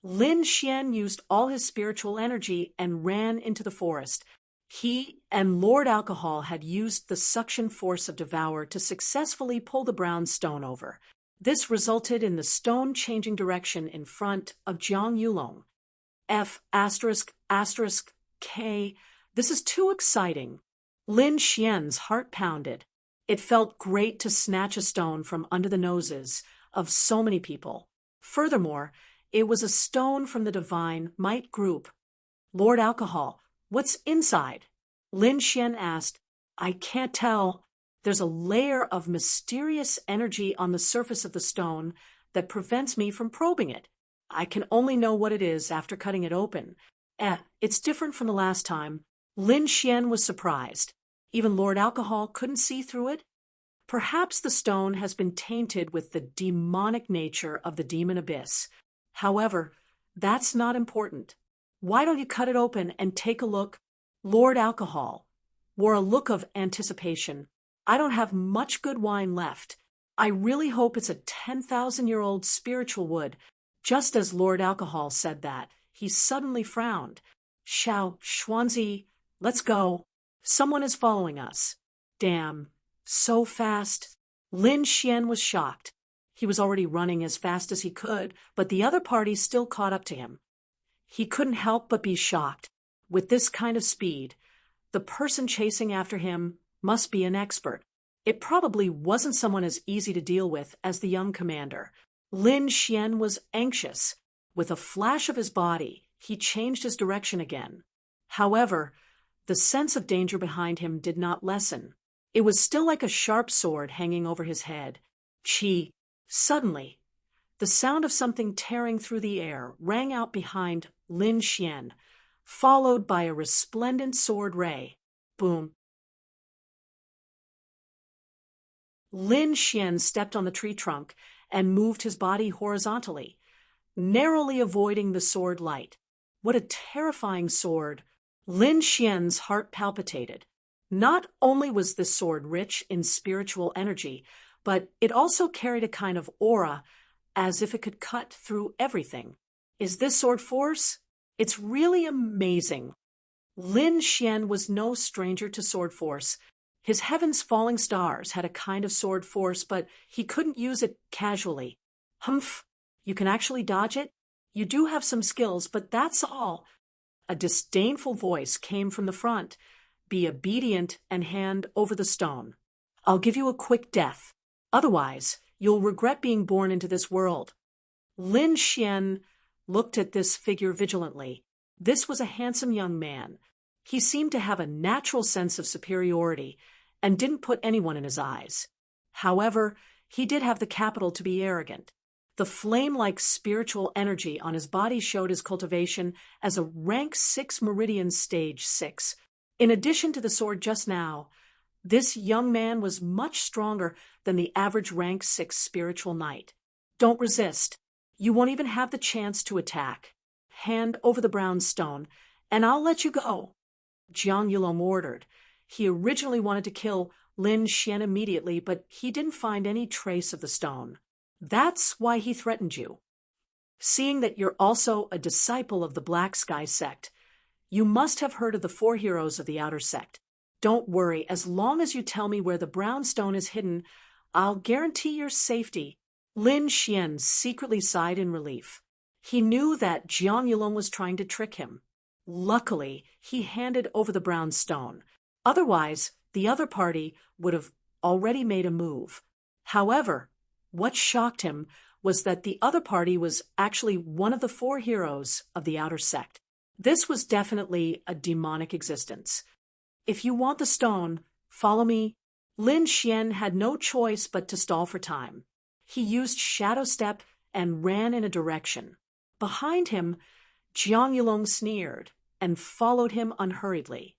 Lin Xian used all his spiritual energy and ran into the forest. He and Lord Alcohol had used the suction force of Devour to successfully pull the brown stone over. This resulted in the stone changing direction in front of Jiang Yulong. F***K. This is too exciting. Lin Xian's heart pounded. It felt great to snatch a stone from under the noses of so many people. Furthermore, it was a stone from the divine Might Group. Lord Alcohol, what's inside? Lin Xian asked. I can't tell. There's a layer of mysterious energy on the surface of the stone that prevents me from probing it. I can only know what it is after cutting it open. It's different from the last time. Lin Xian was surprised. Even Lord Alcohol couldn't see through it. Perhaps the stone has been tainted with the demonic nature of the demon abyss. However, that's not important. Why don't you cut it open and take a look? Lord Alcohol wore a look of anticipation. I don't have much good wine left. I really hope it's a 10,000-year-old spiritual wood. Just as Lord Alcohol said that, he suddenly frowned. Xuanzi, let's go. Someone is following us. Damn, so fast. Lin Xian was shocked. He was already running as fast as he could, but the other party still caught up to him. He couldn't help but be shocked. With this kind of speed, the person chasing after him must be an expert. It probably wasn't someone as easy to deal with as the young commander. Lin Xian was anxious. With a flash of his body, he changed his direction again. However, the sense of danger behind him did not lessen. It was still like a sharp sword hanging over his head. Chi. Suddenly, the sound of something tearing through the air rang out behind Lin Xian, followed by a resplendent sword ray. Boom. Lin Xian stepped on the tree trunk and moved his body horizontally, narrowly avoiding the sword light. What a terrifying sword! Lin Xian's heart palpitated. Not only was this sword rich in spiritual energy, but it also carried a kind of aura, as if it could cut through everything. Is this sword force? It's really amazing. Lin Xian was no stranger to sword force. His heaven's falling stars had a kind of sword force, but he couldn't use it casually. Humph, you can actually dodge it? You do have some skills, but that's all. A disdainful voice came from the front. Be obedient and hand over the stone. I'll give you a quick death. Otherwise, you'll regret being born into this world. Lin Xian looked at this figure vigilantly. This was a handsome young man. He seemed to have a natural sense of superiority and didn't put anyone in his eyes. However, he did have the capital to be arrogant. The flame-like spiritual energy on his body showed his cultivation as a rank 6 meridian stage 6. In addition to the sword just now, this young man was much stronger than the average rank 6 spiritual knight. Don't resist. You won't even have the chance to attack. Hand over the brown stone, and I'll let you go. Jiang Yulong ordered. He originally wanted to kill Lin Xian immediately, but he didn't find any trace of the stone. That's why he threatened you. Seeing that you're also a disciple of the Black Sky sect, you must have heard of the 4 heroes of the outer sect. Don't worry, as long as you tell me where the brown stone is hidden, I'll guarantee your safety. Lin Xian secretly sighed in relief. He knew that Jiang Yulong was trying to trick him. Luckily, he handed over the brown stone. Otherwise, the other party would have already made a move. However, what shocked him was that the other party was actually one of the 4 heroes of the outer sect. This was definitely a demonic existence. If you want the stone, follow me. Lin Xian had no choice but to stall for time. He used Shadow Step and ran in a direction. Behind him, Jiang Yulong sneered and followed him unhurriedly.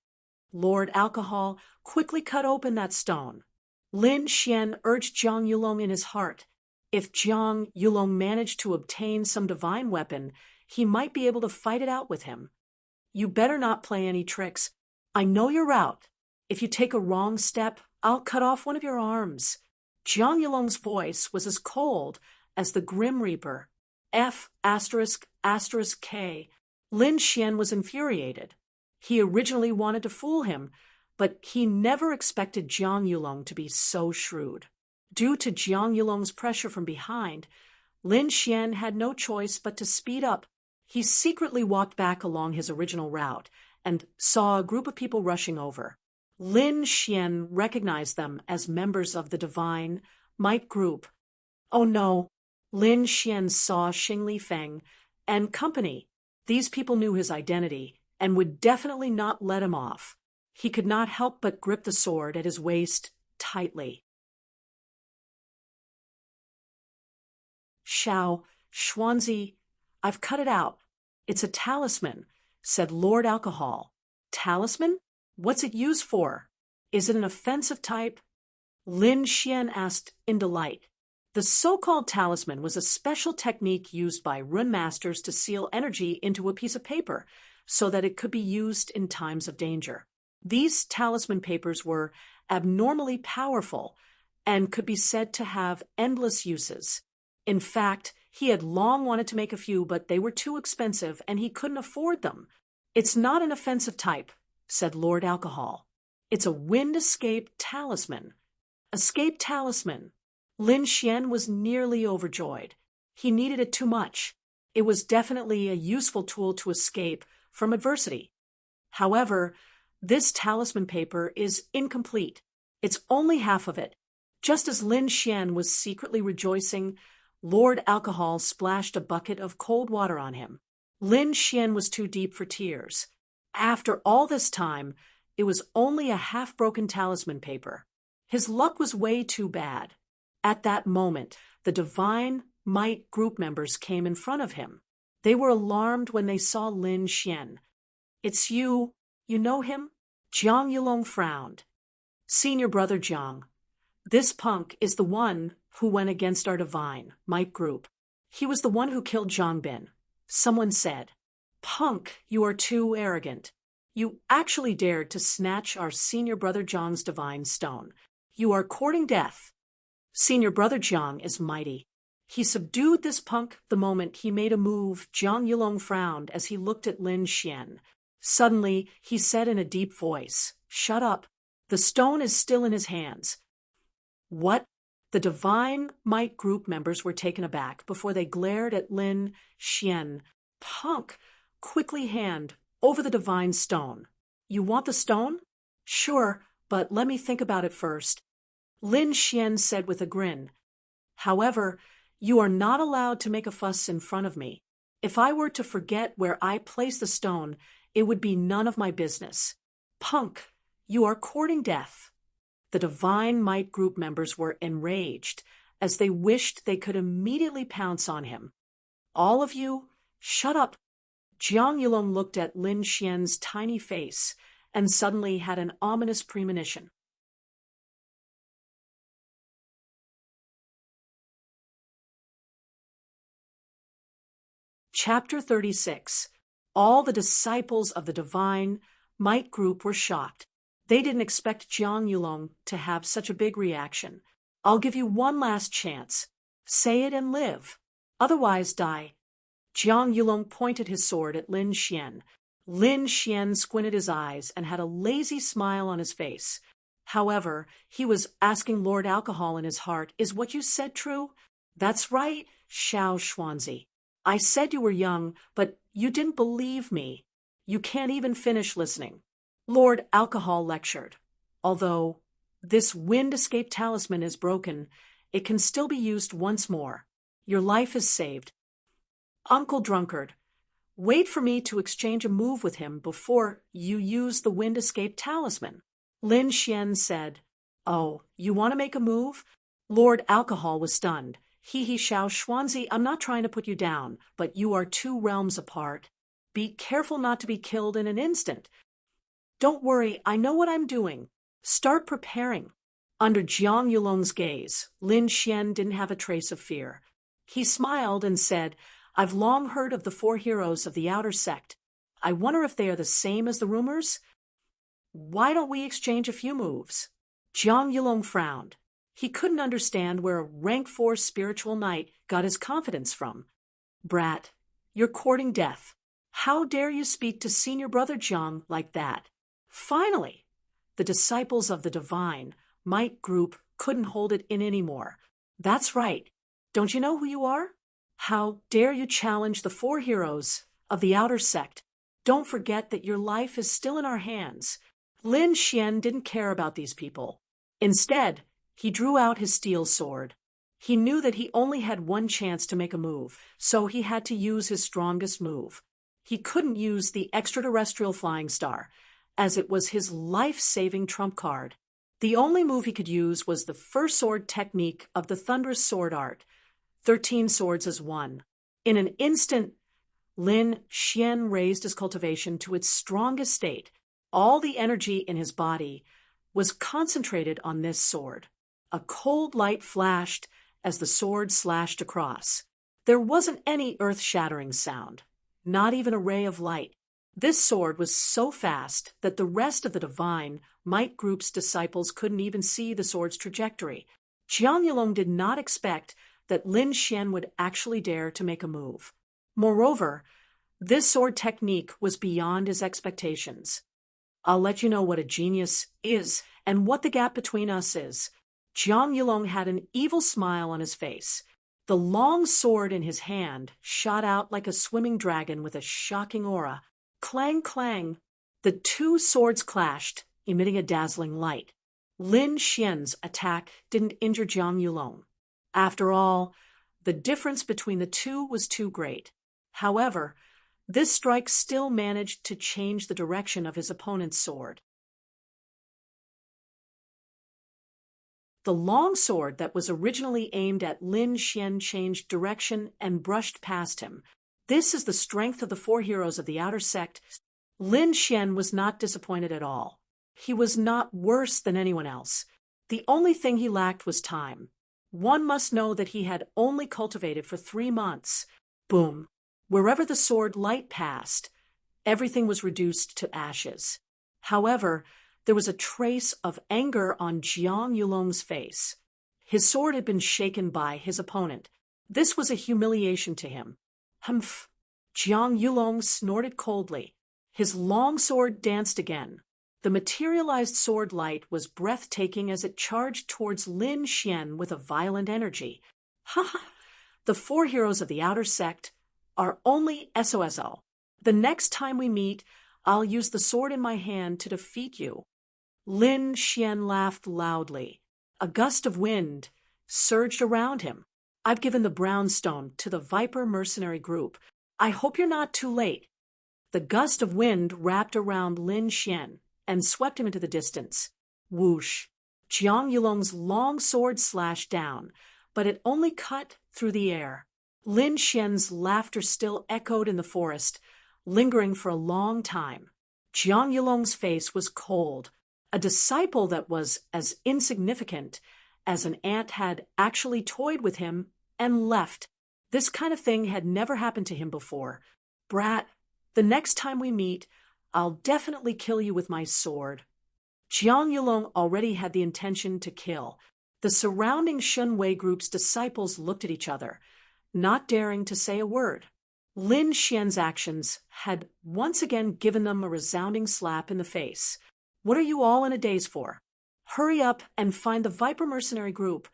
Lord Alcohol quickly cut open that stone. Lin Xian urged Jiang Yulong in his heart. If Jiang Yulong managed to obtain some divine weapon, he might be able to fight it out with him. You better not play any tricks. I know your route. If you take a wrong step, I'll cut off one of your arms. Jiang Yulong's voice was as cold as the Grim Reaper. F***K. Lin Xian was infuriated. He originally wanted to fool him, but he never expected Jiang Yulong to be so shrewd. Due to Jiang Yulong's pressure from behind, Lin Xian had no choice but to speed up. He secretly walked back along his original route and saw a group of people rushing over. Lin Xian recognized them as members of the Divine Might Group. Oh no! Lin Xian saw Xing Li Feng and company. These people knew his identity and would definitely not let him off. He could not help but grip the sword at his waist tightly. Shao, Xuanzi, I've cut it out. It's a talisman, said Lord Alcohol. Talisman? What's it used for? Is it an offensive type? Lin Xian asked in delight. The so-called talisman was a special technique used by rune masters to seal energy into a piece of paper so that it could be used in times of danger. These talisman papers were abnormally powerful and could be said to have endless uses. In fact, he had long wanted to make a few, but they were too expensive and he couldn't afford them. It's not an offensive type, said Lord Alcohol. It's a wind escape talisman. Escape talisman. Lin Xian was nearly overjoyed. He needed it too much. It was definitely a useful tool to escape from adversity. However, this talisman paper is incomplete. It's only half of it. Just as Lin Xian was secretly rejoicing, Lord Alcohol splashed a bucket of cold water on him. Lin Xian was too deep for tears. After all this time, it was only a half-broken talisman paper. His luck was way too bad. At that moment, the Divine Might group members came in front of him. They were alarmed when they saw Lin Xian. It's you. You know him? Jiang Yulong frowned. Senior brother Jiang. This punk is the one who went against our Divine Might group. He was the one who killed Zhang Bin. Someone said, Punk, you are too arrogant. You actually dared to snatch our senior brother Jiang's divine stone. You are courting death. Senior brother Jiang is mighty. He subdued this punk the moment he made a move. Jiang Yulong frowned as he looked at Lin Xian. Suddenly, he said in a deep voice, Shut up. The stone is still in his hands. What? The Divine Might group members were taken aback before they glared at Lin Xian. Punk, quickly hand over the divine stone. You want the stone? Sure, but let me think about it first. Lin Xian said with a grin. However, you are not allowed to make a fuss in front of me. If I were to forget where I placed the stone, it would be none of my business. Punk, you are courting death. The Divine Might group members were enraged as they wished they could immediately pounce on him. All of you, shut up. Jiang Yulong looked at Lin Xian's tiny face and suddenly had an ominous premonition. Chapter 36. All the disciples of the Divine Might group were shocked. They didn't expect Jiang Yulong to have such a big reaction. I'll give you one last chance. Say it and live. Otherwise die. Jiang Yulong pointed his sword at Lin Xian. Lin Xian squinted his eyes and had a lazy smile on his face. However, he was asking Lord Alcohol in his heart, Is what you said true? That's right, Xiao Xuanzi. I said you were young, but you didn't believe me. You can't even finish listening. Lord Alcohol lectured. Although this wind escape talisman is broken, it can still be used once more. Your life is saved. Uncle Drunkard, wait for me to exchange a move with him before you use the wind escape talisman. Lin Xian said. Oh, you want to make a move? Lord Alcohol was stunned. He Xiao Xuanzi, I'm not trying to put you down, but you are 2 realms apart. Be careful not to be killed in an instant. Don't worry, I know what I'm doing. Start preparing. Under Jiang Yulong's gaze, Lin Xian didn't have a trace of fear. He smiled and said, I've long heard of the 4 heroes of the outer sect. I wonder if they are the same as the rumors? Why don't we exchange a few moves? Jiang Yulong frowned. He couldn't understand where a rank 4 spiritual knight got his confidence from. Brat, you're courting death. How dare you speak to senior brother Jiang like that? Finally, the disciples of the divine might group couldn't hold it in anymore. That's right. Don't you know who you are? How dare you challenge the 4 heroes of the outer sect? Don't forget that your life is still in our hands. Lin Xian didn't care about these people. Instead, he drew out his steel sword. He knew that he only had one chance to make a move, so he had to use his strongest move. He couldn't use the extraterrestrial flying star, as it was his life-saving trump card. The only move he could use was the first sword technique of the thunderous sword art, 13 swords as one. In an instant, Lin Xian raised his cultivation to its strongest state. All the energy in his body was concentrated on this sword. A cold light flashed as the sword slashed across. There wasn't any earth-shattering sound, not even a ray of light. This sword was so fast that the rest of the divine might group's disciples couldn't even see the sword's trajectory. Jiang Yulong did not expect that Lin Xian would actually dare to make a move. Moreover, this sword technique was beyond his expectations. I'll let you know what a genius is and what the gap between us is. Jiang Yulong had an evil smile on his face. The long sword in his hand shot out like a swimming dragon with a shocking aura. Clang, clang. The 2 swords clashed, emitting a dazzling light. Lin Xian's attack didn't injure Jiang Yulong. After all, the difference between the 2 was too great. However, this strike still managed to change the direction of his opponent's sword. The long sword that was originally aimed at Lin Xian changed direction and brushed past him. This is the strength of the 4 heroes of the outer sect. Lin Xian was not disappointed at all. He was not worse than anyone else. The only thing he lacked was time. One must know that he had only cultivated for 3 months. Boom. Wherever the sword light passed, everything was reduced to ashes. However, there was a trace of anger on Jiang Yulong's face. His sword had been shaken by his opponent. This was a humiliation to him. Humph! Jiang Yulong snorted coldly. His long sword danced again. The materialized sword light was breathtaking as it charged towards Lin Xian with a violent energy. Ha ha! The 4 heroes of the outer sect are only SOSO. The next time we meet, I'll use the sword in my hand to defeat you. Lin Xian laughed loudly. A gust of wind surged around him. I've given the brown stone to the Viper mercenary group. I hope you're not too late. The gust of wind wrapped around Lin Xian and swept him into the distance. Whoosh! Jiang Yulong's long sword slashed down, but it only cut through the air. Lin Xian's laughter still echoed in the forest, lingering for a long time. Jiang Yulong's face was cold. A disciple that was as insignificant as an ant had actually toyed with him and left. This kind of thing had never happened to him before. Brat, the next time we meet, I'll definitely kill you with my sword. Jiang Yulong already had the intention to kill. The surrounding Shunwei group's disciples looked at each other, not daring to say a word. Lin Xian's actions had once again given them a resounding slap in the face. What are you all in a daze for? Hurry up and find the Viper mercenary group.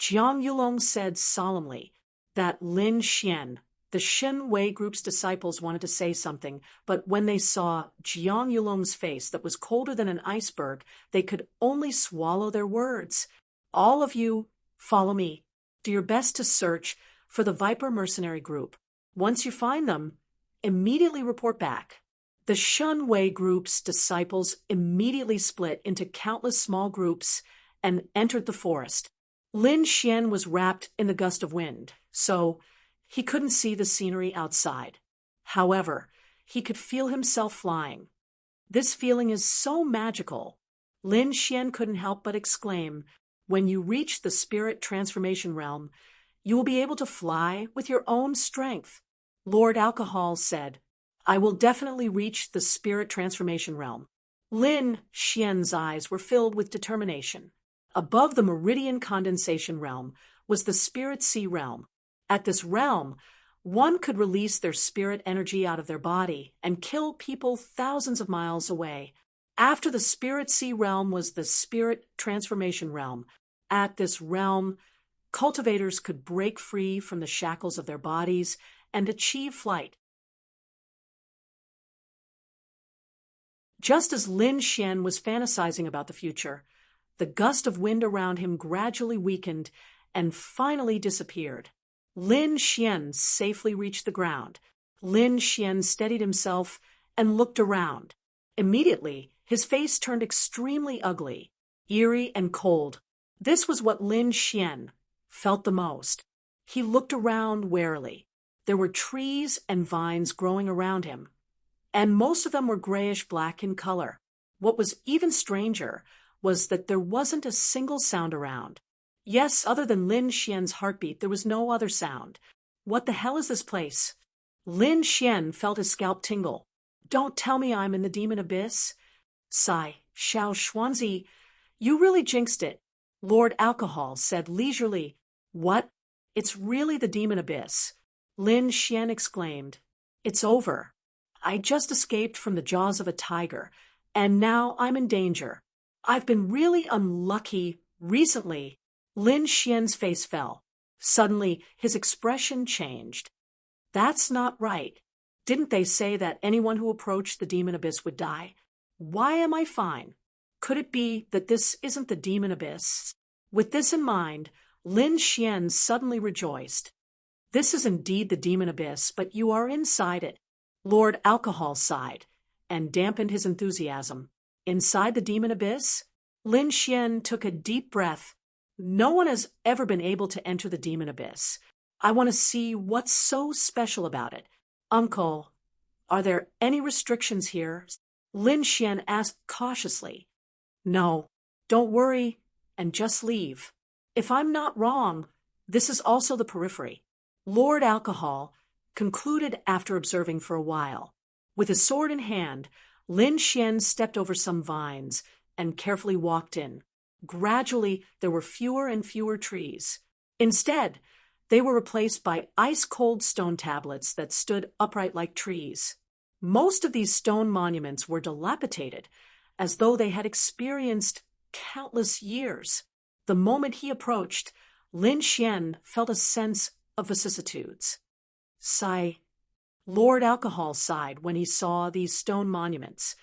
Jiang Yulong said solemnly that Lin Xian, the Shen Wei group's disciples, wanted to say something, but when they saw Jiang Yulong's face that was colder than an iceberg, they could only swallow their words. All of you, follow me. Do your best to search for the Viper mercenary group. Once you find them, immediately report back. The Shen Wei group's disciples immediately split into countless small groups and entered the forest. Lin Xian was wrapped in the gust of wind, so he couldn't see the scenery outside. However, he could feel himself flying. This feeling is so magical. Lin Xian couldn't help but exclaim, "When you reach the spirit transformation realm, you will be able to fly with your own strength." Lord Alcohol said, "I will definitely reach the spirit transformation realm." Lin Xian's eyes were filled with determination. Above the meridian condensation realm was the spirit sea realm. At this realm, one could release their spirit energy out of their body and kill people thousands of miles away. After the spirit sea realm was the spirit transformation realm. At this realm, cultivators could break free from the shackles of their bodies and achieve flight. Just as Lin Xian was fantasizing about the future, the gust of wind around him gradually weakened and finally disappeared. Lin Xian safely reached the ground. Lin Xian steadied himself and looked around. Immediately, his face turned extremely ugly, eerie and cold. This was what Lin Xian felt the most. He looked around warily. There were trees and vines growing around him, and most of them were grayish-black in color. What was even stranger was that there wasn't a single sound around. Yes, other than Lin Xian's heartbeat, there was no other sound. What the hell is this place? Lin Xian felt his scalp tingle. Don't tell me I'm in the demon abyss. Sigh, Xiao Xuanzi, you really jinxed it. Lord Alcohol said leisurely. What? It's really the demon abyss. Lin Xian exclaimed. It's over. I just escaped from the jaws of a tiger, and now I'm in danger. I've been really unlucky recently. Lin Xian's face fell. Suddenly, his expression changed. That's not right. Didn't they say that anyone who approached the demon abyss would die? Why am I fine? Could it be that this isn't the demon abyss? With this in mind, Lin Xian suddenly rejoiced. This is indeed the demon abyss, but you are inside it. Lord Alcohol sighed and dampened his enthusiasm. Inside the demon abyss? Lin Xian took a deep breath. No one has ever been able to enter the demon abyss. I want to see what's so special about it. Uncle, are there any restrictions here? Lin Xian asked cautiously. No, don't worry and just leave. If I'm not wrong, this is also the periphery. Lord Alcohol concluded after observing for a while. With his sword in hand, Lin Xian stepped over some vines and carefully walked in. Gradually, there were fewer and fewer trees. Instead, they were replaced by ice-cold stone tablets that stood upright like trees. Most of these stone monuments were dilapidated, as though they had experienced countless years. The moment he approached, Lin Xian felt a sense of vicissitudes. Sigh. Lord Alcohol sighed when he saw these stone monuments.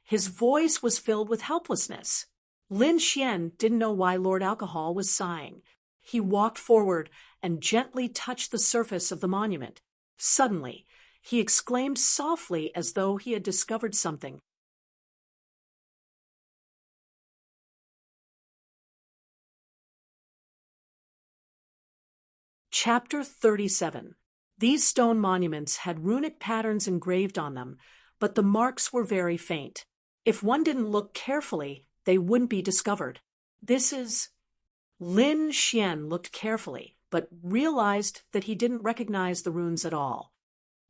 His voice was filled with helplessness. Lin Xian didn't know why Lord Alcohol was sighing. He walked forward and gently touched the surface of the monument. Suddenly, he exclaimed softly as though he had discovered something. Chapter 37. These stone monuments had runic patterns engraved on them, but the marks were very faint. If one didn't look carefully, they wouldn't be discovered. This is... Lin Xian looked carefully, but realized that he didn't recognize the runes at all.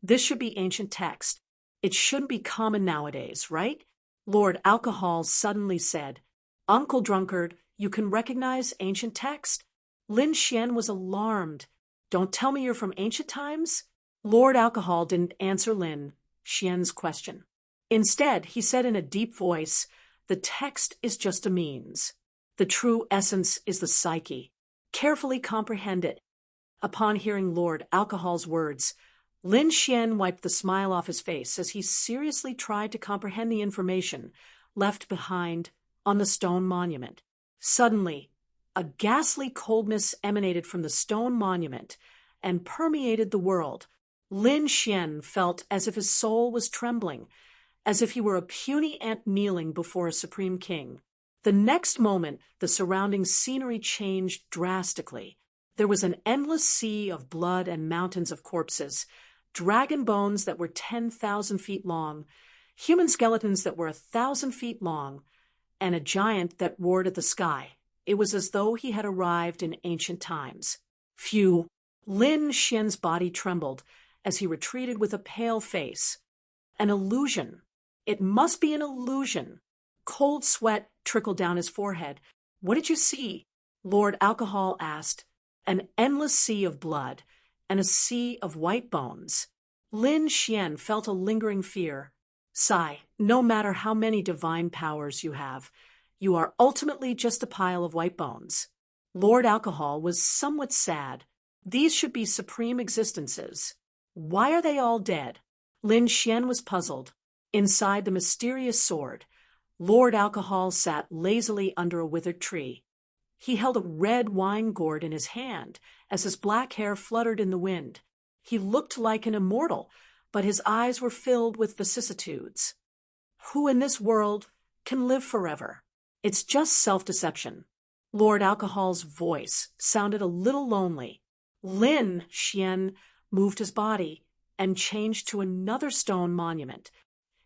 This should be ancient text. It shouldn't be common nowadays, right? Lord Alcohol suddenly said, Uncle Drunkard, you can recognize ancient text? Lin Xian was alarmed. Don't tell me you're from ancient times? Lord Alcohol didn't answer Lin Xian's question. Instead, he said in a deep voice, the text is just a means. The true essence is the psyche. carefully comprehend it. Upon hearing Lord Alcohol's words, Lin Xian wiped the smile off his face as he seriously tried to comprehend the information left behind on the stone monument. Suddenly, a ghastly coldness emanated from the stone monument and permeated the world. Lin Xian felt as if his soul was trembling, as if he were a puny ant kneeling before a supreme king. The next moment, the surrounding scenery changed drastically. There was an endless sea of blood and mountains of corpses, dragon bones that were 10,000 feet long, human skeletons that were 1,000 feet long, and a giant that roared at the sky. It was as though he had arrived in ancient times. Phew! Lin Xian's body trembled as he retreated with a pale face. An illusion. It must be an illusion. Cold sweat trickled down his forehead. What did you see? Lord Alcohol asked. An endless sea of blood and a sea of white bones. Lin Xian felt a lingering fear. Sigh, no matter how many divine powers you have, you are ultimately just a pile of white bones. Lord Alcohol was somewhat sad. These should be supreme existences. Why are they all dead? Lin Xian was puzzled. Inside the mysterious sword, Lord Alcohol sat lazily under a withered tree. He held a red wine gourd in his hand as his black hair fluttered in the wind. He looked like an immortal, but his eyes were filled with vicissitudes. Who in this world can live forever? It's just self-deception. Lord Alcohol's voice sounded a little lonely. Lin Xian moved his body and changed to another stone monument.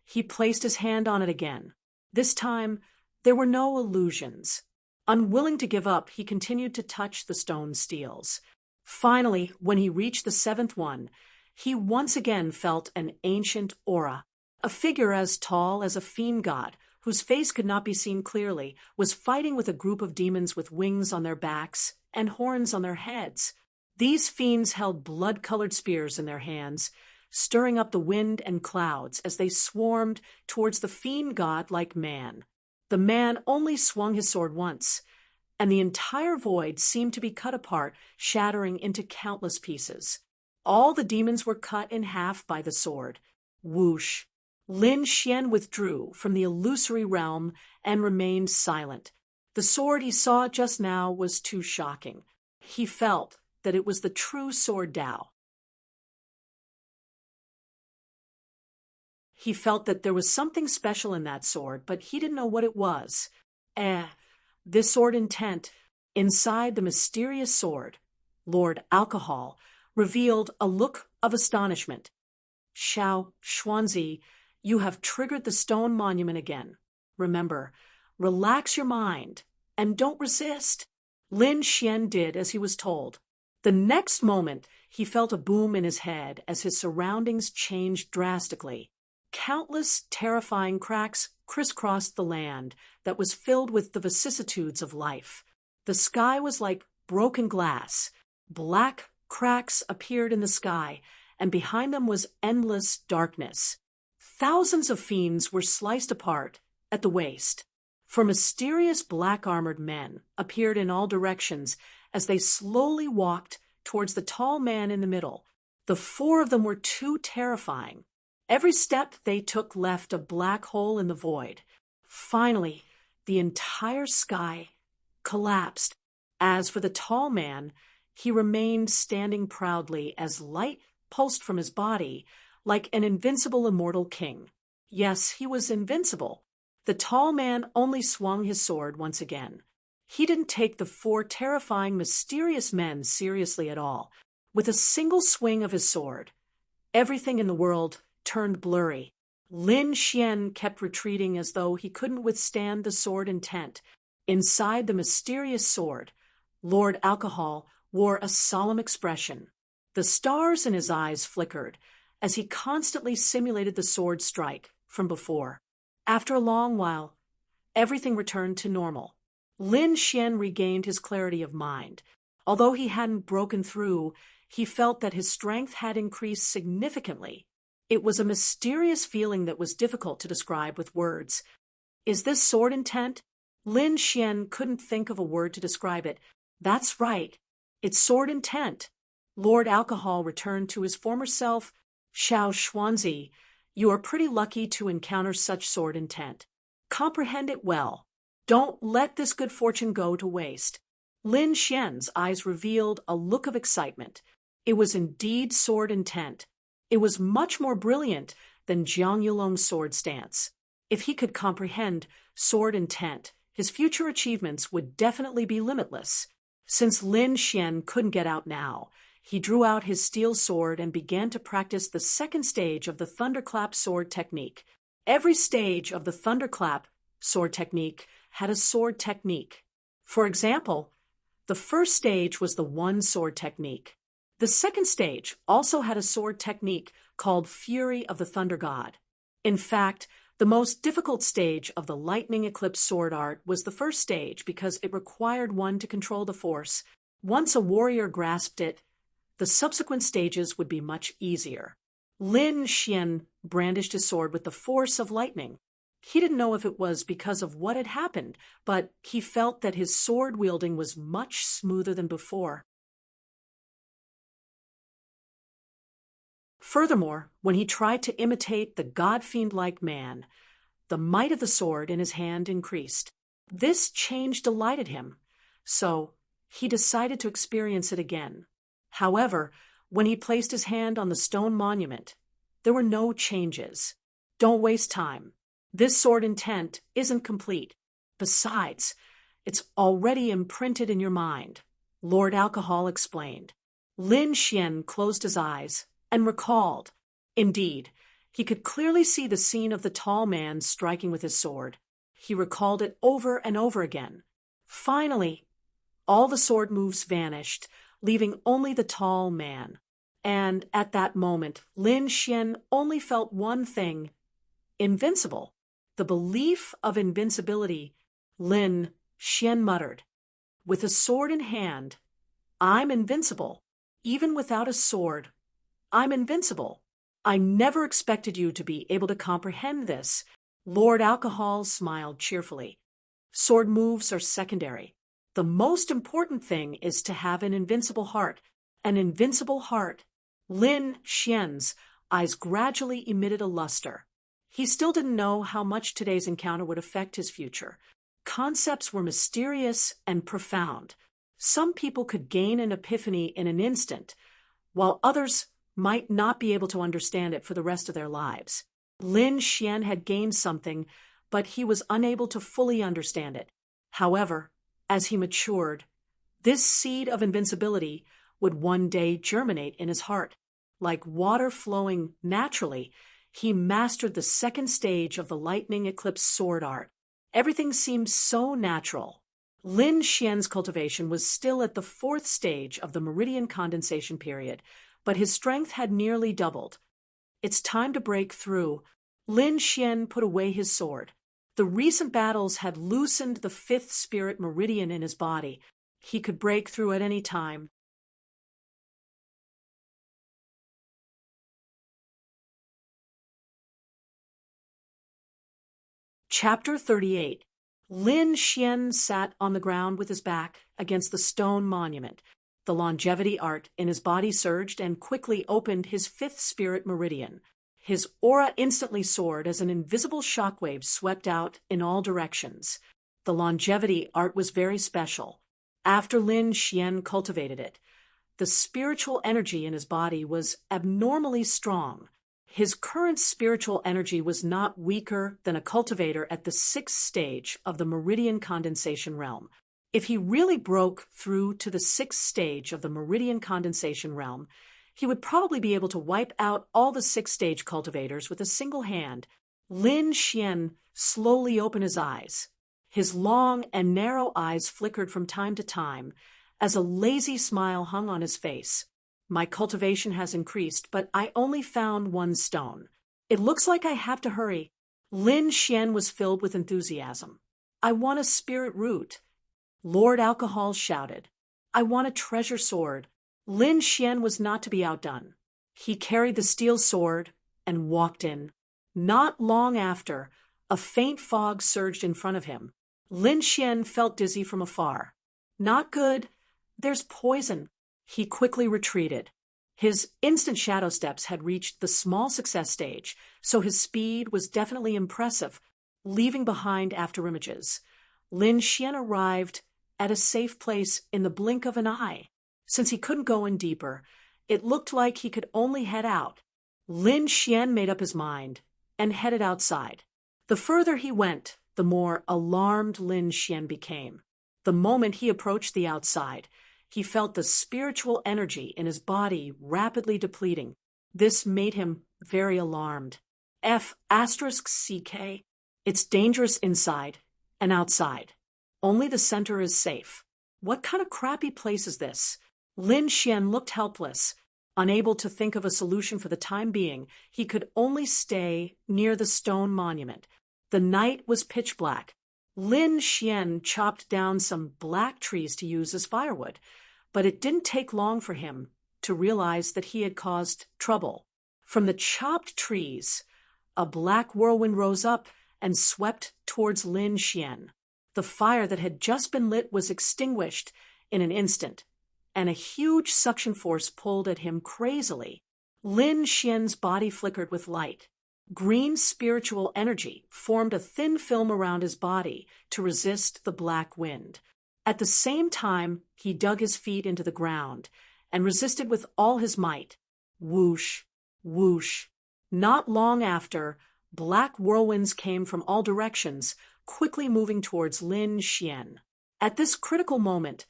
He placed his hand on it again. This time, there were no illusions. Unwilling to give up, he continued to touch the stone steels. Finally, when he reached the seventh one, he once again felt an ancient aura. A figure as tall as a fiend god, whose face could not be seen clearly, was fighting with a group of demons with wings on their backs and horns on their heads. These fiends held blood-colored spears in their hands, stirring up the wind and clouds as they swarmed towards the fiend god like man. The man only swung his sword once, and the entire void seemed to be cut apart, shattering into countless pieces. All the demons were cut in half by the sword. Whoosh! Lin Xian withdrew from the illusory realm and remained silent. The sword he saw just now was too shocking. He felt that it was the true sword Dao. He felt that there was something special in that sword, but he didn't know what it was. This sword intent, inside the mysterious sword, Lord Alcohol, revealed a look of astonishment. Xiao Xuanzi, you have triggered the stone monument again. Remember, relax your mind and don't resist. Lin Xian did as he was told. The next moment, he felt a boom in his head as his surroundings changed drastically. Countless terrifying cracks crisscrossed the land that was filled with the vicissitudes of life. The sky was like broken glass. Black cracks appeared in the sky, and behind them was endless darkness. Thousands of fiends were sliced apart at the waist. For mysterious black-armored men appeared in all directions as they slowly walked towards the tall man in the middle. The four of them were too terrifying. Every step they took left a black hole in the void. Finally, the entire sky collapsed. As for the tall man, he remained standing proudly as light pulsed from his body like an invincible immortal king. Yes, he was invincible. The tall man only swung his sword once again. He didn't take the four terrifying, mysterious men seriously at all. With a single swing of his sword, everything in the world turned blurry. Lin Xian kept retreating as though he couldn't withstand the sword intent. Inside the mysterious sword, Lord Alcohol wore a solemn expression. The stars in his eyes flickered as he constantly simulated the sword strike from before. After a long while, everything returned to normal. Lin Xian regained his clarity of mind. Although he hadn't broken through, he felt that his strength had increased significantly. It was a mysterious feeling that was difficult to describe with words. Is this sword intent? Lin Xian couldn't think of a word to describe it, That's right. It's sword intent. Lord Alcohol returned to his former self. Xiao Xuanzi, you are pretty lucky to encounter such sword intent. Comprehend it well. Don't let this good fortune go to waste. Lin Xian's eyes revealed a look of excitement. It was indeed sword intent. It was much more brilliant than Jiang Yulong's sword stance. If he could comprehend sword intent, his future achievements would definitely be limitless. Since Lin Xian couldn't get out now, he drew out his steel sword and began to practice the second stage of the thunderclap sword technique. Every stage of the thunderclap sword technique had a sword technique. For example, the first stage was the one sword technique. The second stage also had a sword technique called Fury of the Thunder God. In fact, the most difficult stage of the lightning eclipse sword art was the first stage because it required one to control the force. Once a warrior grasped it, the subsequent stages would be much easier. Lin Xian brandished his sword with the force of lightning. He didn't know if it was because of what had happened, but he felt that his sword wielding was much smoother than before. Furthermore, when he tried to imitate the god-fiend-like man, the might of the sword in his hand increased. This change delighted him, so he decided to experience it again. However, when he placed his hand on the stone monument, there were no changes. Don't waste time. This sword intent isn't complete. Besides, it's already imprinted in your mind, Lord Alcohol explained. Lin Xian closed his eyes and recalled. Indeed, he could clearly see the scene of the tall man striking with his sword. He recalled it over and over again. Finally, all the sword moves vanished, leaving only the tall man. And at that moment, Lin Xian only felt one thing: invincible. The belief of invincibility. Lin Xian muttered, with a sword in hand, I'm invincible. Even without a sword, I'm invincible. I never expected you to be able to comprehend this. Lord Alcohol smiled cheerfully. Sword moves are secondary. The most important thing is to have an invincible heart. An invincible heart. Lin Xian's eyes gradually emitted a luster. He still didn't know how much today's encounter would affect his future. Concepts were mysterious and profound. Some people could gain an epiphany in an instant, while others might not be able to understand it for the rest of their lives. Lin Xian had gained something, but he was unable to fully understand it. However, as he matured, this seed of invincibility would one day germinate in his heart. Like water flowing naturally, he mastered the second stage of the lightning eclipse sword art. Everything seemed so natural. Lin Xian's cultivation was still at the fourth stage of the meridian condensation period, but his strength had nearly doubled. It's time to break through. Lin Xian put away his sword. The recent battles had loosened the fifth spirit meridian in his body. He could break through at any time. Chapter 38. Lin Xian sat on the ground with his back against the stone monument. The longevity art in his body surged and quickly opened his fifth spirit meridian. His aura instantly soared as an invisible shockwave swept out in all directions. The longevity art was very special. After Lin Xian cultivated it, the spiritual energy in his body was abnormally strong. His current spiritual energy was not weaker than a cultivator at the sixth stage of the meridian condensation realm. If he really broke through to the sixth stage of the meridian condensation realm, he would probably be able to wipe out all the sixth-stage cultivators with a single hand. Lin Xian slowly opened his eyes. His long and narrow eyes flickered from time to time as a lazy smile hung on his face. My cultivation has increased, but I only found one stone. It looks like I have to hurry. Lin Xian was filled with enthusiasm. I want a spirit root. Lord Alcohol shouted. I want a treasure sword. Lin Xian was not to be outdone. He carried the steel sword and walked in. Not long after, a faint fog surged in front of him. Lin Xian felt dizzy from afar. Not good. There's poison. He quickly retreated. His instant shadow steps had reached the small success stage, so his speed was definitely impressive, leaving behind afterimages. Lin Xian arrived at a safe place in the blink of an eye. Since he couldn't go in deeper, it looked like he could only head out. Lin Xian made up his mind and headed outside. The further he went, the more alarmed Lin Xian became. The moment he approached the outside, he felt the spiritual energy in his body rapidly depleting. This made him very alarmed. F***CK. It's dangerous inside and outside. Only the center is safe. What kind of crappy place is this? Lin Xian looked helpless. Unable to think of a solution for the time being, he could only stay near the stone monument. The night was pitch black. Lin Xian chopped down some black trees to use as firewood, but it didn't take long for him to realize that he had caused trouble. From the chopped trees, a black whirlwind rose up and swept towards Lin Xian. The fire that had just been lit was extinguished in an instant, and a huge suction force pulled at him crazily. Lin Xian's body flickered with light. Green spiritual energy formed a thin film around his body to resist the black wind. At the same time, he dug his feet into the ground and resisted with all his might. Whoosh, whoosh. Not long after, black whirlwinds came from all directions, quickly moving towards Lin Xian. At this critical moment,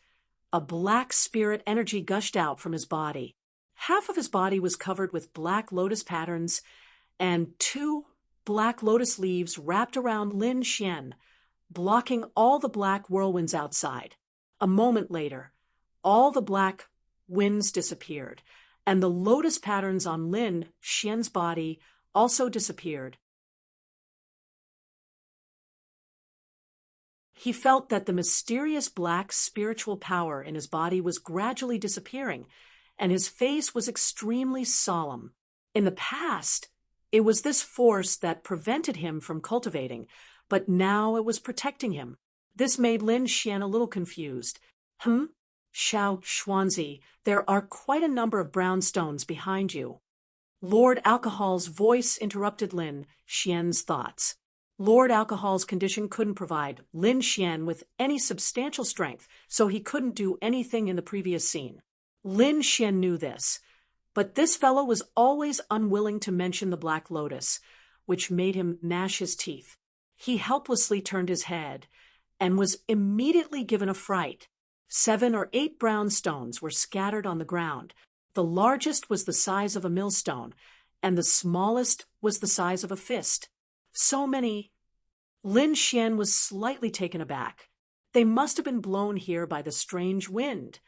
a black spirit energy gushed out from his body. Half of his body was covered with black lotus patterns, and 2 black lotus leaves wrapped around Lin Xian, blocking all the black whirlwinds outside. A moment later, all the black winds disappeared, and the lotus patterns on Lin Xian's body also disappeared. He felt that the mysterious black spiritual power in his body was gradually disappearing, and his face was extremely solemn. In the past, it was this force that prevented him from cultivating, but now it was protecting him. This made Lin Xian a little confused. Xiao Xuanzi, there are quite a number of brown stones behind you. Lord Alcohol's voice interrupted Lin Xian's thoughts. Lord Alcohol's condition couldn't provide Lin Xian with any substantial strength, so he couldn't do anything in the previous scene. Lin Xian knew this, but this fellow was always unwilling to mention the Black Lotus, which made him gnash his teeth. He helplessly turned his head and was immediately given a fright. 7 or 8 brown stones were scattered on the ground. The largest was the size of a millstone, and the smallest was the size of a fist. So many. Lin Xian was slightly taken aback. They must have been blown here by the strange wind.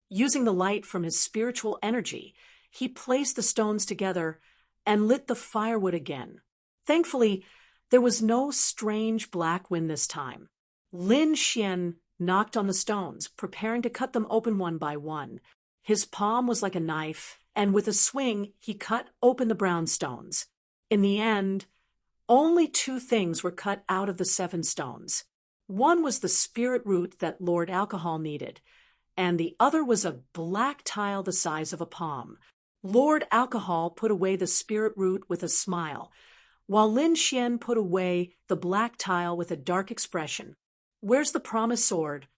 Using the light from his spiritual energy, he placed the stones together and lit the firewood again. Thankfully, there was no strange black wind this time. Lin Xian knocked on the stones, preparing to cut them open one by one. His palm was like a knife, and with a swing, he cut open the brown stones. In the end, only 2 things were cut out of the 7 stones. One was the spirit root that Lord Alcohol needed, and the other was a black tile the size of a palm. Lord Alcohol put away the spirit root with a smile, while Lin Xian put away the black tile with a dark expression. Where's the promised sword?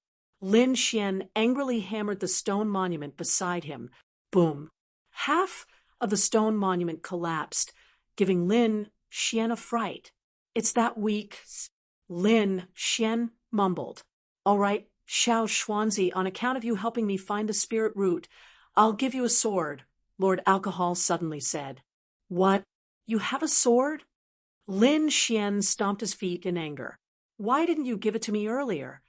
Lin Xian angrily hammered the stone monument beside him. Boom! Half of the stone monument collapsed, giving Lin Xian a fright. It's that weak. Lin Xian mumbled. All right, Xiao Xuanzi, on account of you helping me find the spirit root, I'll give you a sword, Lord Alcohol suddenly said. What? You have a sword? Lin Xian stomped his feet in anger. Why didn't you give it to me earlier?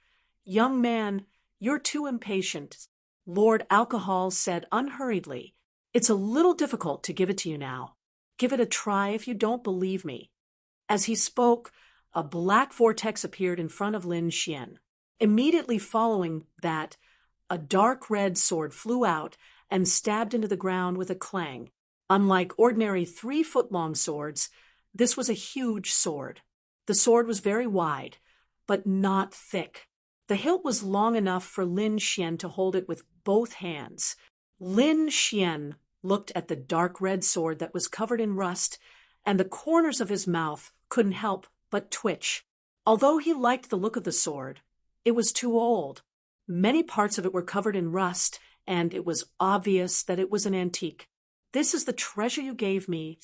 Young man, you're too impatient, Lord Alcohol said unhurriedly. It's a little difficult to give it to you now. Give it a try if you don't believe me. As he spoke, a black vortex appeared in front of Lin Xian. Immediately following that, a dark red sword flew out and stabbed into the ground with a clang. Unlike ordinary 3-foot-long swords, this was a huge sword. The sword was very wide, but not thick. The hilt was long enough for Lin Xian to hold it with both hands. Lin Xian looked at the dark red sword that was covered in rust, and the corners of his mouth couldn't help but twitch. Although he liked the look of the sword, it was too old. Many parts of it were covered in rust, and it was obvious that it was an antique. "This is the treasure you gave me?"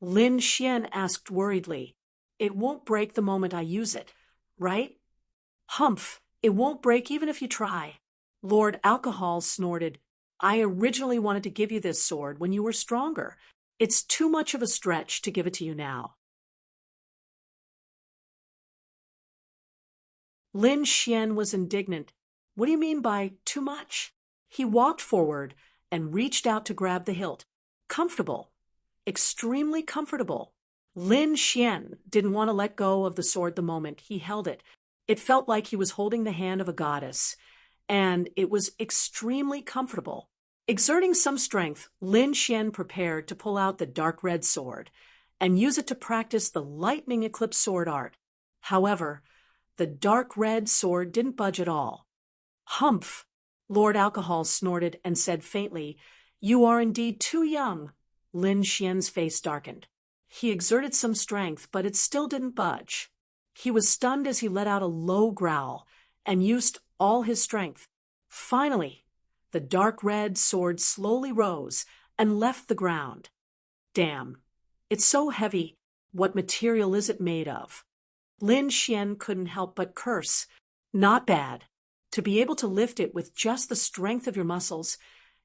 Lin Xian asked worriedly. "It won't break the moment I use it, right?" "Humph, it won't break even if you try." Lord Alcohol snorted. "I originally wanted to give you this sword when you were stronger. It's too much of a stretch to give it to you now." Lin Xian was indignant. "What do you mean by too much?" He walked forward and reached out to grab the hilt. Comfortable. Extremely comfortable. Lin Xian didn't want to let go of the sword the moment he held it. It felt like he was holding the hand of a goddess, and it was extremely comfortable. Exerting some strength, Lin Xian prepared to pull out the dark red sword and use it to practice the lightning eclipse sword art. However, the dark red sword didn't budge at all. "Humph!" Lord Alcohol snorted and said faintly, "You are indeed too young." Lin Xian's face darkened. He exerted some strength, but it still didn't budge. He was stunned as he let out a low growl and used all his strength. Finally, the dark red sword slowly rose and left the ground. "Damn, it's so heavy. What material is it made of?" Lin Xian couldn't help but curse. "Not bad. To be able to lift it with just the strength of your muscles,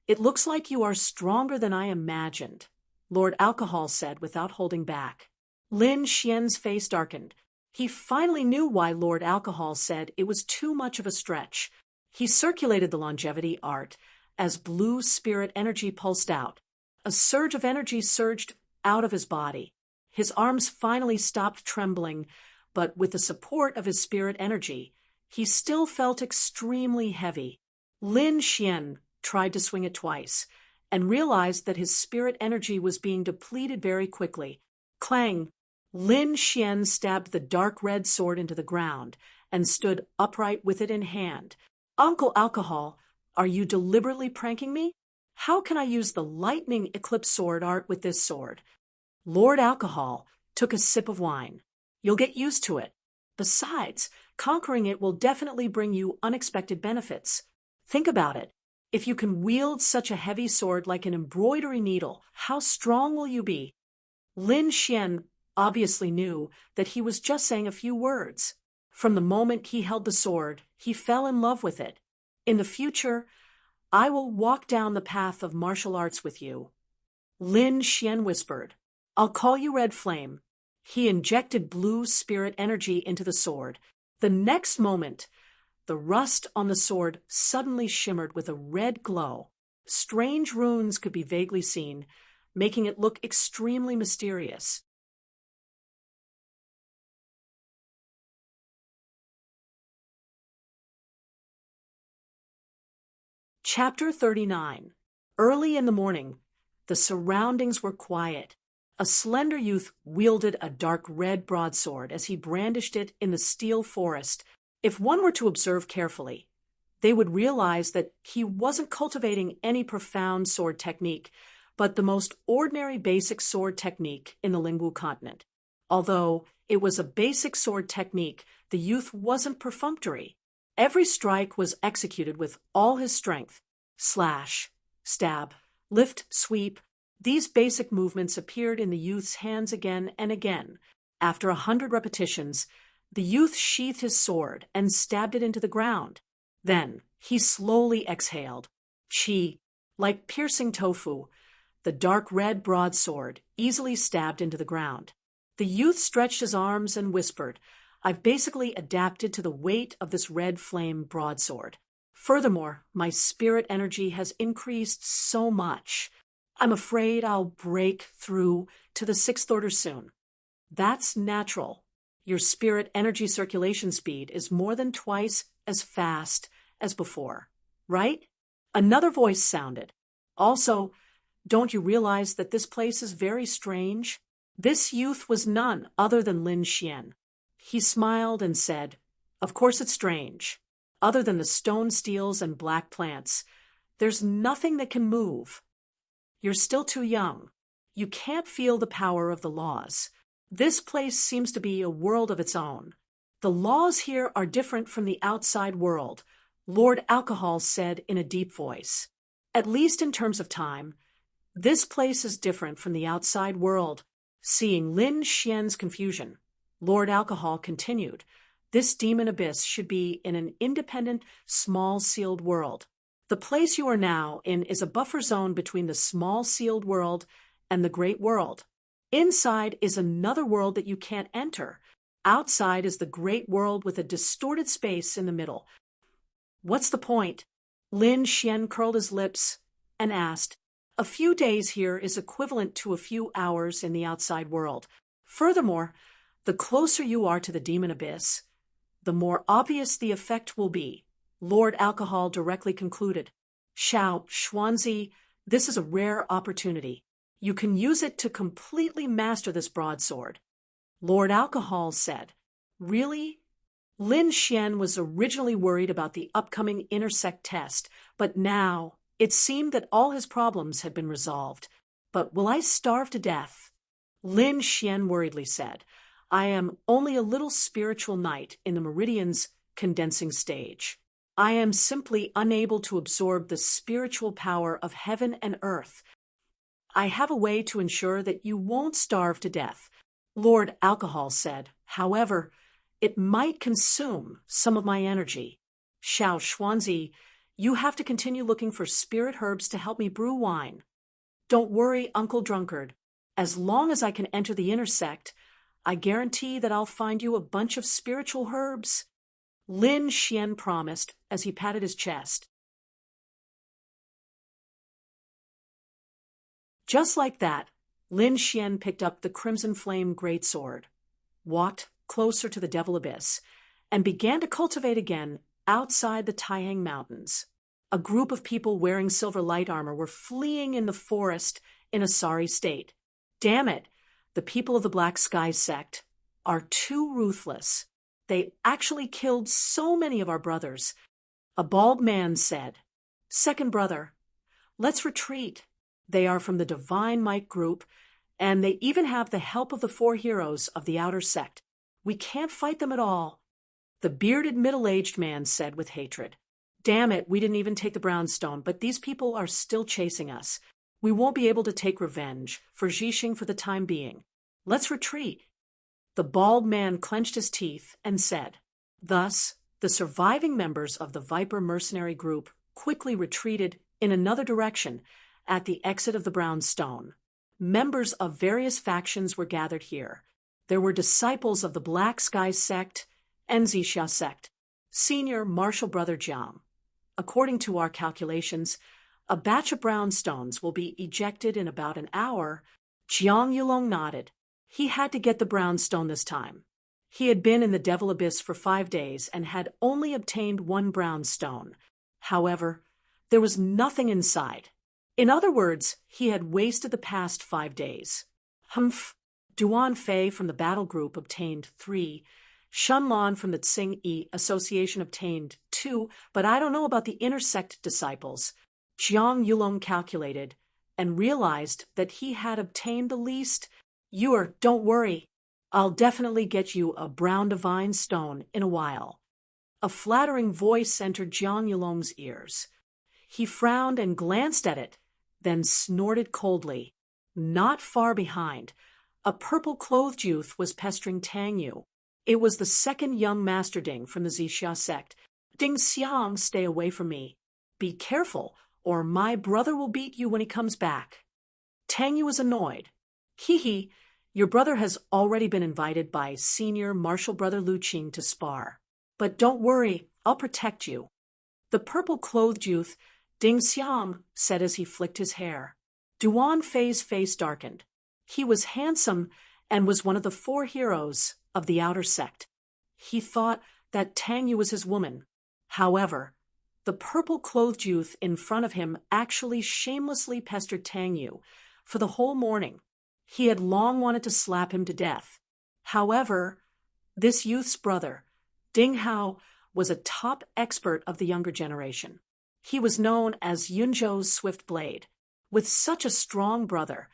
it looks like you are stronger than I imagined," Lord Alcohol said without holding back. Lin Xian's face darkened. He finally knew why Lord Alcohol said it was too much of a stretch. He circulated the longevity art as blue spirit energy pulsed out. A surge of energy surged out of his body. His arms finally stopped trembling, but with the support of his spirit energy, he still felt extremely heavy. Lin Xian tried to swing it twice and realized that his spirit energy was being depleted very quickly. Clang! Lin Xian stabbed the dark red sword into the ground and stood upright with it in hand. "Uncle Alcohol, are you deliberately pranking me? How can I use the lightning eclipse sword art with this sword?" Lord Alcohol took a sip of wine. "You'll get used to it. Besides, conquering it will definitely bring you unexpected benefits. Think about it. If you can wield such a heavy sword like an embroidery needle, how strong will you be?" Lin Xian obviously knew that he was just saying a few words. From the moment he held the sword, he fell in love with it. "In the future, I will walk down the path of martial arts with you," Lin Xian whispered. "I'll call you Red Flame." He injected blue spirit energy into the sword. The next moment, the rust on the sword suddenly shimmered with a red glow. Strange runes could be vaguely seen, making it look extremely mysterious. Chapter 39. Early in the morning, the surroundings were quiet. A slender youth wielded a dark red broadsword as he brandished it in the steel forest. If one were to observe carefully, they would realize that he wasn't cultivating any profound sword technique, but the most ordinary basic sword technique in the Lingwu continent. Although it was a basic sword technique, the youth wasn't perfunctory. Every strike was executed with all his strength. Slash, stab, lift, sweep. These basic movements appeared in the youth's hands again and again. After 100 repetitions, the youth sheathed his sword and stabbed it into the ground. Then he slowly exhaled. Qi, like piercing tofu, the dark red broadsword easily stabbed into the ground. The youth stretched his arms and whispered, "I've basically adapted to the weight of this red flame broadsword. Furthermore, my spirit energy has increased so much. I'm afraid I'll break through to the sixth order soon." "That's natural. Your spirit energy circulation speed is more than twice as fast as before, right?" Another voice sounded. "Also, don't you realize that this place is very strange?" This youth was none other than Lin Xian. He smiled and said, "Of course it's strange. Other than the stone steels and black plants, There's nothing that can move. You're still too young. You can't feel the power of the laws. This place seems to be a world of its own. The laws here are different from the outside world, Lord Alcohol said in a deep voice. At least in terms of time, this place is different from the outside world. Seeing Lin Xian's confusion, Lord Alcohol continued, this demon abyss should be in an independent, small sealed world. The place you are now in is a buffer zone between the small sealed world and the great world. Inside is another world that you can't enter. Outside is the great world with a distorted space in the middle. What's the point? Lin Xian curled his lips and asked. A few days here is equivalent to a few hours in the outside world. Furthermore, the closer you are to the demon abyss, the more obvious the effect will be, Lord Alcohol directly concluded. Xiao Xuanzi, this is a rare opportunity. You can use it to completely master this broadsword. Lord Alcohol said. Really? Lin Xian was originally worried about the upcoming intersect test, but now it seemed that all his problems had been resolved. But will I starve to death? Lin Xian worriedly said. I am only a little spiritual knight in the Meridian's condensing stage. I am simply unable to absorb the spiritual power of heaven and earth. I have a way to ensure that you won't starve to death, Lord Alcohol said. However, it might consume some of my energy. Xiao Xuanzi, you have to continue looking for spirit herbs to help me brew wine. Don't worry, Uncle Drunkard. As long as I can enter the intersect, I guarantee that I'll find you a bunch of spiritual herbs. Lin Xian promised as he patted his chest. Just like that, Lin Xian picked up the Crimson Flame greatsword, walked closer to the Devil Abyss, and began to cultivate again outside the Taihang Mountains. A group of people wearing silver light armor were fleeing in the forest in a sorry state. Damn it, the people of the Black Sky sect are too ruthless. They actually killed so many of our brothers. A bald man said, Second brother, let's retreat. They are from the Divine Might group, and they even have the help of the 4 heroes of the outer sect. We can't fight them at all. The bearded middle-aged man said with hatred, Damn it, we didn't even take the brownstone, but these people are still chasing us. We won't be able to take revenge for Zhixing for the time being. Let's retreat. The bald man clenched his teeth and said. Thus, the surviving members of the Viper mercenary group quickly retreated in another direction at the exit of the brownstone. Members of various factions were gathered here. There were disciples of the Black Sky sect and Zixia sect. Senior Martial Brother Jiang. According to our calculations, a batch of brownstones will be ejected in about an hour. Jiang Yulong nodded. He had to get the brownstone this time. He had been in the Devil Abyss for 5 days and had only obtained 1 brownstone. However, there was nothing inside. In other words, he had wasted the past 5 days. Humph. Duan Fei from the battle group obtained 3. Shunlan from the Tsing-Yi Association obtained 2, but I don't know about the intersect disciples. Jiang Yulong calculated and realized that he had obtained the least. Don't worry. I'll definitely get you a brown divine stone in a while. A flattering voice entered Jiang Yulong's ears. He frowned and glanced at it, then snorted coldly. Not far behind, a purple-clothed youth was pestering Tang Yu. It was the second young Master Ding from the Zixia sect. Ding Xiang, stay away from me. Be careful, or my brother will beat you when he comes back. Tang Yu was annoyed. Hee, your brother has already been invited by Senior Martial Brother Lu Qing to spar. But don't worry, I'll protect you. The purple-clothed youth, Ding Xiang, said as he flicked his hair. Duan Fei's face darkened. He was handsome and was one of the 4 heroes of the outer sect. He thought that Tang Yu was his woman. However, the purple-clothed youth in front of him actually shamelessly pestered Tang Yu for the whole morning. He had long wanted to slap him to death. However, this youth's brother, Ding Hao, was a top expert of the younger generation. He was known as Yunzhou's swift blade. With such a strong brother,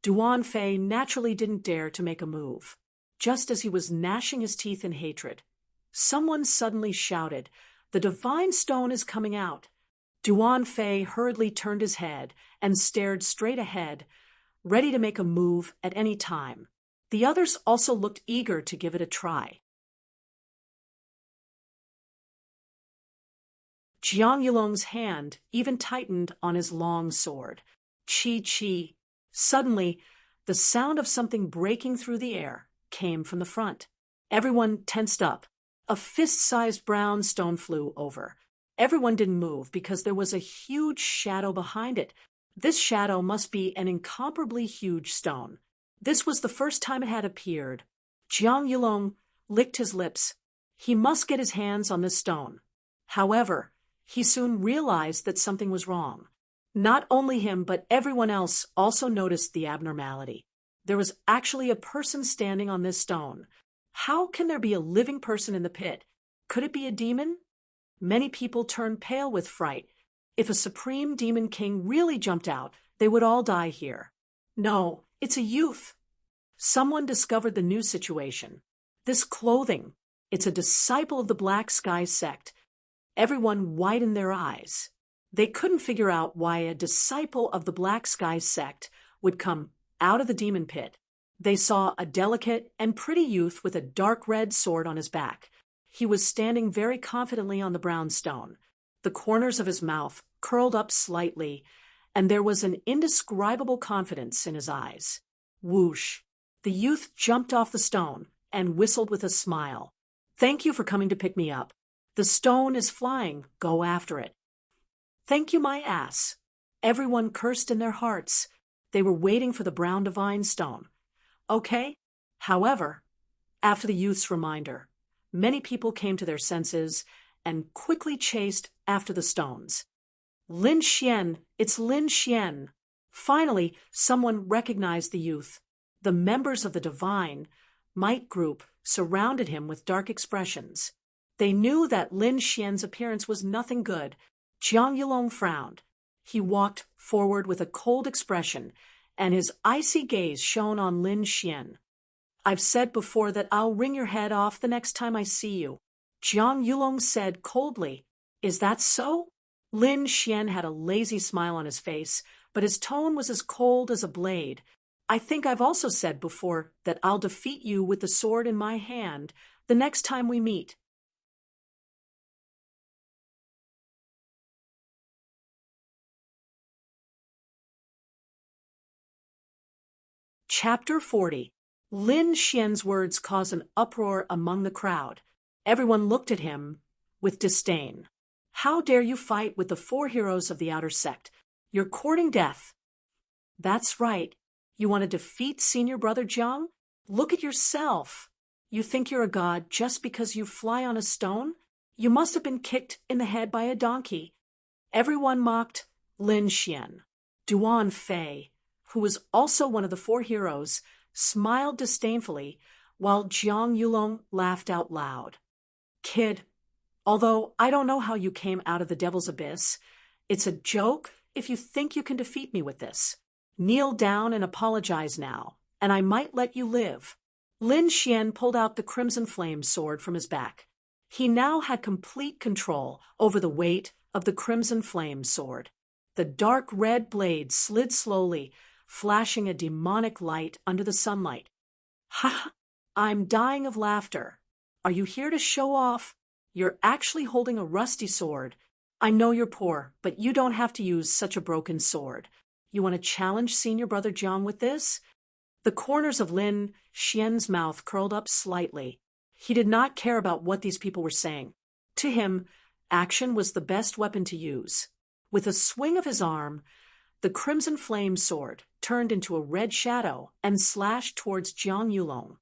Duan Fei naturally didn't dare to make a move. Just as he was gnashing his teeth in hatred, someone suddenly shouted, "The divine stone is coming out." Duan Fei hurriedly turned his head and stared straight ahead, ready to make a move at any time. The others also looked eager to give it a try. Jiang Yulong's hand even tightened on his long sword. Chi. Suddenly, the sound of something breaking through the air came from the front. Everyone tensed up. A fist-sized brown stone flew over. Everyone didn't move because there was a huge shadow behind it. This shadow must be an incomparably huge stone. This was the first time it had appeared. Jiang Yulong licked his lips. He must get his hands on this stone. However, he soon realized that something was wrong. Not only him, but everyone else also noticed the abnormality. There was actually a person standing on this stone. How can there be a living person in the pit? Could it be a demon? Many people turned pale with fright. If a supreme demon king really jumped out, they would all die here. No, it's a youth. Someone discovered the new situation. This clothing, it's a disciple of the Black Sky sect. Everyone widened their eyes. They couldn't figure out why a disciple of the Black Sky sect would come out of the demon pit. They saw a delicate and pretty youth with a dark red sword on his back. He was standing very confidently on the brown stone. The corners of his mouth curled up slightly, and there was an indescribable confidence in his eyes. Whoosh! The youth jumped off the stone and whistled with a smile. "Thank you for coming to pick me up. The stone is flying. Go after it." "Thank you, my ass." Everyone cursed in their hearts. They were waiting for the brown divine stone. Okay. However, after the youth's reminder, many people came to their senses and quickly chased after the stones. "Lin Xian, it's Lin Xian." Finally, someone recognized the youth. The members of the divine might group surrounded him with dark expressions. They knew that Lin Xian's appearance was nothing good. Jiang Yulong frowned. He walked forward with a cold expression, and his icy gaze shone on Lin Xian. "I've said before that I'll wring your head off the next time I see you," Jiang Yulong said coldly. "Is that so?" Lin Xian had a lazy smile on his face, but his tone was as cold as a blade. "I think I've also said before that I'll defeat you with the sword in my hand the next time we meet." Chapter 40. Lin Xian's words caused an uproar among the crowd. Everyone looked at him with disdain. "How dare you fight with the 4 heroes of the outer sect? You're courting death." "That's right. You want to defeat senior brother Jiang? Look at yourself. You think you're a god just because you fly on a stone? You must have been kicked in the head by a donkey." Everyone mocked Lin Xian. Duan Fei, who was also one of the 4 heroes, smiled disdainfully, while Jiang Yulong laughed out loud. "Kid, although I don't know how you came out of the devil's abyss, it's a joke if you think you can defeat me with this. Kneel down and apologize now, and I might let you live." Lin Xian pulled out the Crimson Flame sword from his back. He now had complete control over the weight of the Crimson Flame sword. The dark red blade slid slowly, flashing a demonic light under the sunlight. "Ha! I'm dying of laughter. Are you here to show off? You're actually holding a rusty sword. I know you're poor, but you don't have to use such a broken sword. You want to challenge senior brother Jiang with this?" The corners of Lin Xian's mouth curled up slightly. He did not care about what these people were saying. To him, action was the best weapon to use. With a swing of his arm, the Crimson Flame sword turned into a red shadow and slashed towards Jiang Yulong.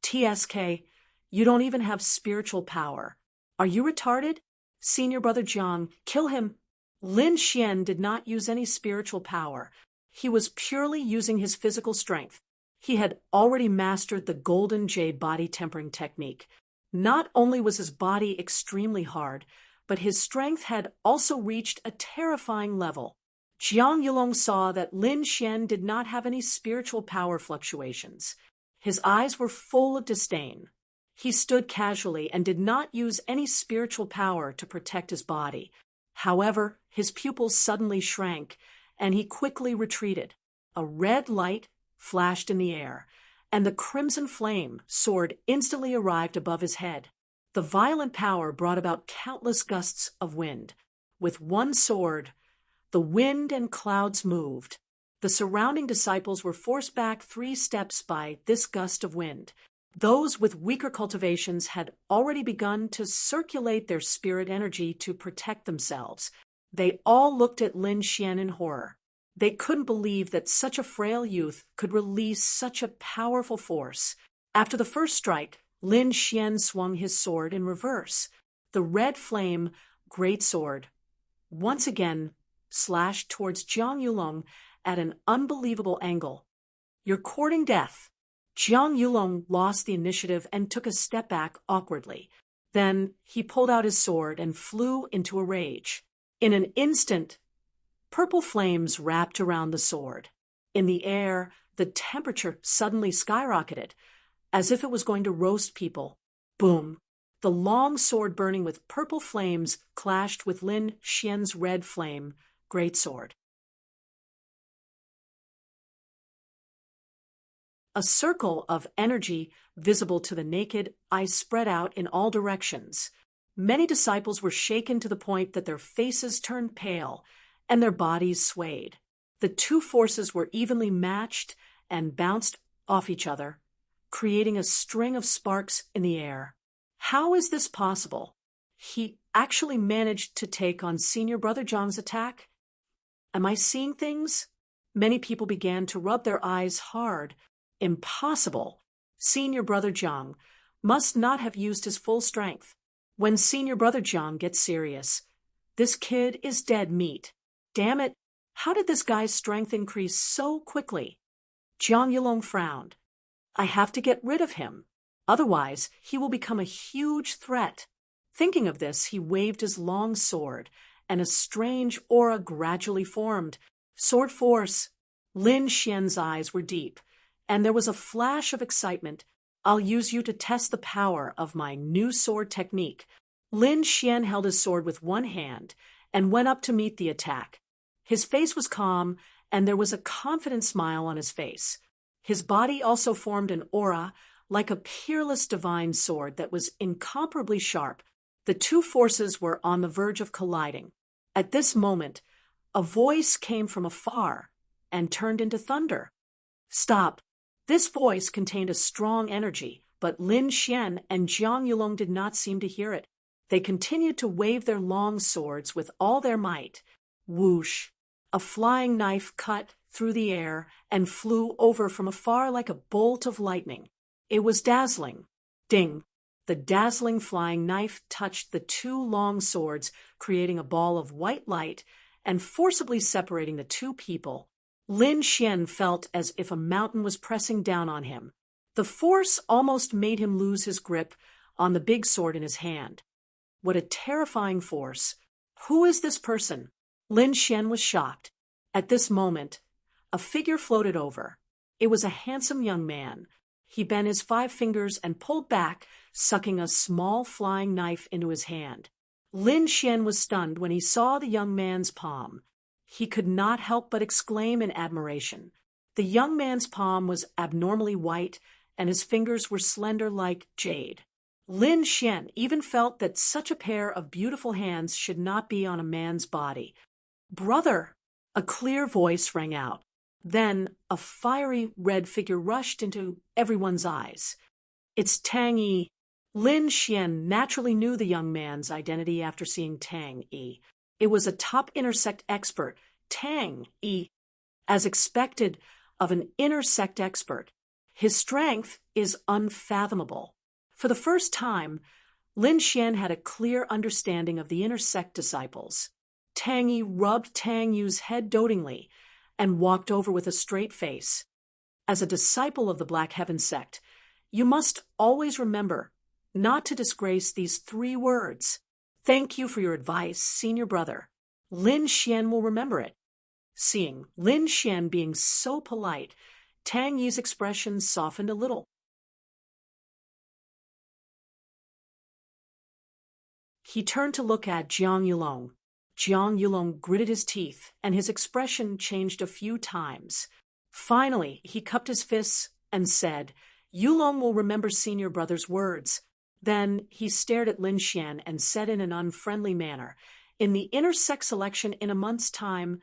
"TSK, you don't even have spiritual power. Are you retarded? Senior brother Jiang, kill him." Lin Xian did not use any spiritual power. He was purely using his physical strength. He had already mastered the Golden Jade body tempering technique. Not only was his body extremely hard, but his strength had also reached a terrifying level. Jiang Yulong saw that Lin Xian did not have any spiritual power fluctuations. His eyes were full of disdain. He stood casually and did not use any spiritual power to protect his body. However, his pupils suddenly shrank, and he quickly retreated. A red light flashed in the air, and the crimson flame sword instantly arrived above his head. The violent power brought about countless gusts of wind. With one sword, the wind and clouds moved. The surrounding disciples were forced back 3 steps by this gust of wind. Those with weaker cultivations had already begun to circulate their spirit energy to protect themselves. They all looked at Lin Xian in horror. They couldn't believe that such a frail youth could release such a powerful force. After the first strike, Lin Xian swung his sword in reverse. The red flame, great sword, once again slashed towards Jiang Yulong at an unbelievable angle. "You're courting death." Jiang Yulong lost the initiative and took a step back awkwardly. Then he pulled out his sword and flew into a rage. In an instant, purple flames wrapped around the sword. In the air, the temperature suddenly skyrocketed, as if it was going to roast people. Boom! The long sword burning with purple flames clashed with Lin Xian's red flame, great sword. A circle of energy visible to the naked eye spread out in all directions. Many disciples were shaken to the point that their faces turned pale and their bodies swayed. The 2 forces were evenly matched and bounced off each other, creating a string of sparks in the air. How is this possible? He actually managed to take on Senior Brother Zhang's attack? Am I seeing things? Many people began to rub their eyes hard. Impossible. Senior Brother Zhang must not have used his full strength. When Senior Brother Zhang gets serious, this kid is dead meat. Damn it, how did this guy's strength increase so quickly? Jiang Yulong frowned. I have to get rid of him. Otherwise, he will become a huge threat. Thinking of this, he waved his long sword, and a strange aura gradually formed. Sword force. Lin Xian's eyes were deep, and there was a flash of excitement. I'll use you to test the power of my new sword technique. Lin Xian held his sword with one hand and went up to meet the attack. His face was calm, and there was a confident smile on his face. His body also formed an aura like a peerless divine sword that was incomparably sharp. The 2 forces were on the verge of colliding. At this moment, a voice came from afar and turned into thunder. Stop! This voice contained a strong energy, but Lin Xian and Jiang Yulong did not seem to hear it. They continued to wave their long swords with all their might. Whoosh! A flying knife cut through the air and flew over from afar like a bolt of lightning. It was dazzling. Ding! The dazzling flying knife touched the 2 long swords, creating a ball of white light and forcibly separating the 2 people. Lin Xian felt as if a mountain was pressing down on him. The force almost made him lose his grip on the big sword in his hand. What a terrifying force! Who is this person? Lin Xian was shocked. At this moment, a figure floated over. It was a handsome young man. He bent his 5 fingers and pulled back, sucking a small flying knife into his hand. Lin Xian was stunned when he saw the young man's palm. He could not help but exclaim in admiration. The young man's palm was abnormally white, and his fingers were slender like jade. Lin Xian even felt that such a pair of beautiful hands should not be on a man's body. "Brother!" A clear voice rang out. Then a fiery red figure rushed into everyone's eyes. It's Tang Yi. Lin Xian naturally knew the young man's identity after seeing Tang Yi. It was a top intersect expert, Tang Yi, as expected of an intersect expert. His strength is unfathomable. For the first time, Lin Xian had a clear understanding of the intersect disciples. Tang Yi rubbed Tang Yu's head dotingly and walked over with a straight face. As a disciple of the Black Heaven sect, you must always remember not to disgrace these 3 words. Thank you for your advice, senior brother. Lin Xian will remember it. Seeing Lin Xian being so polite, Tang Yi's expression softened a little. He turned to look at Jiang Yulong. Jiang Yulong gritted his teeth, and his expression changed a few times. Finally, he cupped his fists and said, Yulong will remember senior brother's words. Then he stared at Lin Xian and said in an unfriendly manner, in the inner sex election in a month's time,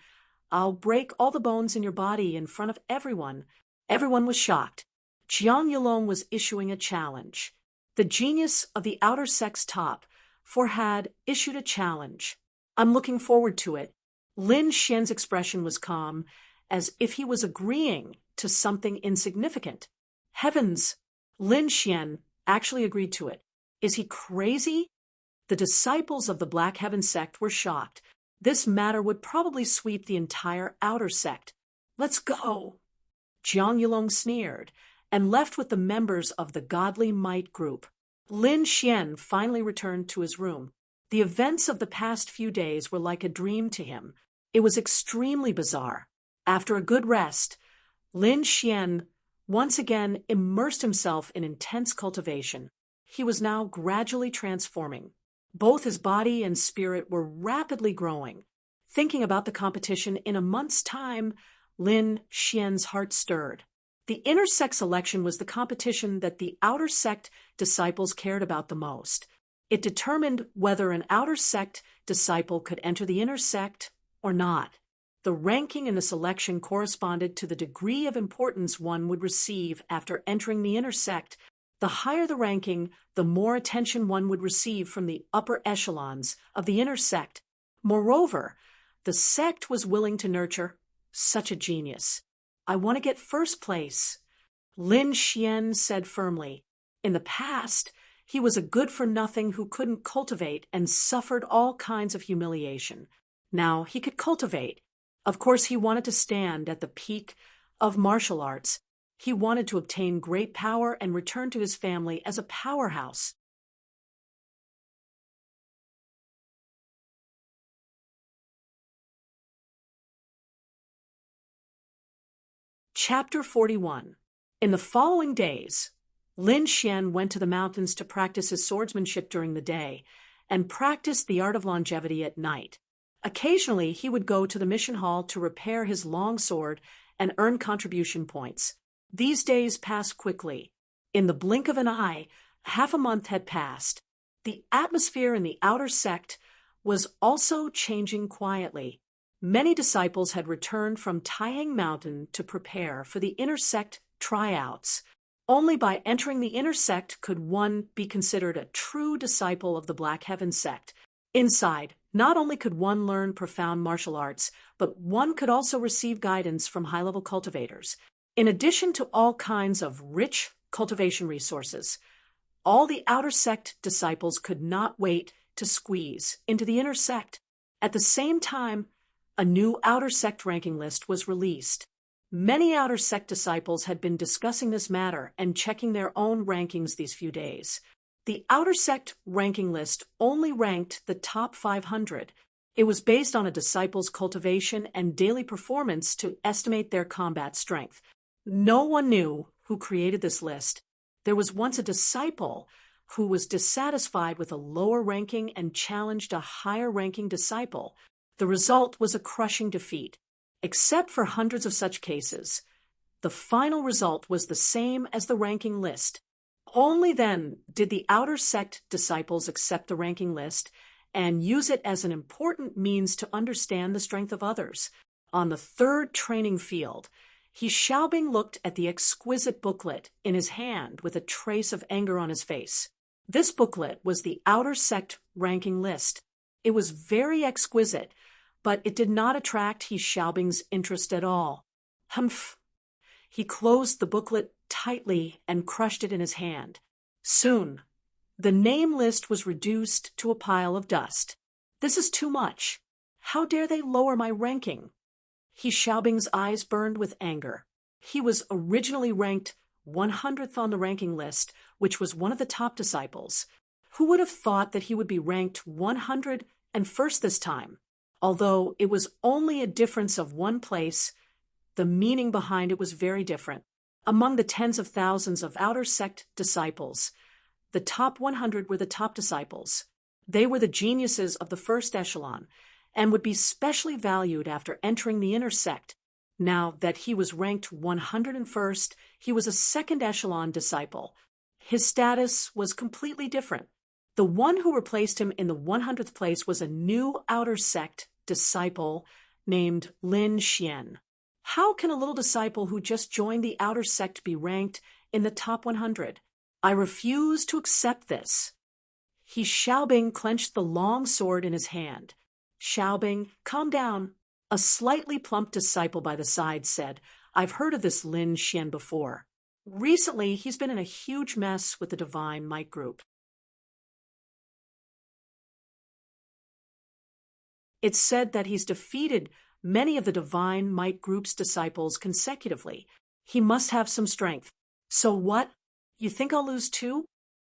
I'll break all the bones in your body in front of everyone. Everyone was shocked. Jiang Yulong was issuing a challenge. The genius of the outer sex top had issued a challenge. I'm looking forward to it. Lin Xian's expression was calm, as if he was agreeing to something insignificant. Heavens! Lin Xian actually agreed to it. Is he crazy? The disciples of the Black Heaven sect were shocked. This matter would probably sweep the entire outer sect. Let's go! Jiang Yulong sneered and left with the members of the Godly Might group. Lin Xian finally returned to his room. The events of the past few days were like a dream to him. It was extremely bizarre. After a good rest, Lin Xian once again immersed himself in intense cultivation. He was now gradually transforming. Both his body and spirit were rapidly growing. Thinking about the competition in a month's time, Lin Xian's heart stirred. The inner sex election was the competition that the outer sect disciples cared about the most. It determined whether an outer sect disciple could enter the inner sect or not. The ranking in the selection corresponded to the degree of importance one would receive after entering the inner sect. The higher the ranking, the more attention one would receive from the upper echelons of the inner sect. Moreover, the sect was willing to nurture such a genius. I want to get first place, Lin Xian said firmly. In the past, he was a good-for-nothing who couldn't cultivate and suffered all kinds of humiliation. Now he could cultivate. Of course, he wanted to stand at the peak of martial arts. He wanted to obtain great power and return to his family as a powerhouse. Chapter 41. In the following days, Lin Xian went to the mountains to practice his swordsmanship during the day and practiced the art of longevity at night. Occasionally, he would go to the mission hall to repair his long sword and earn contribution points. These days passed quickly. In the blink of an eye, half a month had passed. The atmosphere in the outer sect was also changing quietly. Many disciples had returned from Taiyang Mountain to prepare for the inner sect tryouts. Only by entering the inner sect could one be considered a true disciple of the Black Heaven sect. Inside, not only could one learn profound martial arts, but one could also receive guidance from high-level cultivators. In addition to all kinds of rich cultivation resources, all the outer sect disciples could not wait to squeeze into the inner sect. At the same time, a new outer sect ranking list was released. Many outer sect disciples had been discussing this matter and checking their own rankings these few days. The outer sect ranking list only ranked the top 500. It was based on a disciple's cultivation and daily performance to estimate their combat strength. No one knew who created this list. There was once a disciple who was dissatisfied with a lower ranking and challenged a higher ranking disciple. The result was a crushing defeat. Except for hundreds of such cases, the final result was the same as the ranking list. Only then did the outer sect disciples accept the ranking list and use it as an important means to understand the strength of others. On the third training field, He Xiaobing looked at the exquisite booklet in his hand with a trace of anger on his face. This booklet was the outer sect ranking list. It was very exquisite, but it did not attract He Xiaobing's interest at all. Humph! He closed the booklet tightly and crushed it in his hand. Soon, the name list was reduced to a pile of dust. This is too much. How dare they lower my ranking? He Xiaobing's eyes burned with anger. He was originally ranked 100th on the ranking list, which was one of the top disciples. Who would have thought that he would be ranked 101st this time? Although it was only a difference of one place, the meaning behind it was very different. Among the tens of thousands of outer sect disciples, the top 100 were the top disciples. They were the geniuses of the first echelon and would be specially valued after entering the inner sect. Now that he was ranked 101st, he was a second echelon disciple. His status was completely different. The one who replaced him in the 100th place was a new outer sect disciple named Lin Xian. How can a little disciple who just joined the outer sect be ranked in the top 100? I refuse to accept this. He Xiaobing clenched the long sword in his hand. Xiaobing, calm down. A slightly plump disciple by the side said, I've heard of this Lin Xian before. Recently, he's been in a huge mess with the Divine Might Group. It's said that he's defeated many of the Divine Might Group's disciples consecutively. He must have some strength. So what? You think I'll lose too?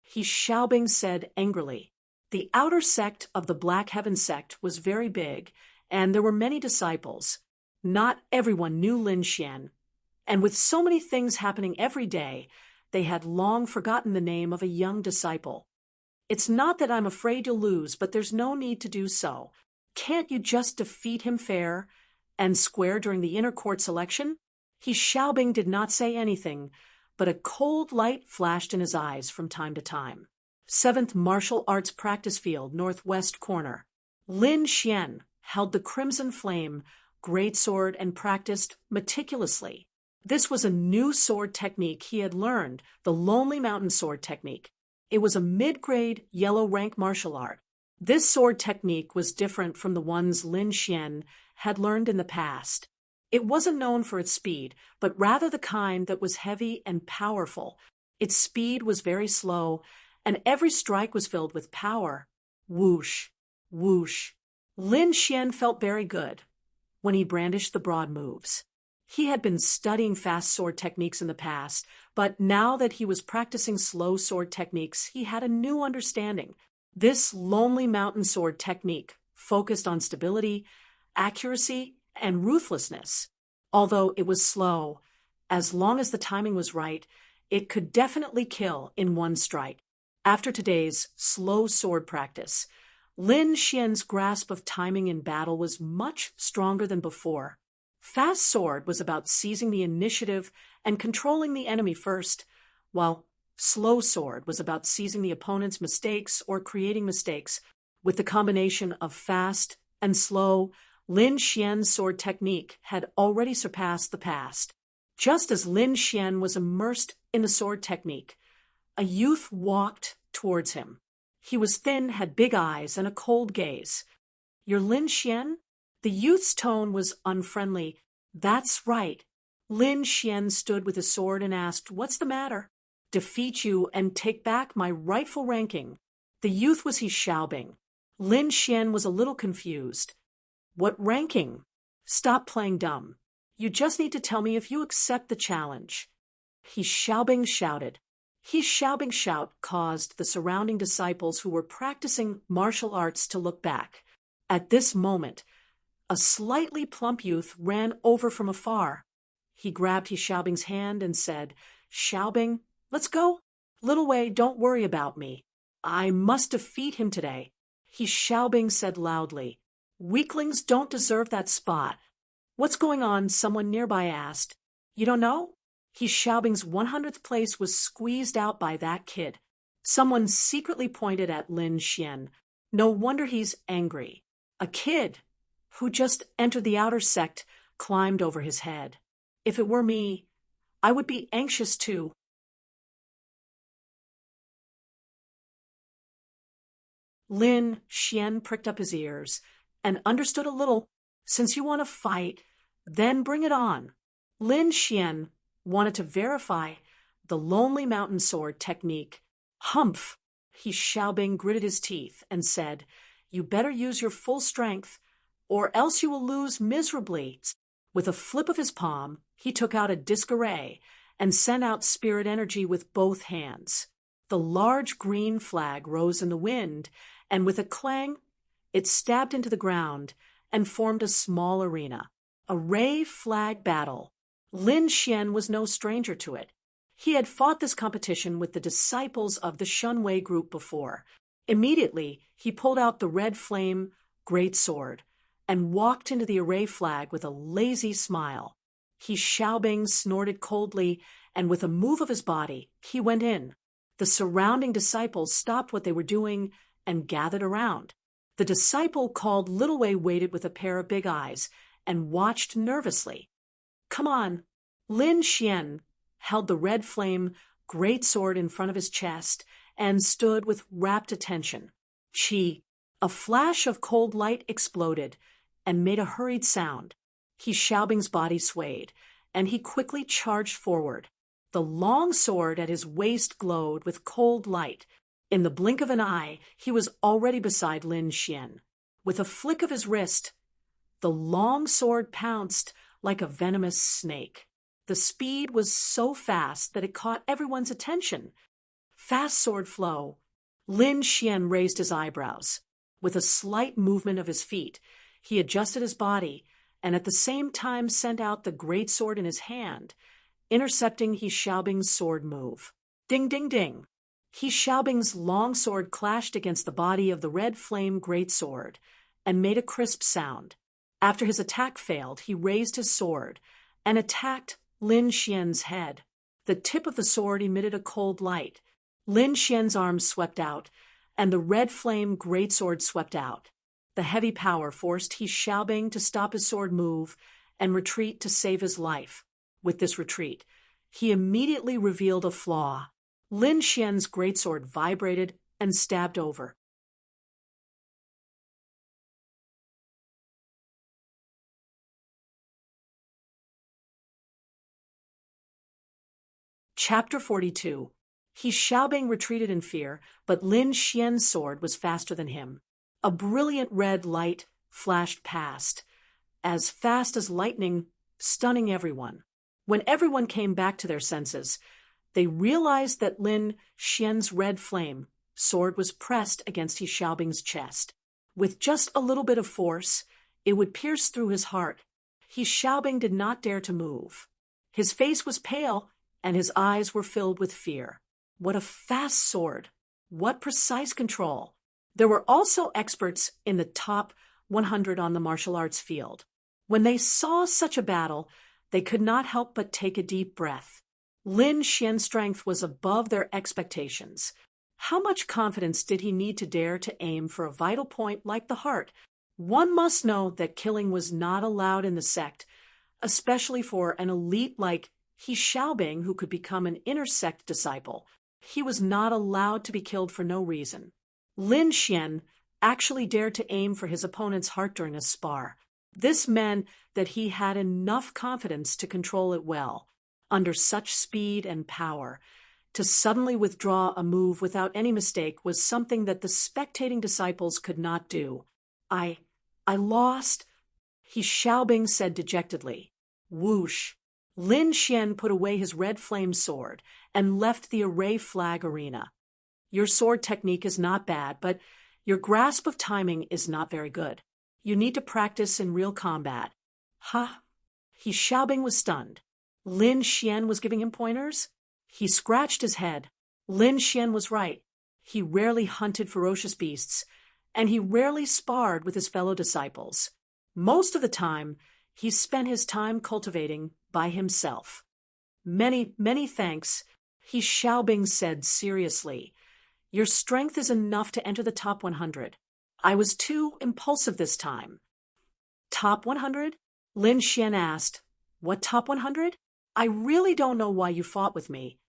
He Xiaobing said angrily. The outer sect of the Black Heaven sect was very big, and there were many disciples. Not everyone knew Lin Xian, and with so many things happening every day, they had long forgotten the name of a young disciple. It's not that I'm afraid you'll lose, but there's no need to do so. Can't you just defeat him fair and square during the inner court selection? He Xiaobing did not say anything, but a cold light flashed in his eyes from time to time. 7th Martial Arts Practice Field, northwest corner. Lin Xian held the Crimson Flame greatsword and practiced meticulously. This was a new sword technique he had learned, the Lonely Mountain Sword technique. It was a mid-grade yellow rank martial art. This sword technique was different from the ones Lin Xian had learned in the past. It wasn't known for its speed, but rather the kind that was heavy and powerful. Its speed was very slow, and every strike was filled with power. Whoosh, whoosh. Lin Xian felt very good when he brandished the broad moves. He had been studying fast sword techniques in the past, but now that he was practicing slow sword techniques, he had a new understanding. This Lonely Mountain Sword technique focused on stability, accuracy, and ruthlessness. Although it was slow, as long as the timing was right, it could definitely kill in one strike. After today's slow sword practice, Lin Xian's grasp of timing in battle was much stronger than before. Fast sword was about seizing the initiative and controlling the enemy first, while slow sword was about seizing the opponent's mistakes or creating mistakes. With the combination of fast and slow, Lin Xian's sword technique had already surpassed the past. Just as Lin Xian was immersed in the sword technique, a youth walked towards him. He was thin, had big eyes, and a cold gaze. You're Lin Xian? The youth's tone was unfriendly. That's right. Lin Xian stood with his sword and asked, What's the matter? Defeat you and take back my rightful ranking. The youth was He Xiaobing. Lin Xian was a little confused. What ranking? Stop playing dumb. You just need to tell me if you accept the challenge. He Xiaobing shouted. He Xiaobing's shout caused the surrounding disciples who were practicing martial arts to look back. At this moment, a slightly plump youth ran over from afar. He grabbed He Xiaobing's hand and said, Xiaobing, let's go. Little Wei, don't worry about me. I must defeat him today. He Xiaobing said loudly. Weaklings don't deserve that spot. What's going on? Someone nearby asked. You don't know? He Xiaobing's 100th place was squeezed out by that kid. Someone secretly pointed at Lin Xian. No wonder he's angry. A kid who just entered the outer sect climbed over his head. If it were me, I would be anxious too. Lin Xian pricked up his ears and understood a little. Since you want to fight, then bring it on. Lin Xian wanted to verify the Lonely Mountain Sword technique. Humph! He Xiaobing gritted his teeth and said, You better use your full strength, or else you will lose miserably. With a flip of his palm, he took out a disc array and sent out spirit energy with both hands. The large green flag rose in the wind, and with a clang, it stabbed into the ground and formed a small arena. A ray flag battle. Lin Xian was no stranger to it. He had fought this competition with the disciples of the Shunwei group before. Immediately, he pulled out the red flame great sword and walked into the array flag with a lazy smile. He Xiaobing snorted coldly, and with a move of his body, he went in. The surrounding disciples stopped what they were doing and gathered around. The disciple called Little Wei waited with a pair of big eyes and watched nervously. "Come on." Lin Xian held the red flame great sword in front of his chest and stood with rapt attention. Chi. A flash of cold light exploded and made a hurried sound. He Xiaobing's body swayed, and he quickly charged forward. The long sword at his waist glowed with cold light. In the blink of an eye, he was already beside Lin Xian. With a flick of his wrist, the long sword pounced like a venomous snake. The speed was so fast that it caught everyone's attention. Fast sword flow. Lin Xian raised his eyebrows. With a slight movement of his feet, he adjusted his body and at the same time sent out the great sword in his hand, intercepting He Xiaobing's sword move. Ding, ding, ding. He Xiaobing's long sword clashed against the body of the red flame great sword and made a crisp sound. After his attack failed, he raised his sword and attacked Lin Xian's head. The tip of the sword emitted a cold light. Lin Xian's arms swept out, and the red flame greatsword swept out. The heavy power forced He Xiaobing to stop his sword move and retreat to save his life. With this retreat, he immediately revealed a flaw. Lin Xian's greatsword vibrated and stabbed over. Chapter 42. He Xiaobing retreated in fear, but Lin Xian's sword was faster than him. A brilliant red light flashed past, as fast as lightning, stunning everyone. When everyone came back to their senses, they realized that Lin Xian's red flame sword was pressed against He Xiaobing's chest. With just a little bit of force, it would pierce through his heart. He Xiaobing did not dare to move. His face was pale, and his eyes were filled with fear. What a fast sword! What precise control! There were also experts in the top 100 on the martial arts field. When they saw such a battle, they could not help but take a deep breath. Lin Xian's strength was above their expectations. How much confidence did he need to dare to aim for a vital point like the heart? One must know that killing was not allowed in the sect, especially for an elite like He Xiaobing who could become an inner sect disciple. He was not allowed to be killed for no reason. Lin Xian actually dared to aim for his opponent's heart during a spar. This meant that he had enough confidence to control it well. Under such speed and power, to suddenly withdraw a move without any mistake was something that the spectating disciples could not do. I lost, He Xiaobing said dejectedly. Whoosh! Lin Xian put away his red flame sword and left the array flag arena. Your sword technique is not bad, but your grasp of timing is not very good. You need to practice in real combat. Ha! He Xiaobing was stunned. Lin Xian was giving him pointers? He scratched his head. Lin Xian was right. He rarely hunted ferocious beasts, and he rarely sparred with his fellow disciples. Most of the time, he spent his time cultivating by himself. Many, many thanks, He Xiaobing said seriously. Your strength is enough to enter the top 100. I was too impulsive this time. Top 100? Lin Xian asked. What top 100? I really don't know why you fought with me.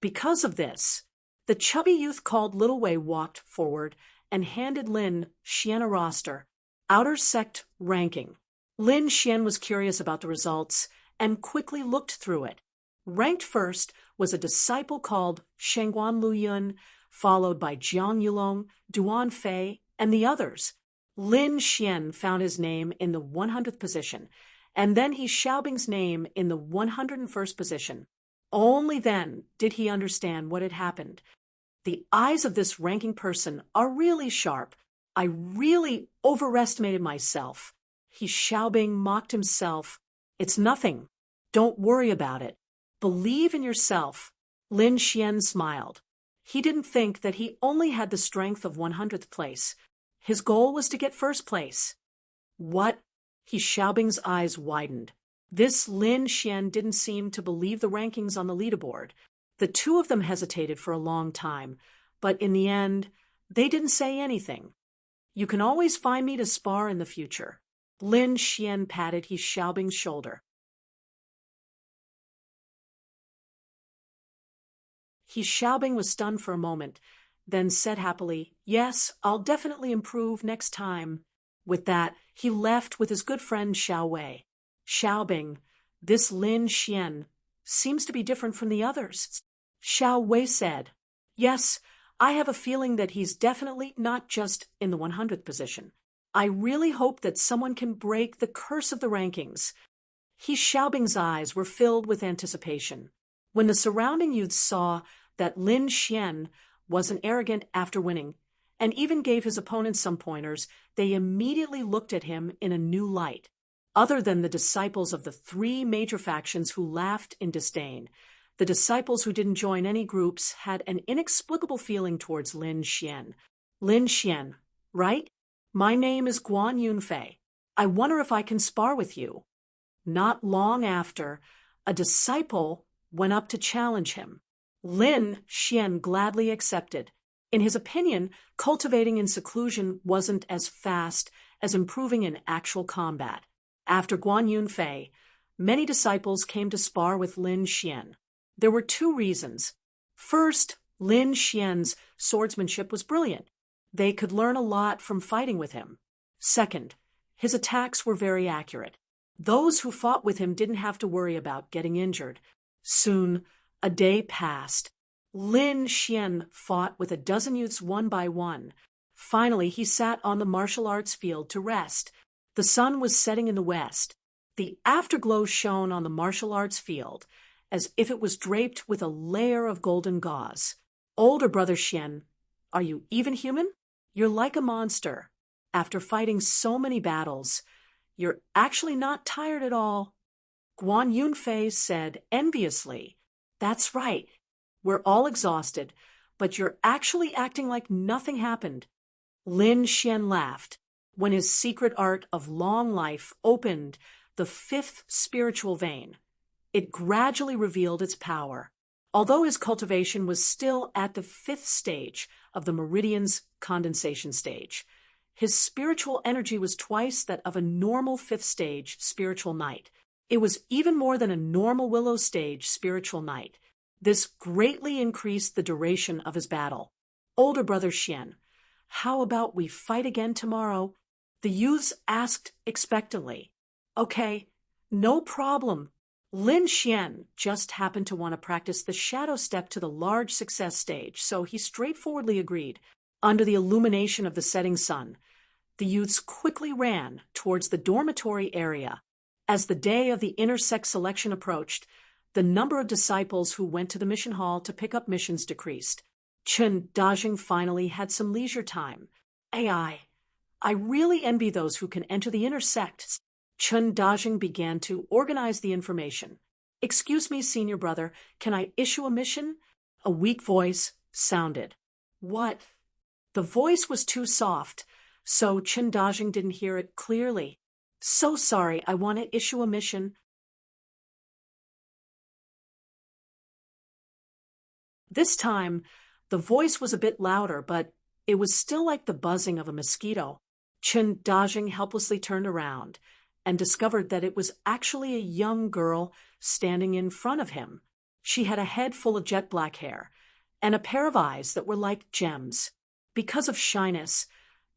Because of this, the chubby youth called Little Wei walked forward and handed Lin Xian a roster, outer sect ranking. Lin Xian was curious about the results and quickly looked through it. Ranked first was a disciple called Shengguan Luyun, followed by Jiang Yulong, Duan Fei, and the others. Lin Xian found his name in the 100th position, and then He Xiaobing's name in the 101st position. Only then did he understand what had happened. The eyes of this ranking person are really sharp. I really overestimated myself. He Xiaobing mocked himself. It's nothing. Don't worry about it. Believe in yourself. Lin Xian smiled. He didn't think that he only had the strength of 100th place. His goal was to get first place. What? He Xiaobing's eyes widened. This Lin Xian didn't seem to believe the rankings on the leaderboard. The two of them hesitated for a long time, but in the end, they didn't say anything. You can always find me to spar in the future. Lin Xian patted He Xiaobing's shoulder. He Xiaobing was stunned for a moment, then said happily, "Yes, I'll definitely improve next time." With that, he left with his good friend Xiao Wei. "Xiaobing, this Lin Xian seems to be different from the others," Xiao Wei said. "Yes, I have a feeling that he's definitely not just in the 100th position. I really hope that someone can break the curse of the rankings." He Xiaobing's eyes were filled with anticipation. When the surrounding youths saw that Lin Xian wasn't arrogant after winning, and even gave his opponents some pointers, they immediately looked at him in a new light. Other than the disciples of the three major factions who laughed in disdain, the disciples who didn't join any groups had an inexplicable feeling towards Lin Xian. "Lin Xian, right? My name is Guan Yunfei. I wonder if I can spar with you." Not long after, a disciple went up to challenge him. Lin Xian gladly accepted. In his opinion, cultivating in seclusion wasn't as fast as improving in actual combat. After Guan Yunfei, many disciples came to spar with Lin Xian. There were two reasons. First, Lin Xian's swordsmanship was brilliant. They could learn a lot from fighting with him. Second, his attacks were very accurate. Those who fought with him didn't have to worry about getting injured. Soon, a day passed. Lin Xian fought with a dozen youths one by one. Finally, he sat on the martial arts field to rest. The sun was setting in the west. The afterglow shone on the martial arts field, as if it was draped with a layer of golden gauze. "Older brother Xian, are you even human? You're like a monster. After fighting so many battles, you're actually not tired at all." Guan Yunfei said enviously, "That's right. We're all exhausted, but you're actually acting like nothing happened." Lin Xian laughed. When his secret art of long life opened the fifth spiritual vein, it gradually revealed its power. Although his cultivation was still at the fifth stage of the meridian's condensation stage, his spiritual energy was twice that of a normal fifth stage spiritual knight. It was even more than a normal willow stage spiritual knight. This greatly increased the duration of his battle. "Older brother Xian, how about we fight again tomorrow?" The youths asked expectantly. "Okay, no problem." Lin Xian just happened to want to practice the shadow step to the large success stage, so he straightforwardly agreed. Under the illumination of the setting sun, the youths quickly ran towards the dormitory area. As the day of the inner sect selection approached, the number of disciples who went to the mission hall to pick up missions decreased. Chen Dajing finally had some leisure time. I really envy those who can enter the inner sect." Chen Dajing began to organize the information. "Excuse me, senior brother, can I issue a mission?" A weak voice sounded. "What?" The voice was too soft, so Chen Dajing didn't hear it clearly. "So sorry, I want to issue a mission." This time, the voice was a bit louder, but it was still like the buzzing of a mosquito. Chen Dajing helplessly turned around and discovered that it was actually a young girl standing in front of him. She had a head full of jet black hair and a pair of eyes that were like gems. Because of shyness,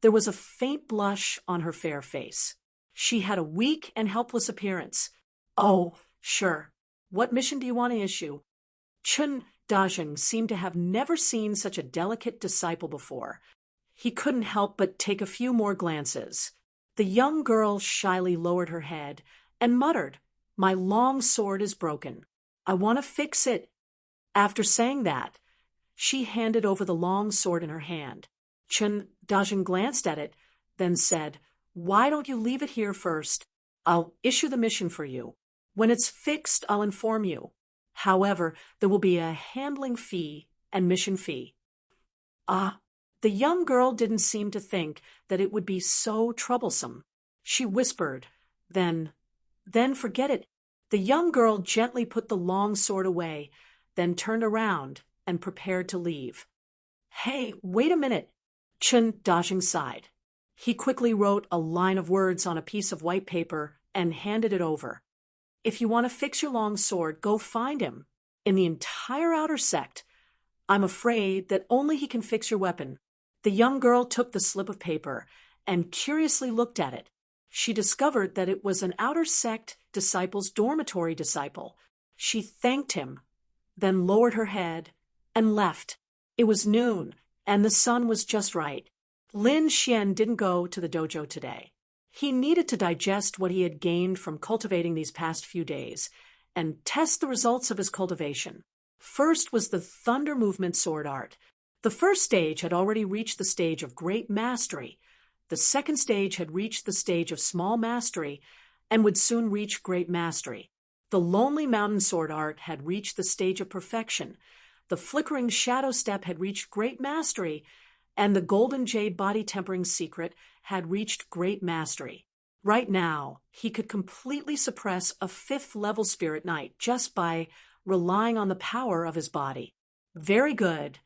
there was a faint blush on her fair face. She had a weak and helpless appearance. "Oh, sure. What mission do you want to issue?" Chen Dajing seemed to have never seen such a delicate disciple before. He couldn't help but take a few more glances. The young girl shyly lowered her head and muttered, "My long sword is broken. I want to fix it." After saying that, She handed over the long sword in her hand. Chen Dajin glanced at it, then said, "Why don't you leave it here first? I'll issue the mission for you. When it's fixed, I'll inform you. However, there will be a handling fee and mission fee." Ah, the young girl didn't seem to think that it would be so troublesome. She whispered, Then forget it." The young girl gently put the long sword away, then turned around and prepared to leave. "Hey, wait a minute." Chen Dajing sighed. He quickly wrote a line of words on a piece of white paper and handed it over. "If you want to fix your long sword, go find him. In the entire outer sect, I'm afraid that only he can fix your weapon." The young girl took the slip of paper and curiously looked at it. She discovered that it was an outer sect disciple's dormitory disciple. She thanked him, then lowered her head and left. It was noon, and the sun was just right. Lin Xian didn't go to the dojo today. He needed to digest what he had gained from cultivating these past few days and test the results of his cultivation. First was the thunder movement sword art. The first stage had already reached the stage of great mastery. The second stage had reached the stage of small mastery and would soon reach great mastery. The lonely mountain sword art had reached the stage of perfection. The flickering shadow step had reached great mastery, and the golden jade body tempering secret had reached great mastery. Right now, he could completely suppress a 5th level spirit knight just by relying on the power of his body. Very good.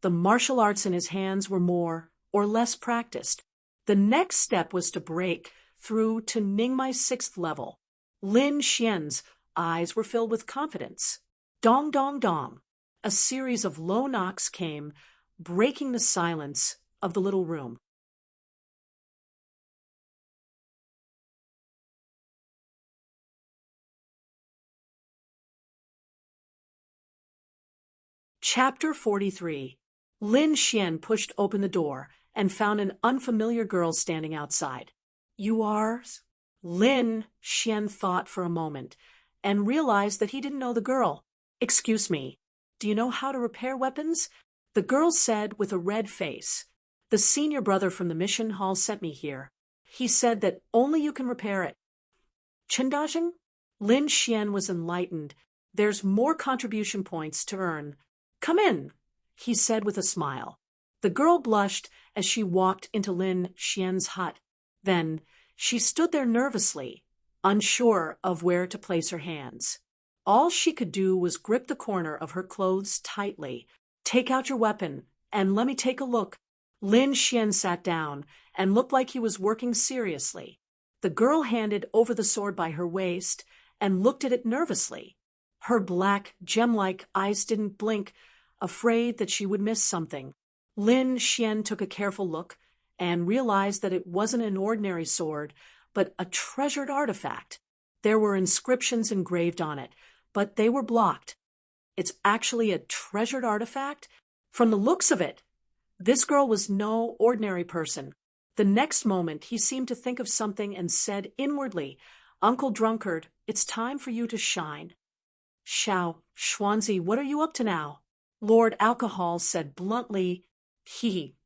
The martial arts in his hands were more or less practiced. The next step was to break through to Ningmai's 6th level. Lin Xian's eyes were filled with confidence. Dong dong dong. A series of low knocks came, breaking the silence of the little room. Chapter 43. Lin Xian pushed open the door and found an unfamiliar girl standing outside. "You are?" Lin Xian thought for a moment and realized that he didn't know the girl. "Excuse me, do you know how to repair weapons?" The girl said with a red face. "The senior brother from the mission hall sent me here. He said that only you can repair it." "Chendajing?" Lin Xian was enlightened. "There's more contribution points to earn. Come in," he said with a smile. The girl blushed as she walked into Lin Xian's hut. Then she stood there nervously, unsure of where to place her hands. All she could do was grip the corner of her clothes tightly. "Take out your weapon and let me take a look." Lin Xian sat down and looked like he was working seriously. The girl handed over the sword by her waist and looked at it nervously. Her black, gem-like eyes didn't blink, afraid that she would miss something. Lin Xian took a careful look and realized that it wasn't an ordinary sword, but a treasured artifact. There were inscriptions engraved on it, but they were blocked. It's actually a treasured artifact? From the looks of it, this girl was no ordinary person. The next moment, he seemed to think of something and said inwardly, "Uncle Drunkard, it's time for you to shine." "Xiao, Xuanzi, what are you up to now?" Lord Alcohol said bluntly,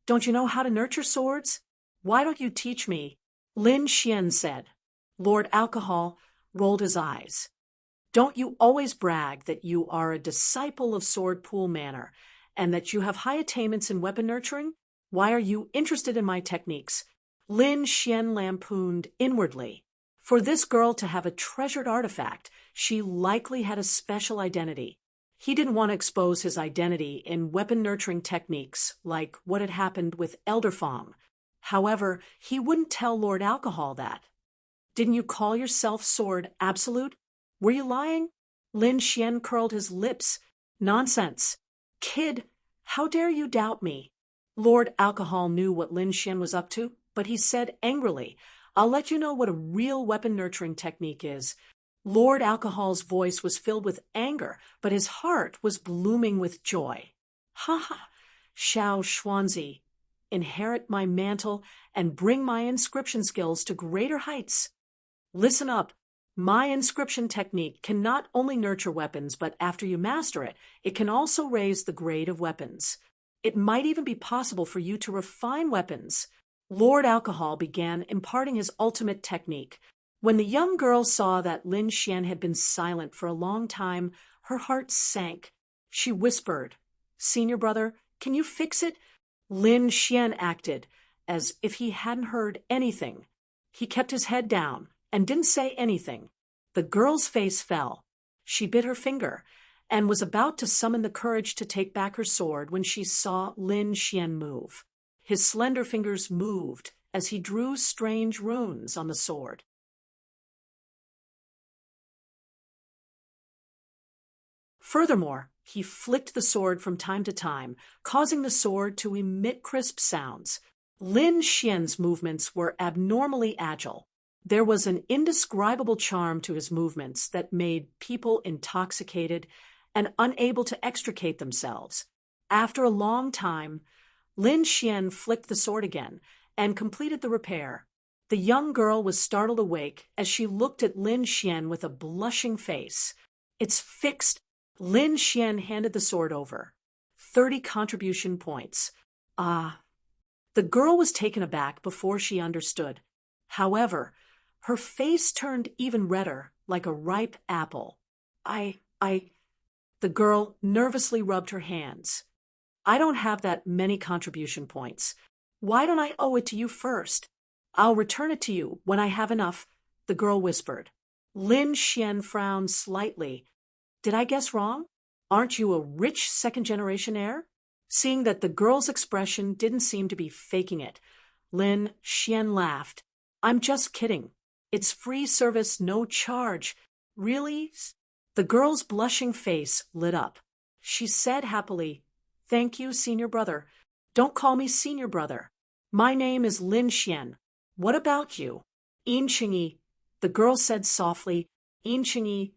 "Don't you know how to nurture swords? Why don't you teach me?" Lin Xian said. Lord Alcohol rolled his eyes. "Don't you always brag that you are a disciple of Sword Pool Manor and that you have high attainments in weapon nurturing? Why are you interested in my techniques?" Lin Xian lampooned inwardly. For this girl to have a treasured artifact, she likely had a special identity. He didn't want to expose his identity in weapon nurturing techniques like what had happened with Elder Fong. However, he wouldn't tell Lord Alcohol that. "Didn't you call yourself Sword Absolute? Were you lying?" Lin Xian curled his lips. "Nonsense. Kid, how dare you doubt me?" Lord Alcohol knew what Lin Xian was up to, but he said angrily, "I'll let you know what a real weapon nurturing technique is." Lord Alcohol's voice was filled with anger, but his heart was blooming with joy. "Ha ha, Xiao Xuanzi, inherit my mantle and bring my inscription skills to greater heights. Listen up, My inscription technique can not only nurture weapons, but after you master it, it can also raise the grade of weapons. It might even be possible for you to refine weapons. Lord Alcohol began imparting his ultimate technique. When the young girl saw that Lin Xian had been silent for a long time, her heart sank. She whispered, "Senior brother, can you fix it?" Lin Xian acted as if he hadn't heard anything. He kept his head down and didn't say anything. The girl's face fell. She bit her finger and was about to summon the courage to take back her sword when she saw Lin Xian move. His slender fingers moved as he drew strange runes on the sword. Furthermore, he flicked the sword from time to time, causing the sword to emit crisp sounds. Lin Xian's movements were abnormally agile. There was an indescribable charm to his movements that made people intoxicated and unable to extricate themselves. After a long time, Lin Xian flicked the sword again and completed the repair. The young girl was startled awake as she looked at Lin Xian with a blushing face. "It's fixed." Lin Xian handed the sword over. 30 contribution points. Ah. The girl was taken aback before she understood. However, her face turned even redder, like a ripe apple. The girl nervously rubbed her hands. "I don't have that many contribution points. Why don't I owe it to you first? I'll return it to you when I have enough," the girl whispered. Lin Xian frowned slightly. "Did I guess wrong? Aren't you a rich second-generation heir?" Seeing that the girl's expression didn't seem to be faking it, Lin Xian laughed. "I'm just kidding. It's free service, no charge." "Really?" The girl's blushing face lit up. She said happily, "Thank you, senior brother. Don't call me senior brother. My name is Lin Xian. What about you?" "Yin Qingyi," the girl said softly. "Yin Qingyi."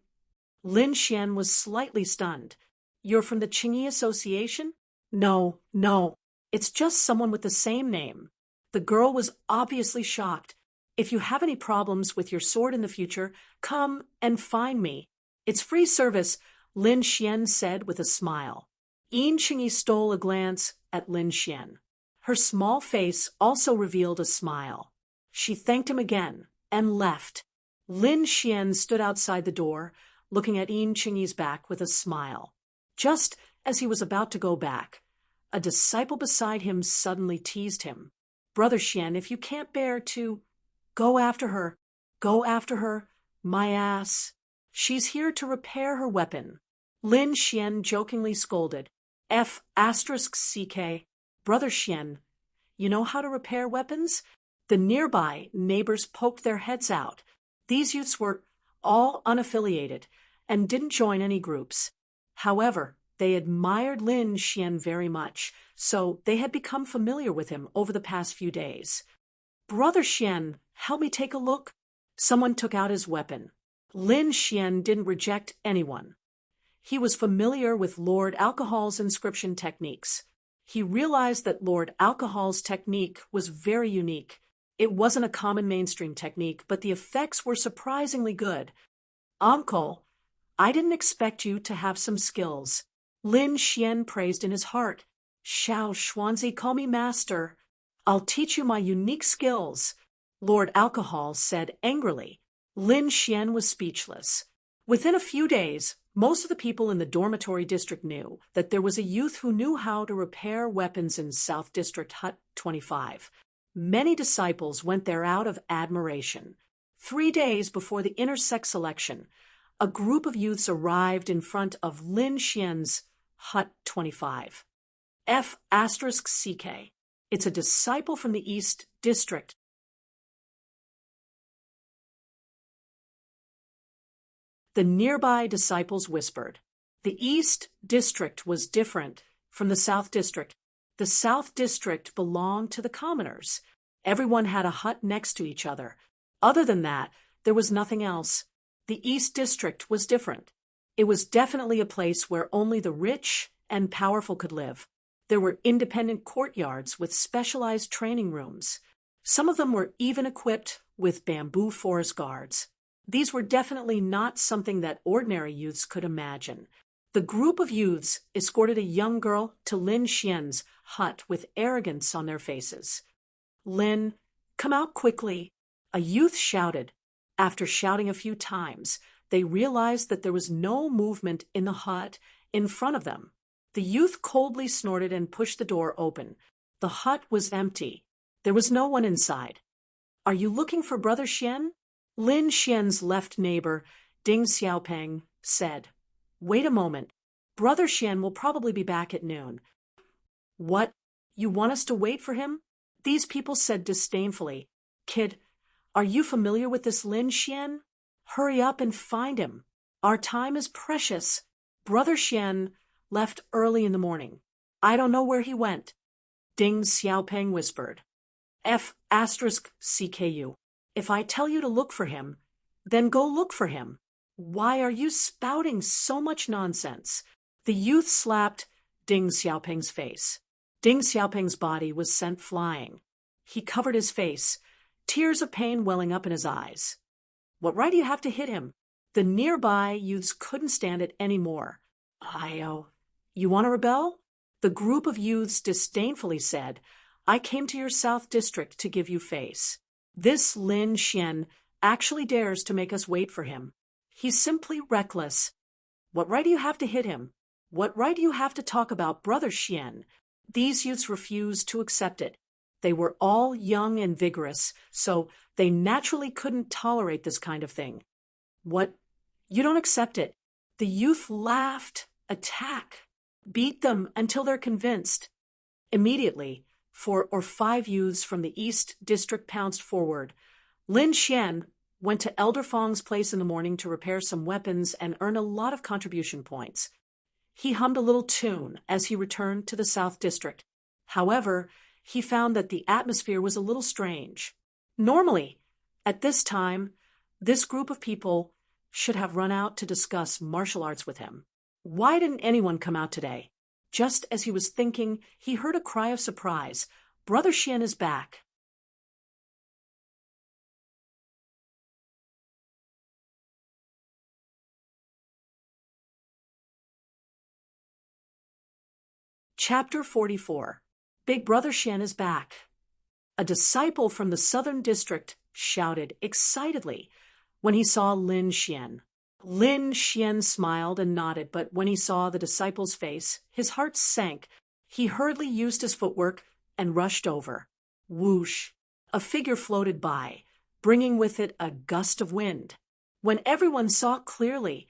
Lin Xian was slightly stunned. "You're from the Qingyi Association?" No. It's just someone with the same name." The girl was obviously shocked. "If you have any problems with your sword in the future, come and find me. It's free service," Lin Xian said with a smile. Yin Qingyi stole a glance at Lin Xian. Her small face also revealed a smile. She thanked him again and left. Lin Xian stood outside the door, looking at Yin Qingyi's back with a smile. Just as he was about to go back, a disciple beside him suddenly teased him. "Brother Xian, if you can't bear to... Go after her, my ass. She's here to repair her weapon." Lin Xian jokingly scolded. F***CK. "Brother Xian, you know how to repair weapons?" The nearby neighbors poked their heads out. These youths were all unaffiliated and didn't join any groups. However, they admired Lin Xian very much, so they had become familiar with him over the past few days. "Brother Xian, help me take a look." Someone took out his weapon. Lin Xian didn't reject anyone. He was familiar with Lord Alcohol's inscription techniques. He realized that Lord Alcohol's technique was very unique. It wasn't a common mainstream technique, but the effects were surprisingly good. "Uncle, I didn't expect you to have some skills." Lin Xian praised in his heart. "Xiao Xuanzi, call me master. I'll teach you my unique skills," Lord Alcohol said angrily. Lin Xian was speechless. Within a few days, most of the people in the dormitory district knew that there was a youth who knew how to repair weapons in South District Hut 25. Many disciples went there out of admiration. 3 days before the intersex election, a group of youths arrived in front of Lin Xian's Hut 25. F***CK. It's a disciple from the East District. The nearby disciples whispered. The East District was different from the South District. The South District belonged to the commoners. Everyone had a hut next to each other. Other than that, there was nothing else. The East District was different. It was definitely a place where only the rich and powerful could live. There were independent courtyards with specialized training rooms. Some of them were even equipped with bamboo forest guards. These were definitely not something that ordinary youths could imagine. The group of youths escorted a young girl to Lin Xian's hut with arrogance on their faces. "Lin, come out quickly," a youth shouted. After shouting a few times, they realized that there was no movement in the hut in front of them. The youth coldly snorted and pushed the door open. The hut was empty. There was no one inside. "Are you looking for Brother Xian?" Lin Xian's left neighbor, Ding Xiaopeng, said. "Wait a moment. Brother Xian will probably be back at noon." "What? You want us to wait for him?" These people said disdainfully. "Kid, are you familiar with this Lin Xian? Hurry up and find him. Our time is precious. Brother Xian left early in the morning. I don't know where he went." Ding Xiaopeng whispered. F***CKU. If I tell you to look for him, then go look for him. Why are you spouting so much nonsense? The youth slapped Ding Xiaopeng's face. Ding Xiaopeng's body was sent flying. He covered his face, tears of pain welling up in his eyes. "What right do you have to hit him?" The nearby youths couldn't stand it anymore. You want to rebel?" The group of youths disdainfully said, "I came to your South District to give you face. This Lin Xian actually dares to make us wait for him. He's simply reckless. What right do you have to hit him? What right do you have to talk about Brother Xian?" These youths refused to accept it. They were all young and vigorous, so they naturally couldn't tolerate this kind of thing. "What? You don't accept it?" The youth laughed. "Attack. Beat them until they're convinced." Immediately, 4 or 5 youths from the East District pounced forward. Lin Xian went to Elder Fong's place in the morning to repair some weapons and earn a lot of contribution points. He hummed a little tune as he returned to the South District. However, he found that the atmosphere was a little strange. Normally, at this time, this group of people should have run out to discuss martial arts with him. Why didn't anyone come out today? Just as he was thinking, he heard a cry of surprise. Brother Xian is back. Chapter 44. Big Brother Xian is back. A disciple from the Southern District shouted excitedly when he saw Lin Xian. Lin Xian smiled and nodded, but when he saw the disciple's face, his heart sank. He hurriedly used his footwork and rushed over. Whoosh! A figure floated by, bringing with it a gust of wind. When everyone saw clearly,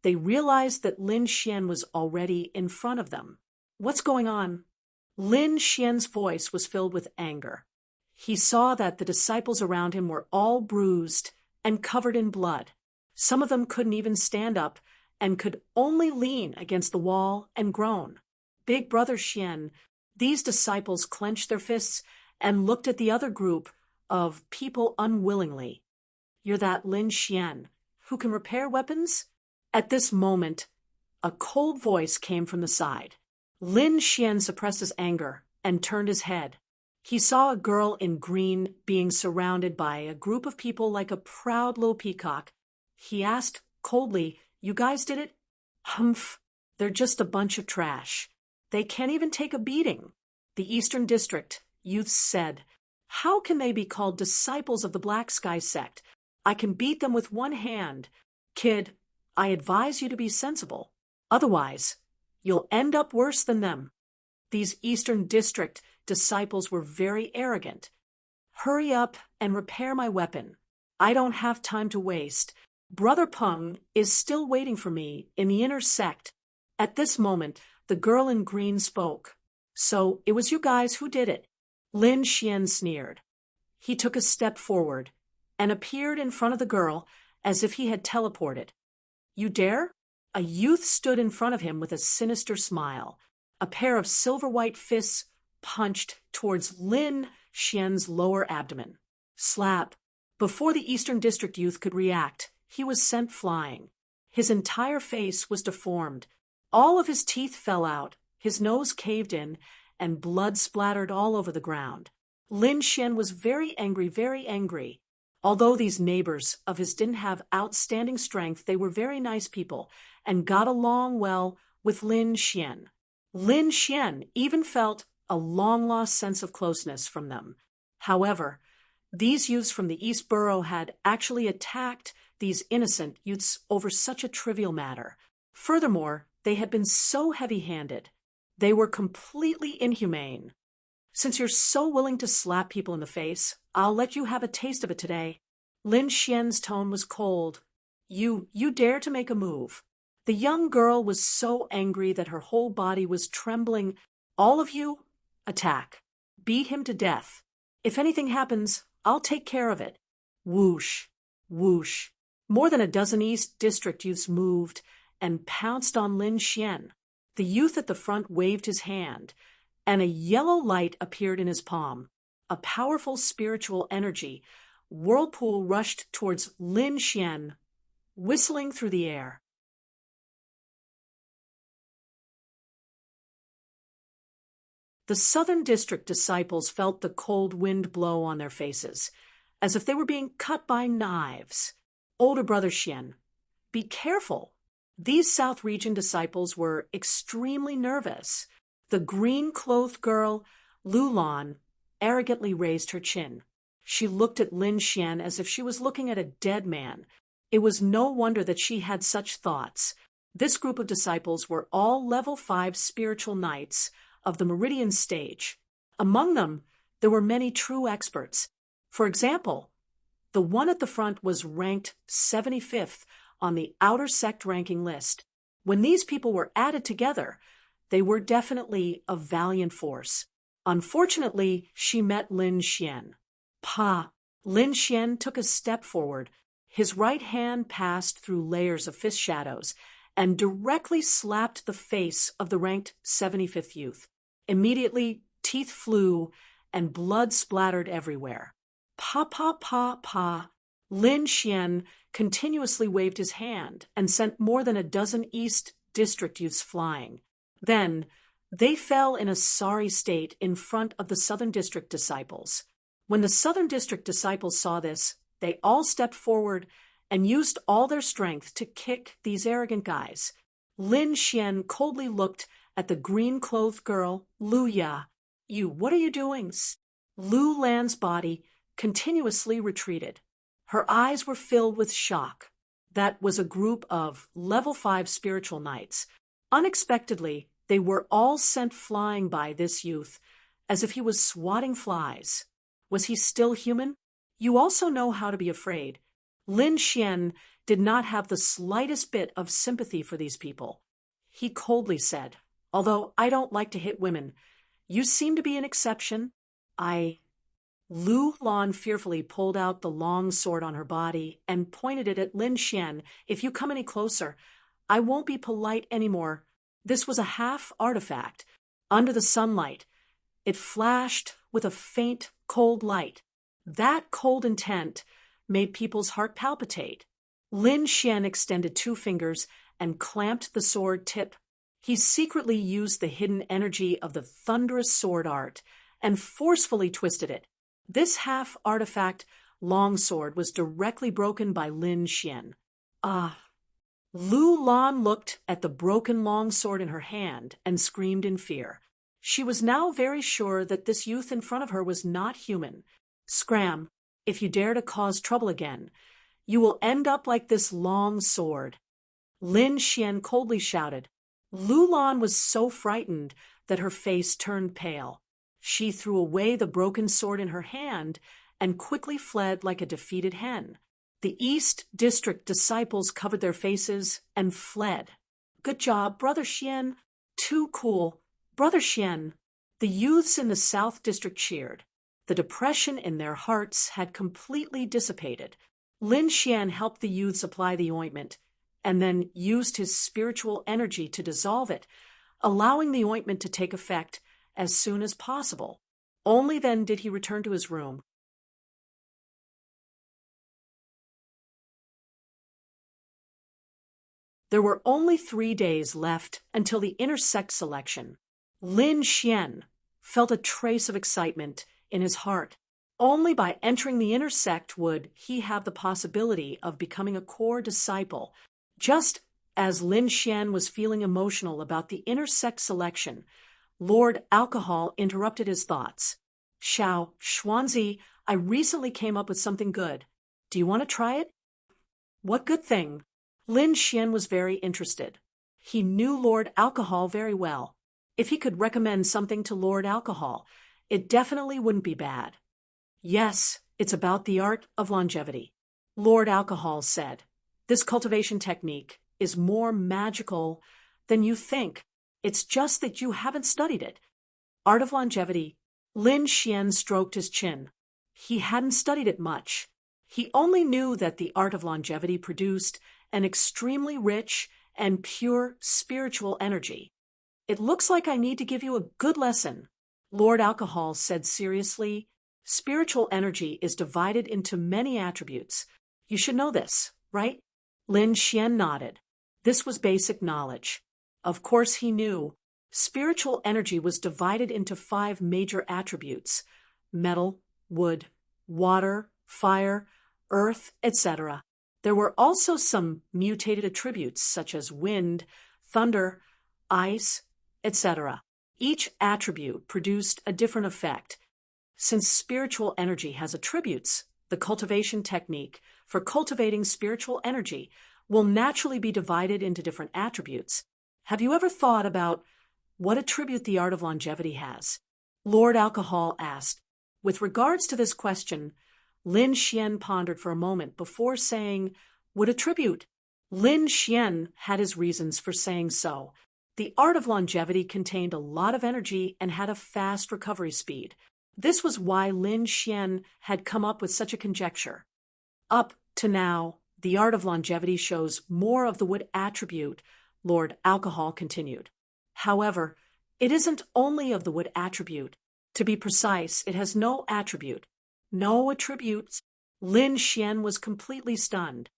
they realized that Lin Xian was already in front of them. "What's going on?" Lin Xian's voice was filled with anger. He saw that the disciples around him were all bruised and covered in blood. Some of them couldn't even stand up and could only lean against the wall and groan. "Big Brother Xian," these disciples clenched their fists and looked at the other group of people unwillingly. "You're that Lin Xian who can repair weapons?" At this moment, a cold voice came from the side. Lin Xian suppressed his anger and turned his head. He saw a girl in green being surrounded by a group of people like a proud little peacock. He asked coldly, "You guys did it?" "Humph, they're just a bunch of trash. They can't even take a beating." The Eastern District youths said, "How can they be called disciples of the Black Sky sect? I can beat them with one hand. Kid, I advise you to be sensible. Otherwise, you'll end up worse than them." These Eastern District disciples were very arrogant. "Hurry up and repair my weapon. I don't have time to waste. Brother Peng is still waiting for me in the inner sect." At this moment, the girl in green spoke. "So it was you guys who did it." Lin Xian sneered. He took a step forward and appeared in front of the girl as if he had teleported. "You dare?" A youth stood in front of him with a sinister smile. A pair of silver-white fists punched towards Lin Xian's lower abdomen. Slap! Before the Eastern District youth could react, he was sent flying. His entire face was deformed. All of his teeth fell out, his nose caved in, and blood splattered all over the ground. Lin Xian was very angry, very angry. Although these neighbors of his didn't have outstanding strength, they were very nice people and got along well with Lin Xian. Lin Xian even felt a long-lost sense of closeness from them. However, these youths from the East Borough had actually attacked these innocent youths over such a trivial matter. Furthermore, they had been so heavy-handed. They were completely inhumane. Since you're so willing to slap people in the face, I'll let you have a taste of it today. Lin Xian's tone was cold. You dare to make a move. The young girl was so angry that her whole body was trembling. All of you, attack. Beat him to death. If anything happens, I'll take care of it. Whoosh, whoosh. More than a dozen East District youths moved and pounced on Lin Xian. The youth at the front waved his hand, and a yellow light appeared in his palm. A powerful spiritual energy whirlpool rushed towards Lin Xian, whistling through the air. The Southern District disciples felt the cold wind blow on their faces, as if they were being cut by knives. Older brother Xian, be careful. These South Region disciples were extremely nervous. The green-clothed girl, Lu Lan, arrogantly raised her chin. She looked at Lin Xian as if she was looking at a dead man. It was no wonder that she had such thoughts. This group of disciples were all level 5 spiritual knights of the Meridian stage. Among them, there were many true experts. For example, the one at the front was ranked 75th on the outer sect ranking list. When these people were added together, they were definitely a valiant force. Unfortunately, she met Lin Xian. Lin Xian took a step forward. His right hand passed through layers of fist shadows and directly slapped the face of the ranked 75th youth. Immediately, teeth flew and blood splattered everywhere. Lin Xian continuously waved his hand and sent more than a dozen East District youths flying. Then, they fell in a sorry state in front of the Southern District disciples. When the Southern District disciples saw this, they all stepped forward and used all their strength to kick these arrogant guys. Lin Xian coldly looked at the green-clothed girl, Lu Ya. What are you doing? Lu Lan's body continuously retreated. Her eyes were filled with shock. That was a group of level 5 spiritual knights. Unexpectedly, they were all sent flying by this youth, as if he was swatting flies. Was he still human? You also know how to be afraid. Lin Xian did not have the slightest bit of sympathy for these people. He coldly said, "Although I don't like to hit women, you seem to be an exception. Lu Lan fearfully pulled out the long sword on her body and pointed it at Lin Xian. "If you come any closer, I won't be polite anymore." This was a half artifact. Under the sunlight, it flashed with a faint, cold light. That cold intent made people's heart palpitate. Lin Xian extended 2 fingers and clamped the sword tip. He secretly used the hidden energy of the thunderous sword art and forcefully twisted it. This half-artifact longsword was directly broken by Lin Xian. Lu Lan looked at the broken longsword in her hand and screamed in fear. She was now very sure that this youth in front of her was not human. "Scram, if you dare to cause trouble again, you will end up like this long sword," Lin Xian coldly shouted. Lu Lan was so frightened that her face turned pale. She threw away the broken sword in her hand and quickly fled like a defeated hen. The East District disciples covered their faces and fled. "Good job, Brother Xian. Too cool. Brother Xian." The youths in the South District cheered. The depression in their hearts had completely dissipated. Lin Xian helped the youths apply the ointment and then used his spiritual energy to dissolve it, allowing the ointment to take effect as soon as possible. Only then did he return to his room. There were only 3 days left until the intersect selection. Lin Xian felt a trace of excitement in his heart. Only by entering the inner sect would he have the possibility of becoming a core disciple. Just as Lin Xian was feeling emotional about the inner sect selection, Lord Alcohol interrupted his thoughts. Xiao, Xuanzi, I recently came up with something good. Do you want to try it? What good thing? Lin Xian was very interested. He knew Lord Alcohol very well. If he could recommend something to Lord Alcohol, it definitely wouldn't be bad. Yes, it's about the art of longevity. Lord Alcohol said, this cultivation technique is more magical than you think. It's just that you haven't studied it. Art of longevity. Lin Xian stroked his chin. He hadn't studied it much. He only knew that the art of longevity produced an extremely rich and pure spiritual energy. It looks like I need to give you a good lesson. Lord Alcohol said seriously, spiritual energy is divided into many attributes. You should know this, right? Lin Xian nodded. This was basic knowledge. Of course he knew. Spiritual energy was divided into 5 major attributes: metal, wood, water, fire, earth, etc. There were also some mutated attributes such as wind, thunder, ice, etc. Each attribute produced a different effect. Since spiritual energy has attributes, the cultivation technique for cultivating spiritual energy will naturally be divided into different attributes. Have you ever thought about what attribute the art of longevity has? Lord Alcohol asked. With regards to this question, Lin Xian pondered for a moment before saying, what attribute? Lin Xian had his reasons for saying so. The art of longevity contained a lot of energy and had a fast recovery speed. This was why Lin Xian had come up with such a conjecture. Up to now, the art of longevity shows more of the wood attribute, Lord Alcohol continued. However, it isn't only of the wood attribute. To be precise, it has no attribute. No attributes. Lin Xian was completely stunned.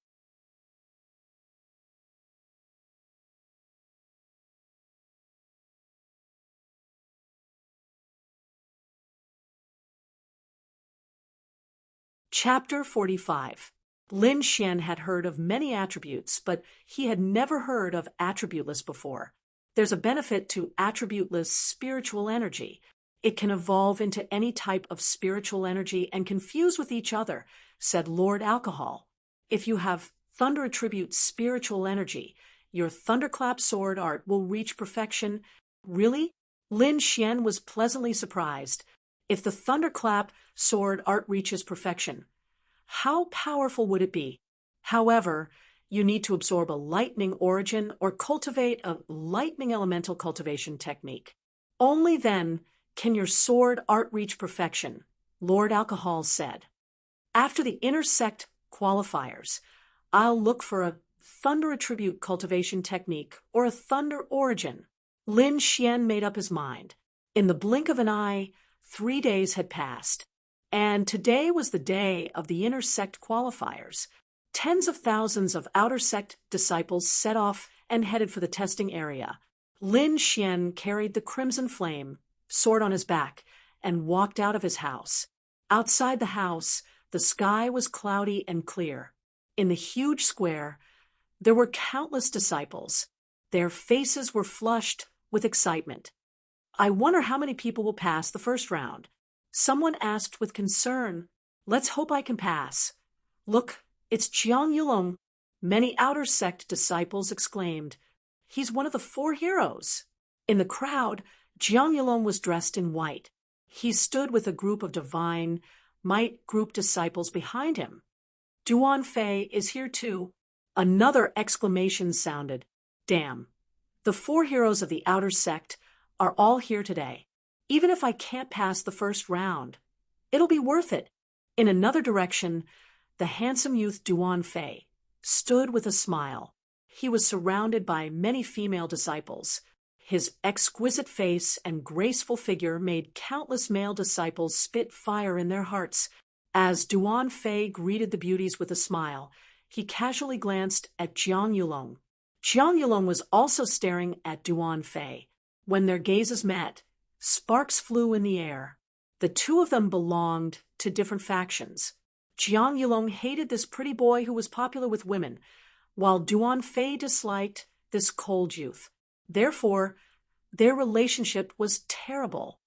Chapter 45. Lin Xian had heard of many attributes, but he had never heard of attributeless before. There's a benefit to attributeless spiritual energy. It can evolve into any type of spiritual energy and confuse with each other, said Lord Alcohol. If you have thunder attribute spiritual energy, your thunderclap sword art will reach perfection. Really? Lin Xian was pleasantly surprised. If the thunderclap sword art reaches perfection, how powerful would it be? However, you need to absorb a lightning origin or cultivate a lightning elemental cultivation technique. Only then can your sword art reach perfection, Lord Alcohol said. After the inner sect qualifiers, I'll look for a thunder attribute cultivation technique or a thunder origin. Lin Xian made up his mind. In the blink of an eye, 3 days had passed, and today was the day of the inner sect qualifiers. Tens of thousands of outer sect disciples set off and headed for the testing area. Lin Xian carried the crimson flame, sword on his back, and walked out of his house. Outside the house, the sky was cloudy and clear. In the huge square, there were countless disciples. Their faces were flushed with excitement. I wonder how many people will pass the first round. Someone asked with concern. Let's hope I can pass. Look, it's Jiang Yulong. Many outer sect disciples exclaimed. He's one of the 4 heroes. In the crowd, Jiang Yulong was dressed in white. He stood with a group of divine might group disciples behind him. Duan Fei is here too. Another exclamation sounded. Damn. The 4 heroes of the outer sect are all here today. Even if I can't pass the first round, it'll be worth it. In another direction, the handsome youth Duan Fei stood with a smile. He was surrounded by many female disciples. His exquisite face and graceful figure made countless male disciples spit fire in their hearts. As Duan Fei greeted the beauties with a smile, he casually glanced at Jiang Yulong. Jiang Yulong was also staring at Duan Fei. When their gazes met, sparks flew in the air. The two of them belonged to different factions. Jiang Yulong hated this pretty boy who was popular with women, while Duan Fei disliked this cold youth. Therefore, their relationship was terrible.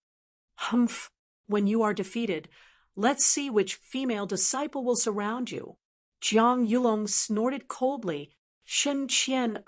Humph, when you are defeated, let's see which female disciple will surround you. Jiang Yulong snorted coldly. Shen Qian,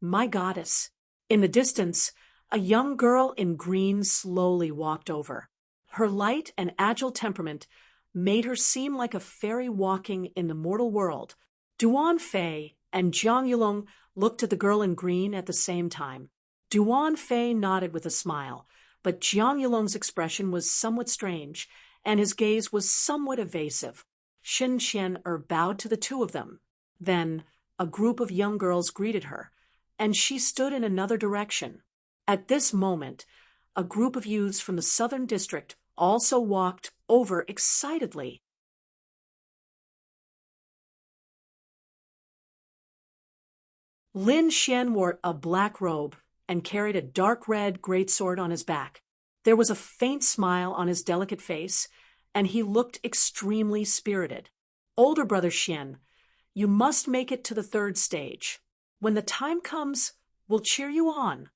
my goddess. In the distance, a young girl in green slowly walked over. Her light and agile temperament made her seem like a fairy walking in the mortal world. Duan Fei and Jiang Yulong looked at the girl in green at the same time. Duan Fei nodded with a smile, but Jiang Yulong's expression was somewhat strange, and his gaze was somewhat evasive. Shen Qian bowed to the two of them. Then a group of young girls greeted her, and she stood in another direction. At this moment, a group of youths from the southern district also walked over excitedly. Lin Xian wore a black robe and carried a dark red greatsword on his back. There was a faint smile on his delicate face, and he looked extremely spirited. Older brother Xian, you must make it to the third stage. When the time comes, we'll cheer you on.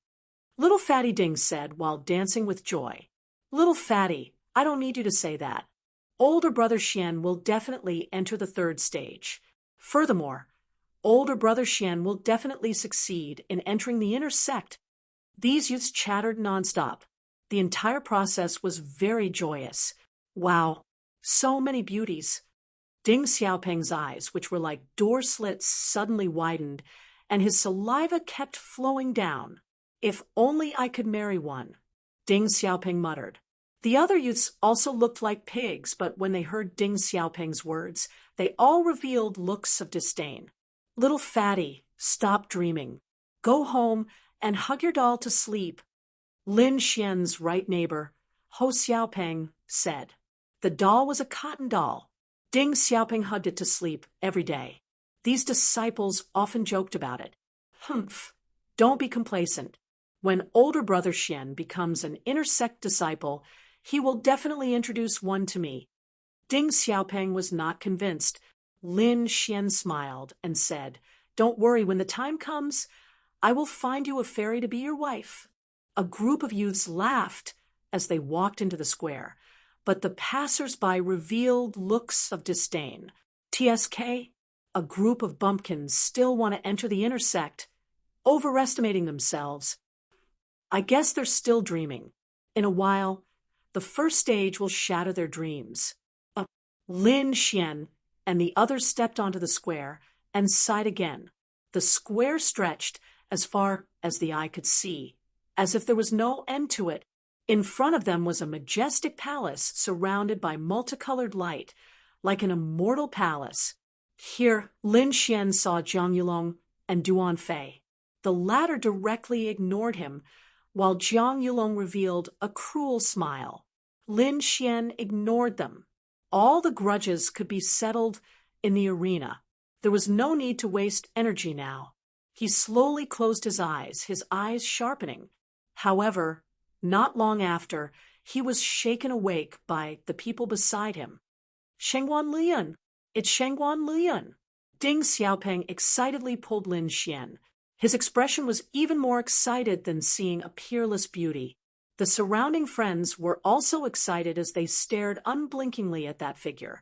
Little Fatty Ding said while dancing with joy. Little Fatty, I don't need you to say that. Older brother Xian will definitely enter the third stage. Furthermore, older brother Xian will definitely succeed in entering the inner sect. These youths chattered nonstop. The entire process was very joyous. Wow, so many beauties. Ding Xiaoping's eyes, which were like door slits, suddenly widened, and his saliva kept flowing down. If only I could marry one, Ding Xiaoping muttered. The other youths also looked like pigs, but when they heard Ding Xiaoping's words, they all revealed looks of disdain. Little Fatty, stop dreaming. Go home and hug your doll to sleep. Lin Xian's right neighbor, Ho Xiaoping, said. The doll was a cotton doll. Ding Xiaoping hugged it to sleep every day. These disciples often joked about it. Humph, don't be complacent. When older brother Xian becomes an inner sect disciple, he will definitely introduce one to me. Ding Xiaoping was not convinced. Lin Xian smiled and said, Don't worry, when the time comes, I will find you a fairy to be your wife. A group of youths laughed as they walked into the square, but the passers-by revealed looks of disdain. TSK, a group of bumpkins still want to enter the inner sect, overestimating themselves. I guess they're still dreaming. In a while, the first stage will shatter their dreams. Lin Xian and the others stepped onto the square and sighed again. The square stretched as far as the eye could see, as if there was no end to it. In front of them was a majestic palace surrounded by multicolored light, like an immortal palace. Here, Lin Xian saw Jiang Yulong and Duan Fei. The latter directly ignored him, while Jiang Yulong revealed a cruel smile. Lin Xian ignored them. All the grudges could be settled in the arena. There was no need to waste energy now. He slowly closed his eyes sharpening. However, not long after, he was shaken awake by the people beside him. Shengguan Lian! It's Shengguan Lian! Ding Xiaoping excitedly pulled Lin Xian. His expression was even more excited than seeing a peerless beauty. The surrounding friends were also excited as they stared unblinkingly at that figure.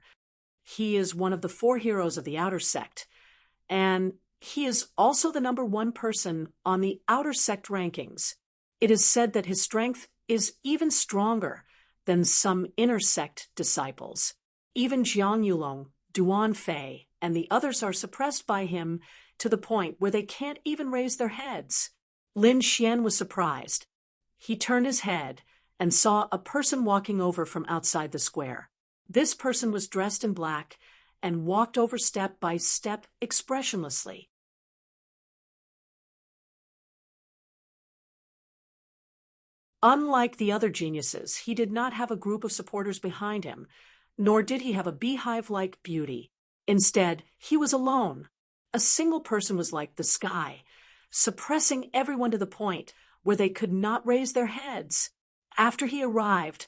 He is one of the 4 heroes of the outer sect, and he is also the #1 person on the outer sect rankings. It is said that his strength is even stronger than some inner sect disciples. Even Jiang Yulong, Duan Fei, and the others are suppressed by him to the point where they can't even raise their heads. Lin Xian was surprised. He turned his head and saw a person walking over from outside the square. This person was dressed in black and walked over step by step expressionlessly. Unlike the other geniuses, he did not have a group of supporters behind him, nor did he have a beehive-like beauty. Instead, he was alone. A single person was like the sky, suppressing everyone to the point where they could not raise their heads. After he arrived,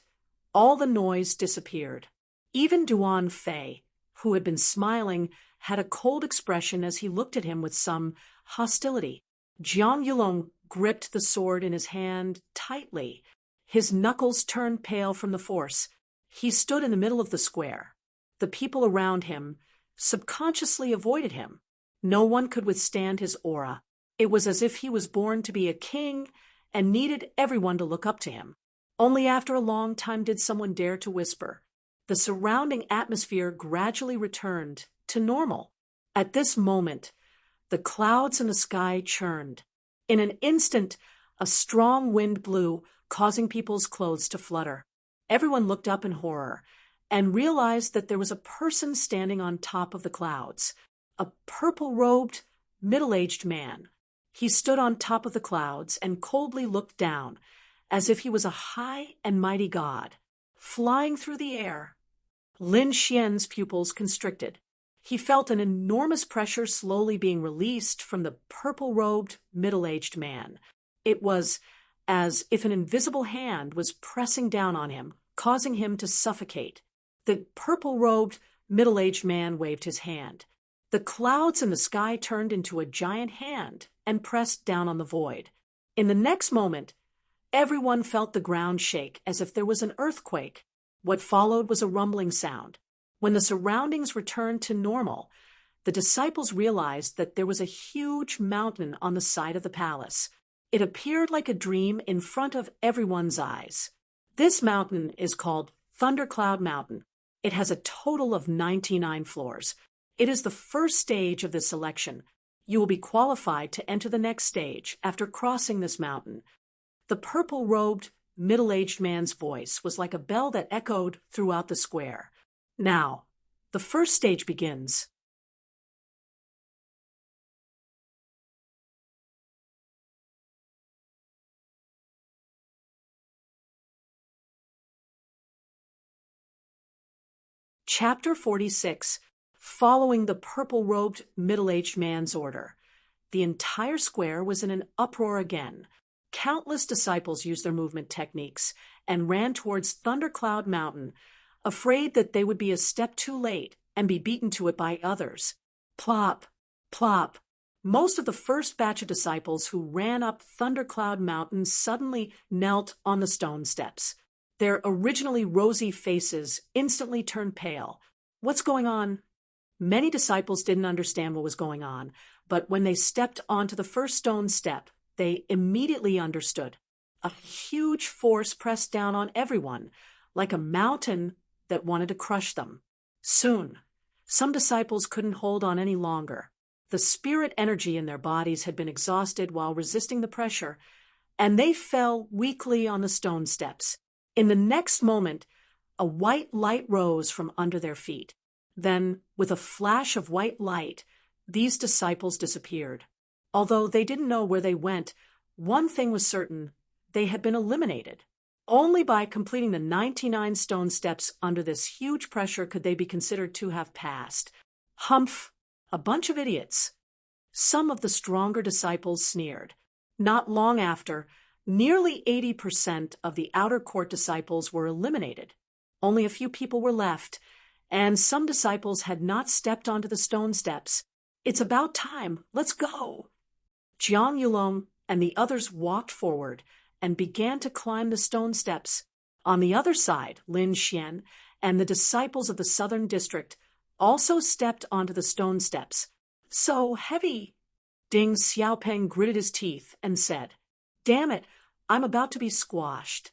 all the noise disappeared. Even Duan Fei, who had been smiling, had a cold expression as he looked at him with some hostility. Jiang Yulong gripped the sword in his hand tightly. His knuckles turned pale from the force. He stood in the middle of the square. The people around him subconsciously avoided him. No one could withstand his aura. It was as if he was born to be a king and needed everyone to look up to him. Only after a long time did someone dare to whisper. The surrounding atmosphere gradually returned to normal. At this moment, the clouds in the sky churned. In an instant, a strong wind blew, causing people's clothes to flutter. Everyone looked up in horror and realized that there was a person standing on top of the clouds, a purple-robed, middle-aged man. He stood on top of the clouds and coldly looked down, as if he was a high and mighty god, flying through the air. Lin Xian's pupils constricted. He felt an enormous pressure slowly being released from the purple-robed, middle-aged man. It was as if an invisible hand was pressing down on him, causing him to suffocate. The purple-robed, middle-aged man waved his hand. The clouds in the sky turned into a giant hand and pressed down on the void. In the next moment, everyone felt the ground shake as if there was an earthquake. What followed was a rumbling sound. When the surroundings returned to normal, the disciples realized that there was a huge mountain on the side of the palace. It appeared like a dream in front of everyone's eyes. This mountain is called Thundercloud Mountain. It has a total of 99 floors. It is the first stage of this selection. You will be qualified to enter the next stage after crossing this mountain. The purple-robed, middle-aged man's voice was like a bell that echoed throughout the square. Now, the first stage begins. Chapter 46. Following the purple-robed, middle-aged man's order. The entire square was in an uproar again. Countless disciples used their movement techniques and ran towards Thundercloud Mountain, afraid that they would be a step too late and be beaten to it by others. Plop, plop. Most of the first batch of disciples who ran up Thundercloud Mountain suddenly knelt on the stone steps. Their originally rosy faces instantly turned pale. What's going on? Many disciples didn't understand what was going on, but when they stepped onto the first stone step, they immediately understood. A huge force pressed down on everyone, like a mountain that wanted to crush them. Soon, some disciples couldn't hold on any longer. The spirit energy in their bodies had been exhausted while resisting the pressure, and they fell weakly on the stone steps. In the next moment, a white light rose from under their feet. Then, with a flash of white light, these disciples disappeared. Although they didn't know where they went, one thing was certain: they had been eliminated. Only by completing the 99 stone steps under this huge pressure could they be considered to have passed. Humph! A bunch of idiots. Some of the stronger disciples sneered. Not long after, nearly 80% of the outer court disciples were eliminated. Only a few people were left, and some disciples had not stepped onto the stone steps. It's about time. Let's go. Jiang Yulong and the others walked forward and began to climb the stone steps. On the other side, Lin Xian and the disciples of the southern district also stepped onto the stone steps. So heavy! Ding Xiaopeng gritted his teeth and said, "Damn it, I'm about to be squashed."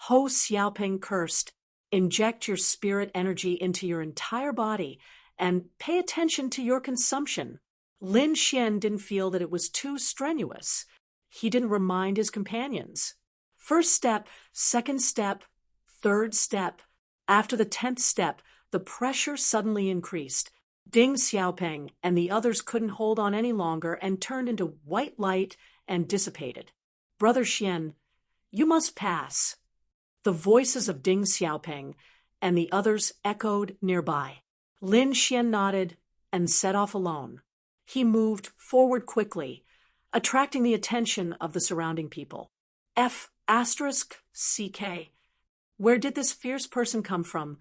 Ho Xiaopeng cursed, "Inject your spirit energy into your entire body and pay attention to your consumption." Lin Xian didn't feel that it was too strenuous. He didn't remind his companions. First step, second step, third step. After the 10th step, the pressure suddenly increased. Ding Xiaopeng and the others couldn't hold on any longer and turned into white light and dissipated. "Brother Xian, you must pass." The voices of Ding Xiaopeng and the others echoed nearby. Lin Xian nodded and set off alone. He moved forward quickly, attracting the attention of the surrounding people. F***CK. Where did this fierce person come from?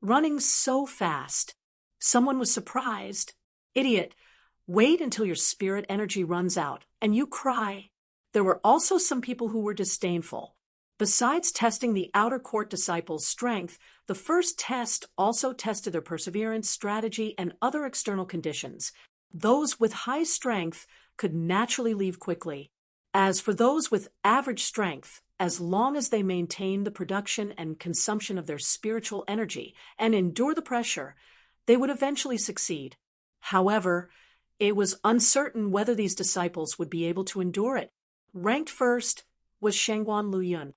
running so fast. Someone was surprised. Idiot, wait until your spirit energy runs out, and you cry. There were also some people who were disdainful. Besides testing the outer court disciples' strength, the first test also tested their perseverance, strategy, and other external conditions. Those with high strength could naturally leave quickly. As for those with average strength, as long as they maintained the production and consumption of their spiritual energy and endure the pressure, they would eventually succeed. However, it was uncertain whether these disciples would be able to endure it. Ranked first was Shengguan Luyun.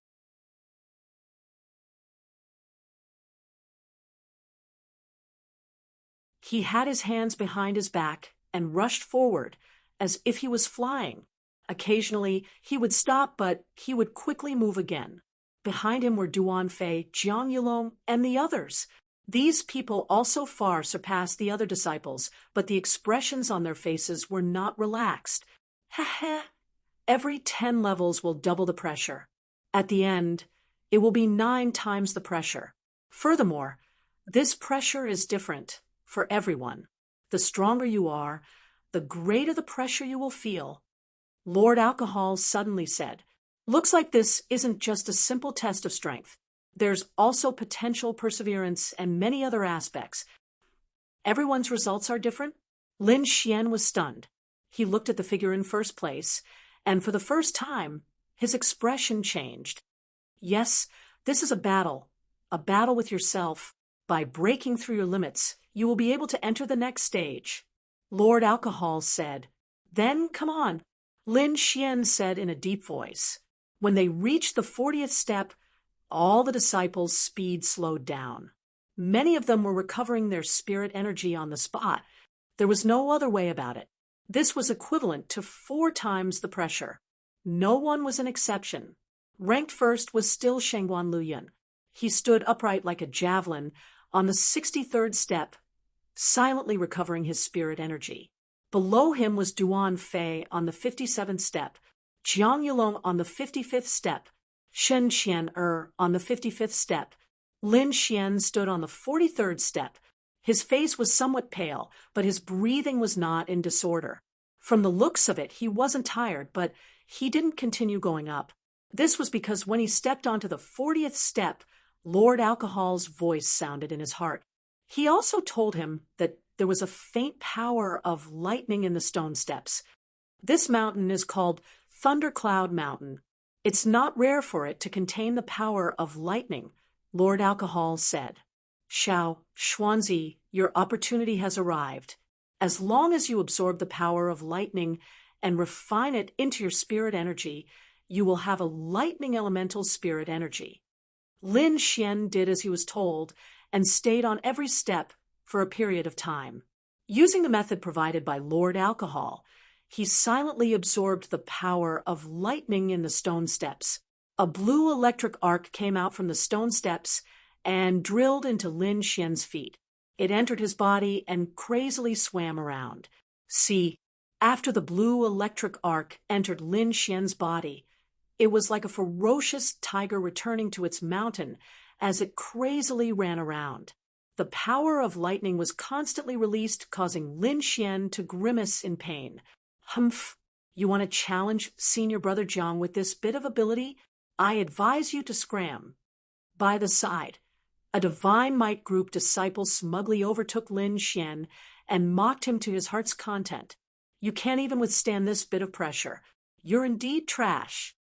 He had his hands behind his back and rushed forward as if he was flying. Occasionally, he would stop, but he would quickly move again. Behind him were Duan Fei, Jiang Yulong, and the others. These people also far surpassed the other disciples, but the expressions on their faces were not relaxed. Heh. Every 10 levels will double the pressure. At the end, it will be 9 times the pressure. Furthermore, this pressure is different for everyone. The stronger you are, the greater the pressure you will feel. Lord Alcohol suddenly said, "Looks like this isn't just a simple test of strength. There's also potential perseverance and many other aspects. Everyone's results are different." Lin Xian was stunned. He looked at the figure in first place, and for the first time, his expression changed. Yes, this is a battle with yourself. By breaking through your limits, you will be able to enter the next stage. Lord Alcohol said. Then, come on, Lin Xian said in a deep voice. When they reached the 40th step, all the disciples' speed slowed down. Many of them were recovering their spirit energy on the spot. There was no other way about it. This was equivalent to 4 times the pressure. No one was an exception. Ranked first was still Shengguan Luyun. He stood upright like a javelin on the 63rd step, silently recovering his spirit energy. Below him was Duan Fei on the 57th step, Jiang Yulong on the 55th step, Shen Qian on the 55th step. Lin Xian stood on the 43rd step. His face was somewhat pale, but his breathing was not in disorder. From the looks of it, he wasn't tired, but he didn't continue going up. This was because when he stepped onto the 40th step, Lord Alcohol's voice sounded in his heart. He also told him that there was a faint power of lightning in the stone steps. This mountain is called Thundercloud Mountain. It's not rare for it to contain the power of lightning, Lord Alcohol said. Xiao, Xuanzi, your opportunity has arrived. As long as you absorb the power of lightning and refine it into your spirit energy, you will have a lightning elemental spirit energy. Lin Xian did as he was told and stayed on every step for a period of time. Using the method provided by Lord Alcohol, he silently absorbed the power of lightning in the stone steps. A blue electric arc came out from the stone steps and drilled into Lin Xian's feet. It entered his body and crazily swam around. See, after the blue electric arc entered Lin Xian's body, it was like a ferocious tiger returning to its mountain as it crazily ran around. The power of lightning was constantly released, causing Lin Xian to grimace in pain. Humph! You want to challenge Senior Brother Jiang with this bit of ability? I advise you to scram. By the side, a Divine Might Group disciple smugly overtook Lin Xian and mocked him to his heart's content. You can't even withstand this bit of pressure. You're indeed trash.